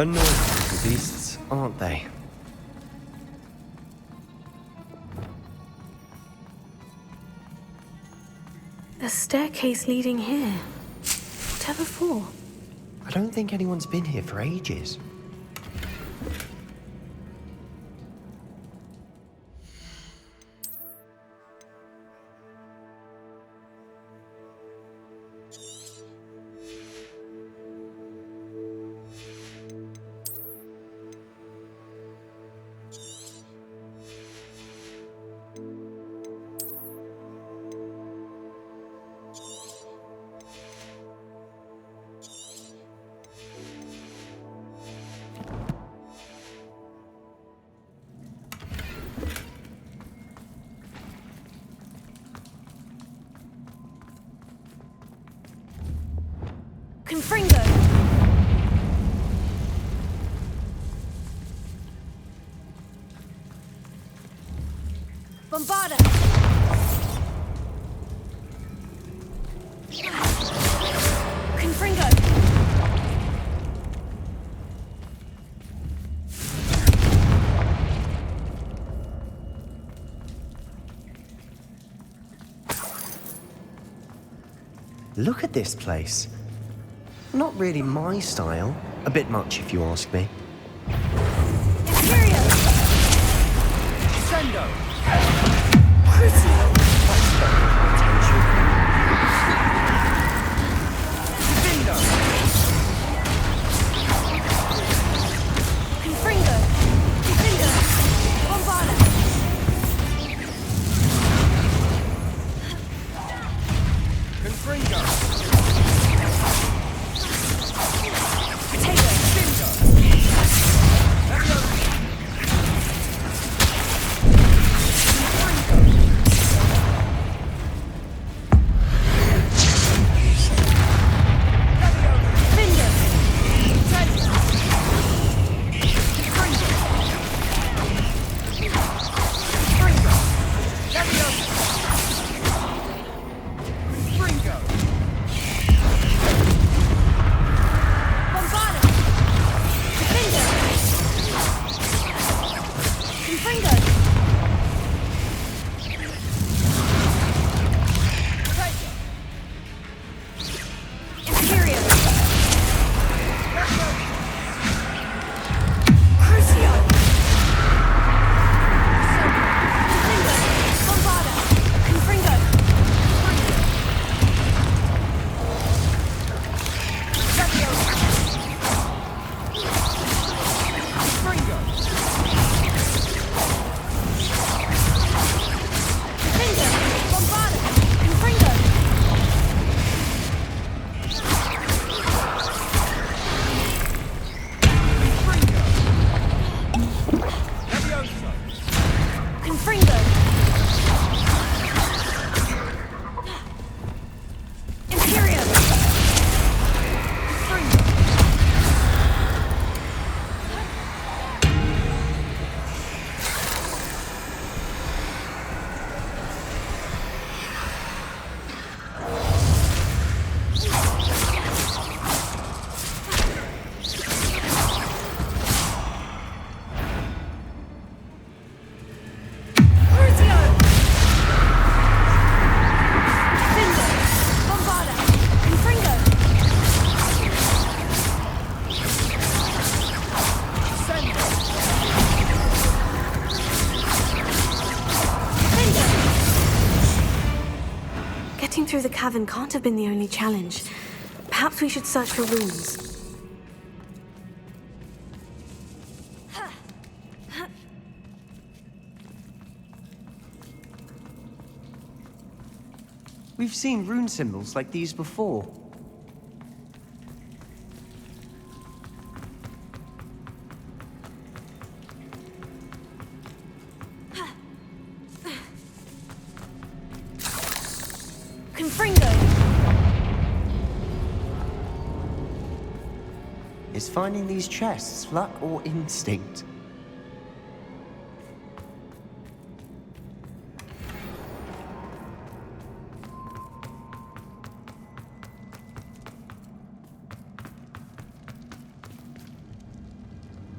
Annoying little beasts, aren't they? A staircase leading here. Whatever for? I don't think anyone's been here for ages. Confringo! Bombarda! Confringo! Look at this place. Not really my style. A bit much, if you ask me. Imperio! Sendo! Crucio! Vindo! Confringo! Confringo! Bombarda! Getting through the cavern can't have been the only challenge. Perhaps we should search for runes. We've seen rune symbols like these before. Is finding these chests luck or instinct?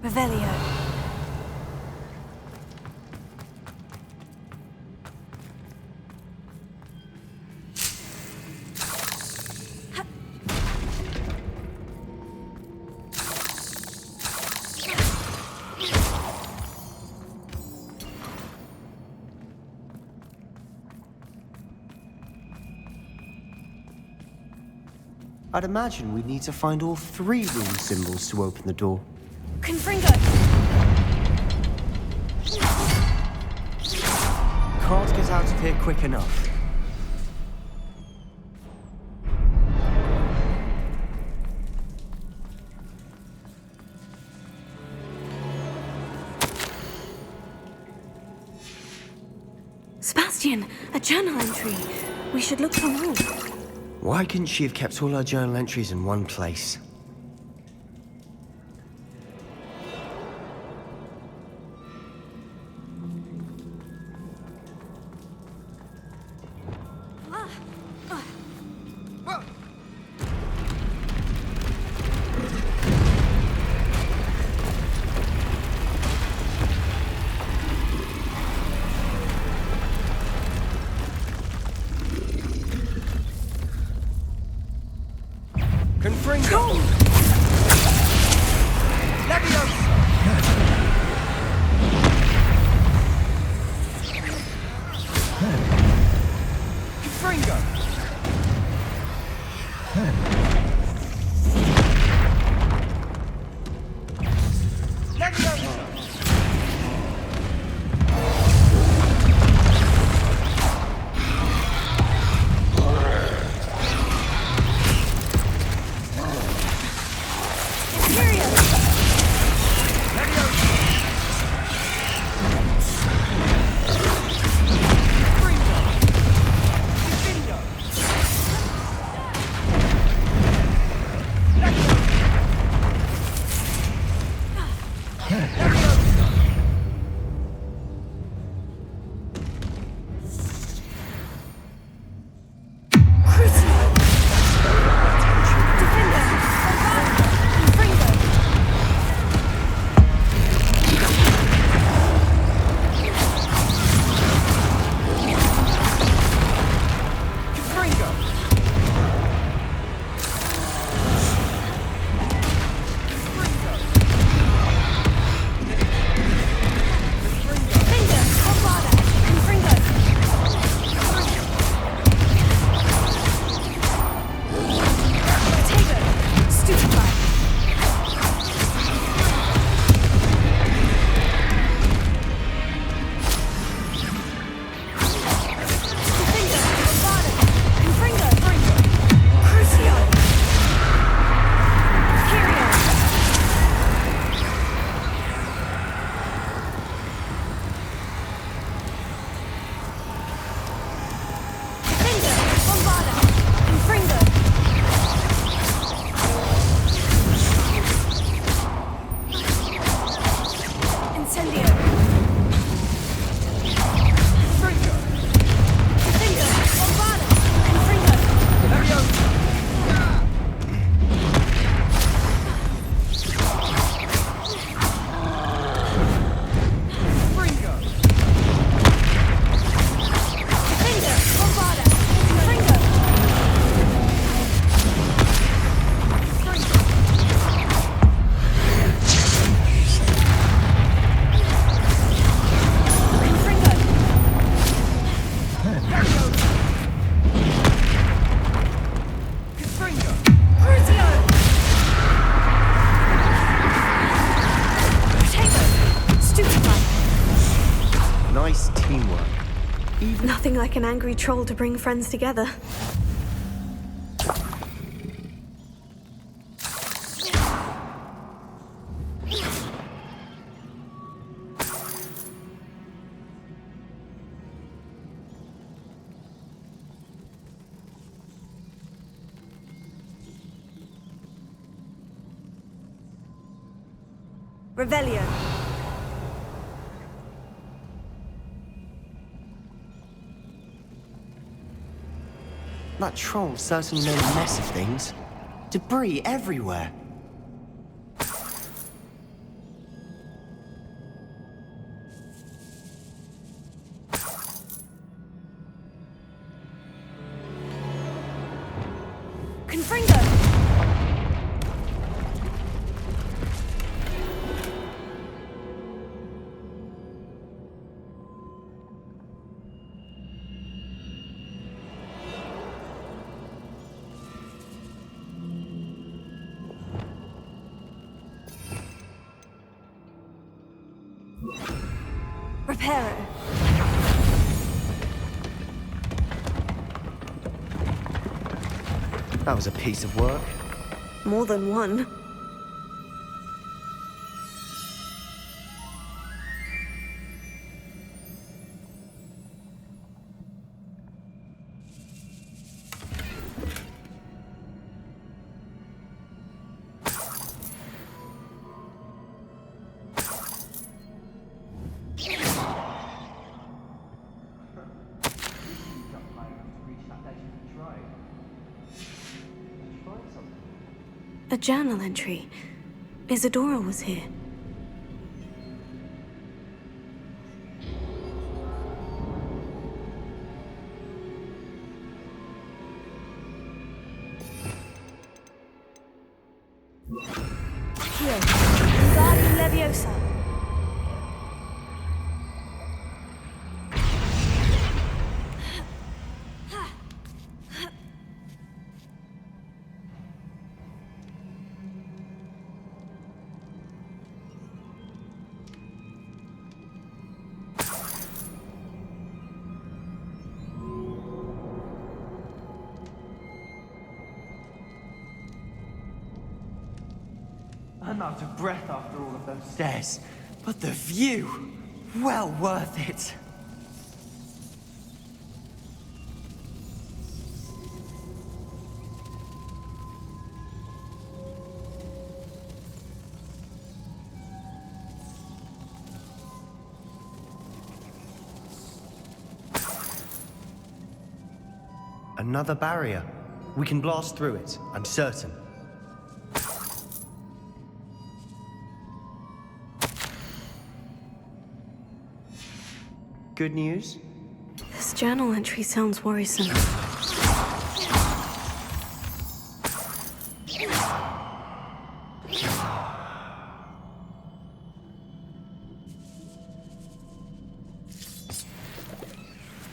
Revelio. I'd imagine we'd need to find all 3 rune symbols to open the door. Confringo! Can't get out of here quick enough. Sebastian, a journal entry. We should look for more. Why couldn't she have kept all her journal entries in one place? Confringo! nice teamwork. Nothing like an angry troll to bring friends together. Revelio. That troll certainly made a mess of things. Debris everywhere. Confringo! Reparo. That was a piece of work. More than one. A journal entry. Isadora was here. Here. Wingardium Leviosa. I'm out of breath after all of those stairs. But the view! Well worth it. Another barrier. We can blast through it, I'm certain. Good news? This journal entry sounds worrisome.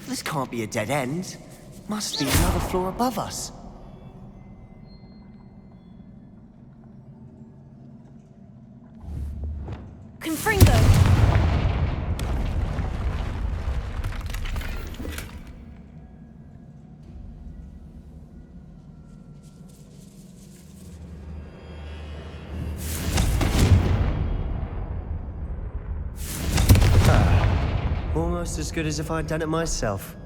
This can't be a dead end. Must be another floor above us. Confringo! Almost as good as if I'd done it myself.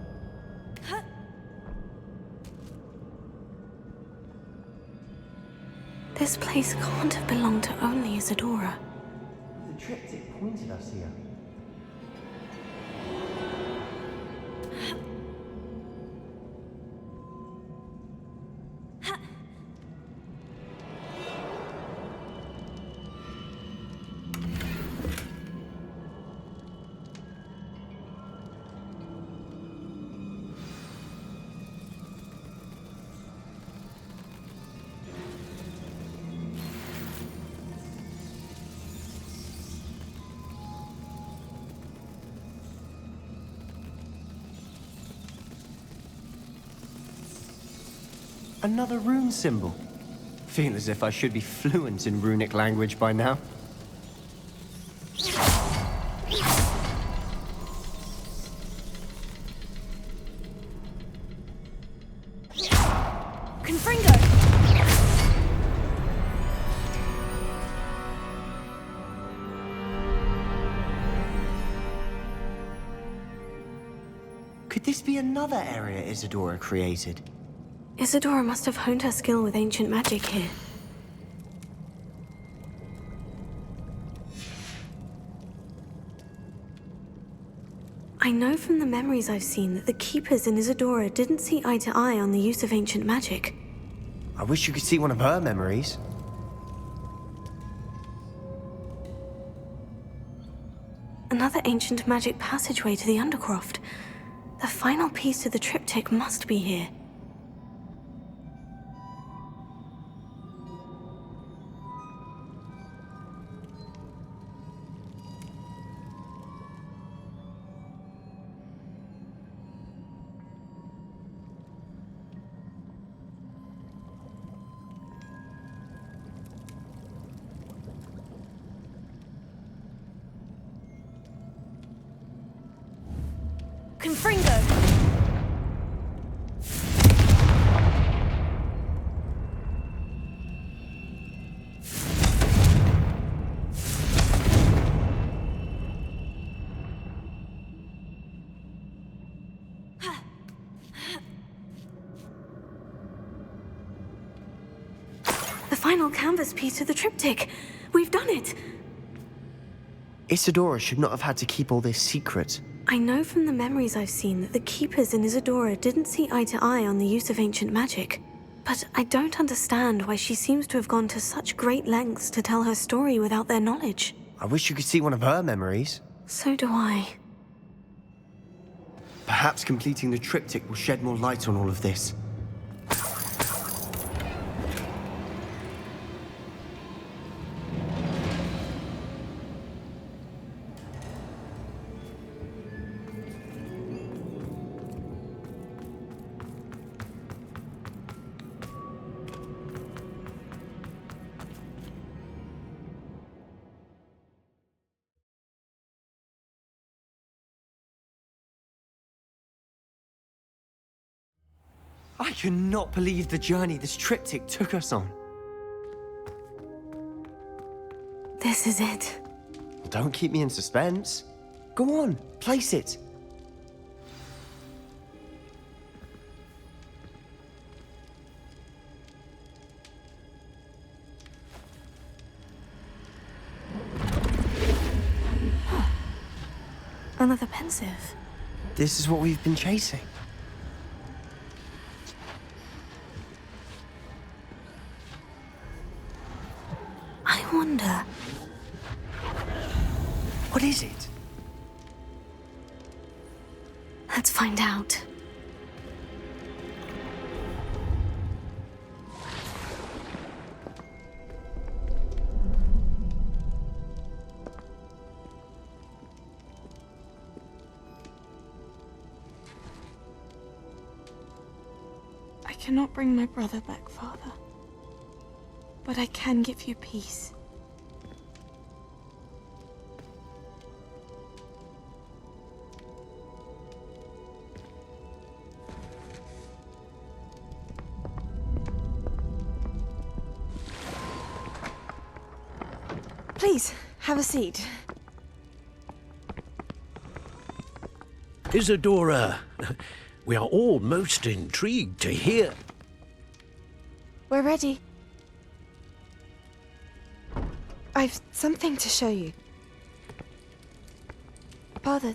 This place can't have belonged to only Isadora. The triptych pointed us here. Another rune symbol. Feel as if I should be fluent in runic language by now. Could this be another area Isadora created? Isadora must have honed her skill with ancient magic here. I know from the memories I've seen that the Keepers in Isadora didn't see eye to eye on the use of ancient magic. I wish you could see one of her memories. Another ancient magic passageway to the Undercroft. The final piece to the triptych must be here. Confringo! The final canvas piece to the triptych. We've done it! Isadora should not have had to keep all this secret. I know from the memories I've seen that the Keepers in Isadora didn't see eye to eye on the use of ancient magic. But I don't understand why she seems to have gone to such great lengths to tell her story without their knowledge. I wish you could see one of her memories. So do I. Perhaps completing the triptych will shed more light on all of this. I cannot believe the journey this triptych took us on. This is it. Don't keep me in suspense. Go on, place it. Another pensive. This is what we've been chasing. I wonder... What is it? Let's find out. I cannot bring my brother back, Father. But I can give you peace. Please, have a seat. Isadora, we are all most intrigued to hear. We're ready. I've something to show you. Father,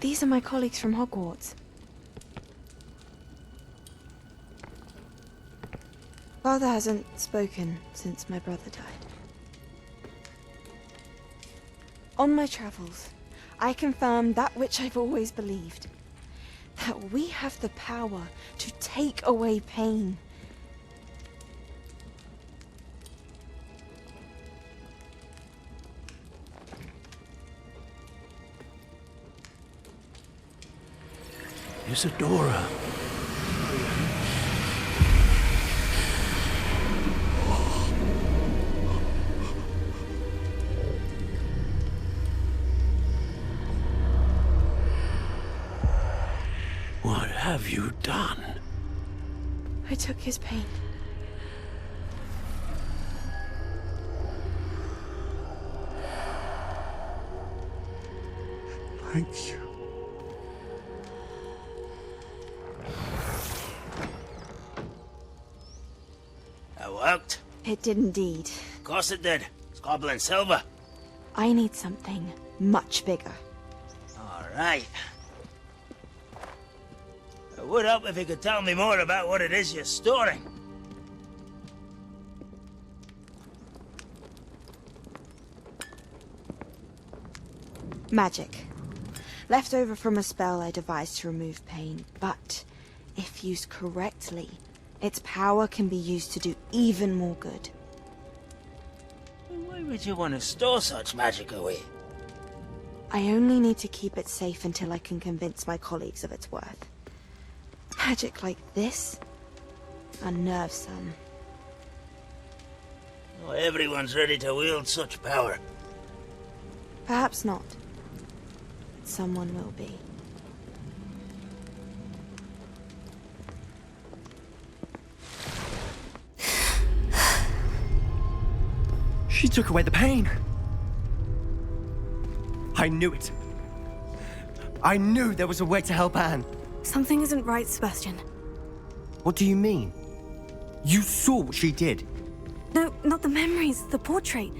these are my colleagues from Hogwarts. Father hasn't spoken since my brother died. On my travels, I confirmed that which I've always believed. That we have the power to take away pain. Isadora. What have you done? I took his pain. Thank you. worked? It did indeed. Of course it did. It's goblin silver. I need something much bigger. All right. It would help if you could tell me more about what it is you're storing. Magic. Left over from a spell I devised to remove pain, but if used correctly, its power can be used to do even more good. Why would you want to store such magic away? I only need to keep it safe until I can convince my colleagues of its worth. Magic like this unnerves some. Not everyone's ready to wield such power. Perhaps not. Someone will be. She took away the pain. I knew it. I knew there was a way to help Anne. Something isn't right, Sebastian. What do you mean? You saw what she did. No, not the memories, the portrait.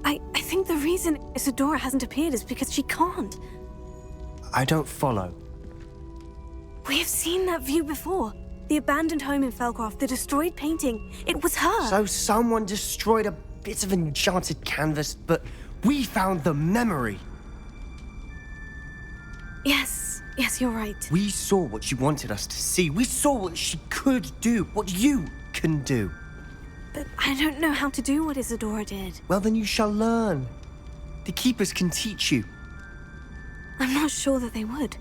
I think the reason Isadora hasn't appeared is because she can't. I don't follow. We have seen that view before. The abandoned home in Felcroft, the destroyed painting. It was her. So someone destroyed a bit of enchanted canvas, but we found the memory. Yes, you're right. We saw what she wanted us to see. We saw what she could do, what you can do. But I don't know how to do what Isadora did. Well, then you shall learn. The Keepers can teach you. I'm not sure that they would.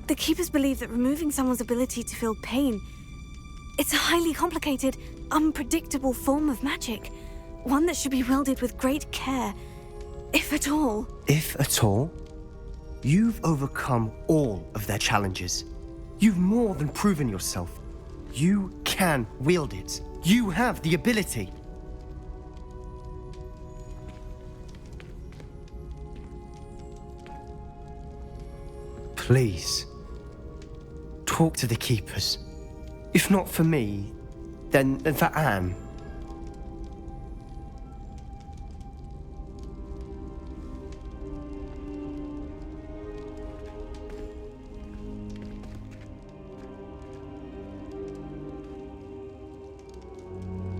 The Keepers believe that removing someone's ability to feel pain, it's a highly complicated, unpredictable form of magic. One that should be wielded with great care, if at all. If at all? You've overcome all of their challenges. You've more than proven yourself. You can wield it. You have the ability. Please, talk to the Keepers. If not for me, then for Anne.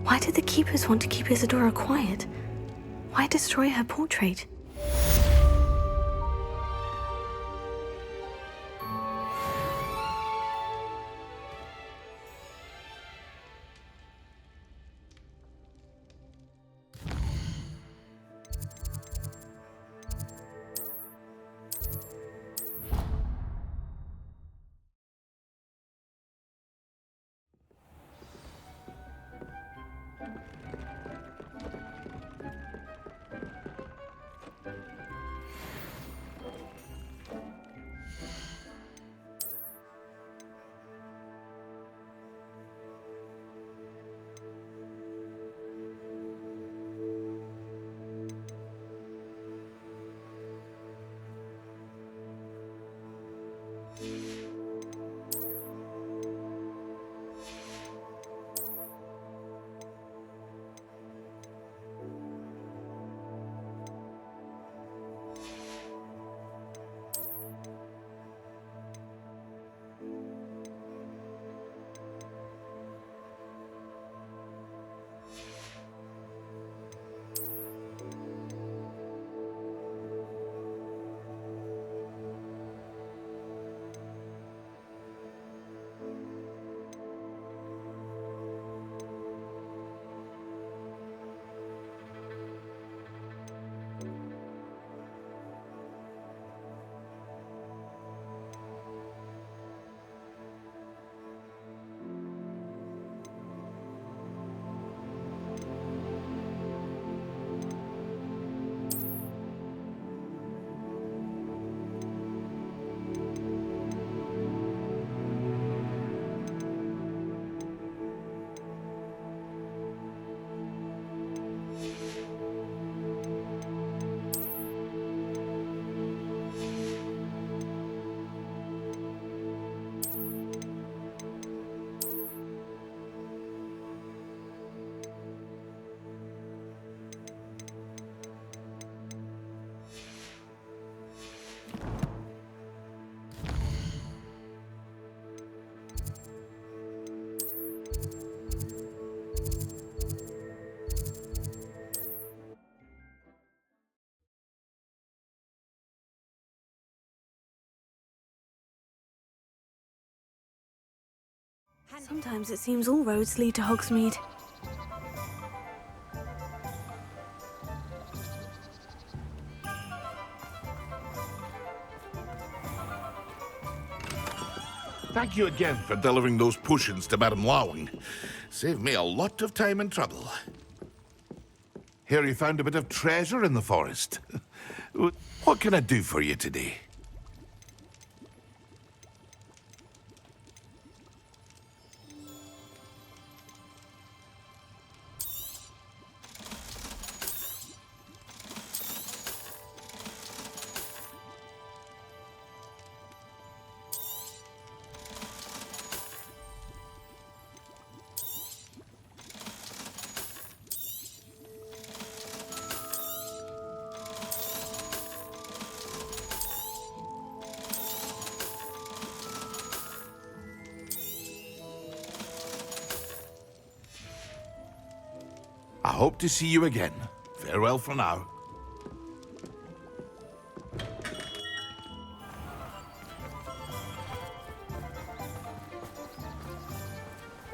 Why did the Keepers want to keep Isadora quiet? Why destroy her portrait? Sometimes it seems all roads lead to Hogsmeade. Thank you again for delivering those potions to Madame Lawing. Saved me a lot of time and trouble. Hear you found a bit of treasure in the forest. What can I do for you today? I hope to see you again. Farewell for now.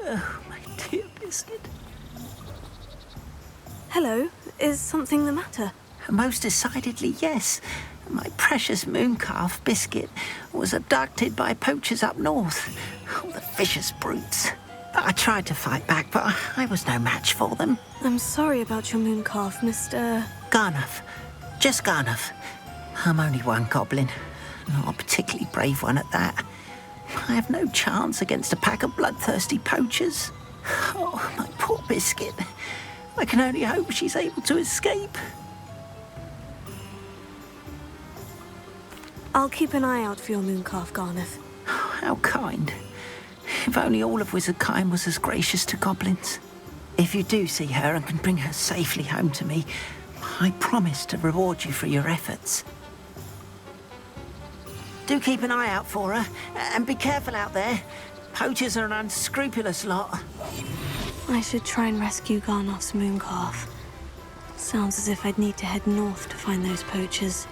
Oh, my dear Biscuit. Hello, is something the matter? Most decidedly, yes. My precious mooncalf, Biscuit, was abducted by poachers up north. Oh, the vicious brutes. I tried to fight back, but I was no match for them. I'm sorry about your mooncalf, Mr. Garnuff. Just Garnuff. I'm only one goblin. Not a particularly brave one at that. I have no chance against a pack of bloodthirsty poachers. Oh, my poor Biscuit. I can only hope she's able to escape. I'll keep an eye out for your mooncalf, Garnuff. Oh, how kind. If only all of Wizardkind was as gracious to goblins. If you do see her and can bring her safely home to me, I promise to reward you for your efforts. Do keep an eye out for her, and be careful out there. Poachers are an unscrupulous lot. I should try and rescue Garnoff's mooncalf. Sounds as if I'd need to head north to find those poachers.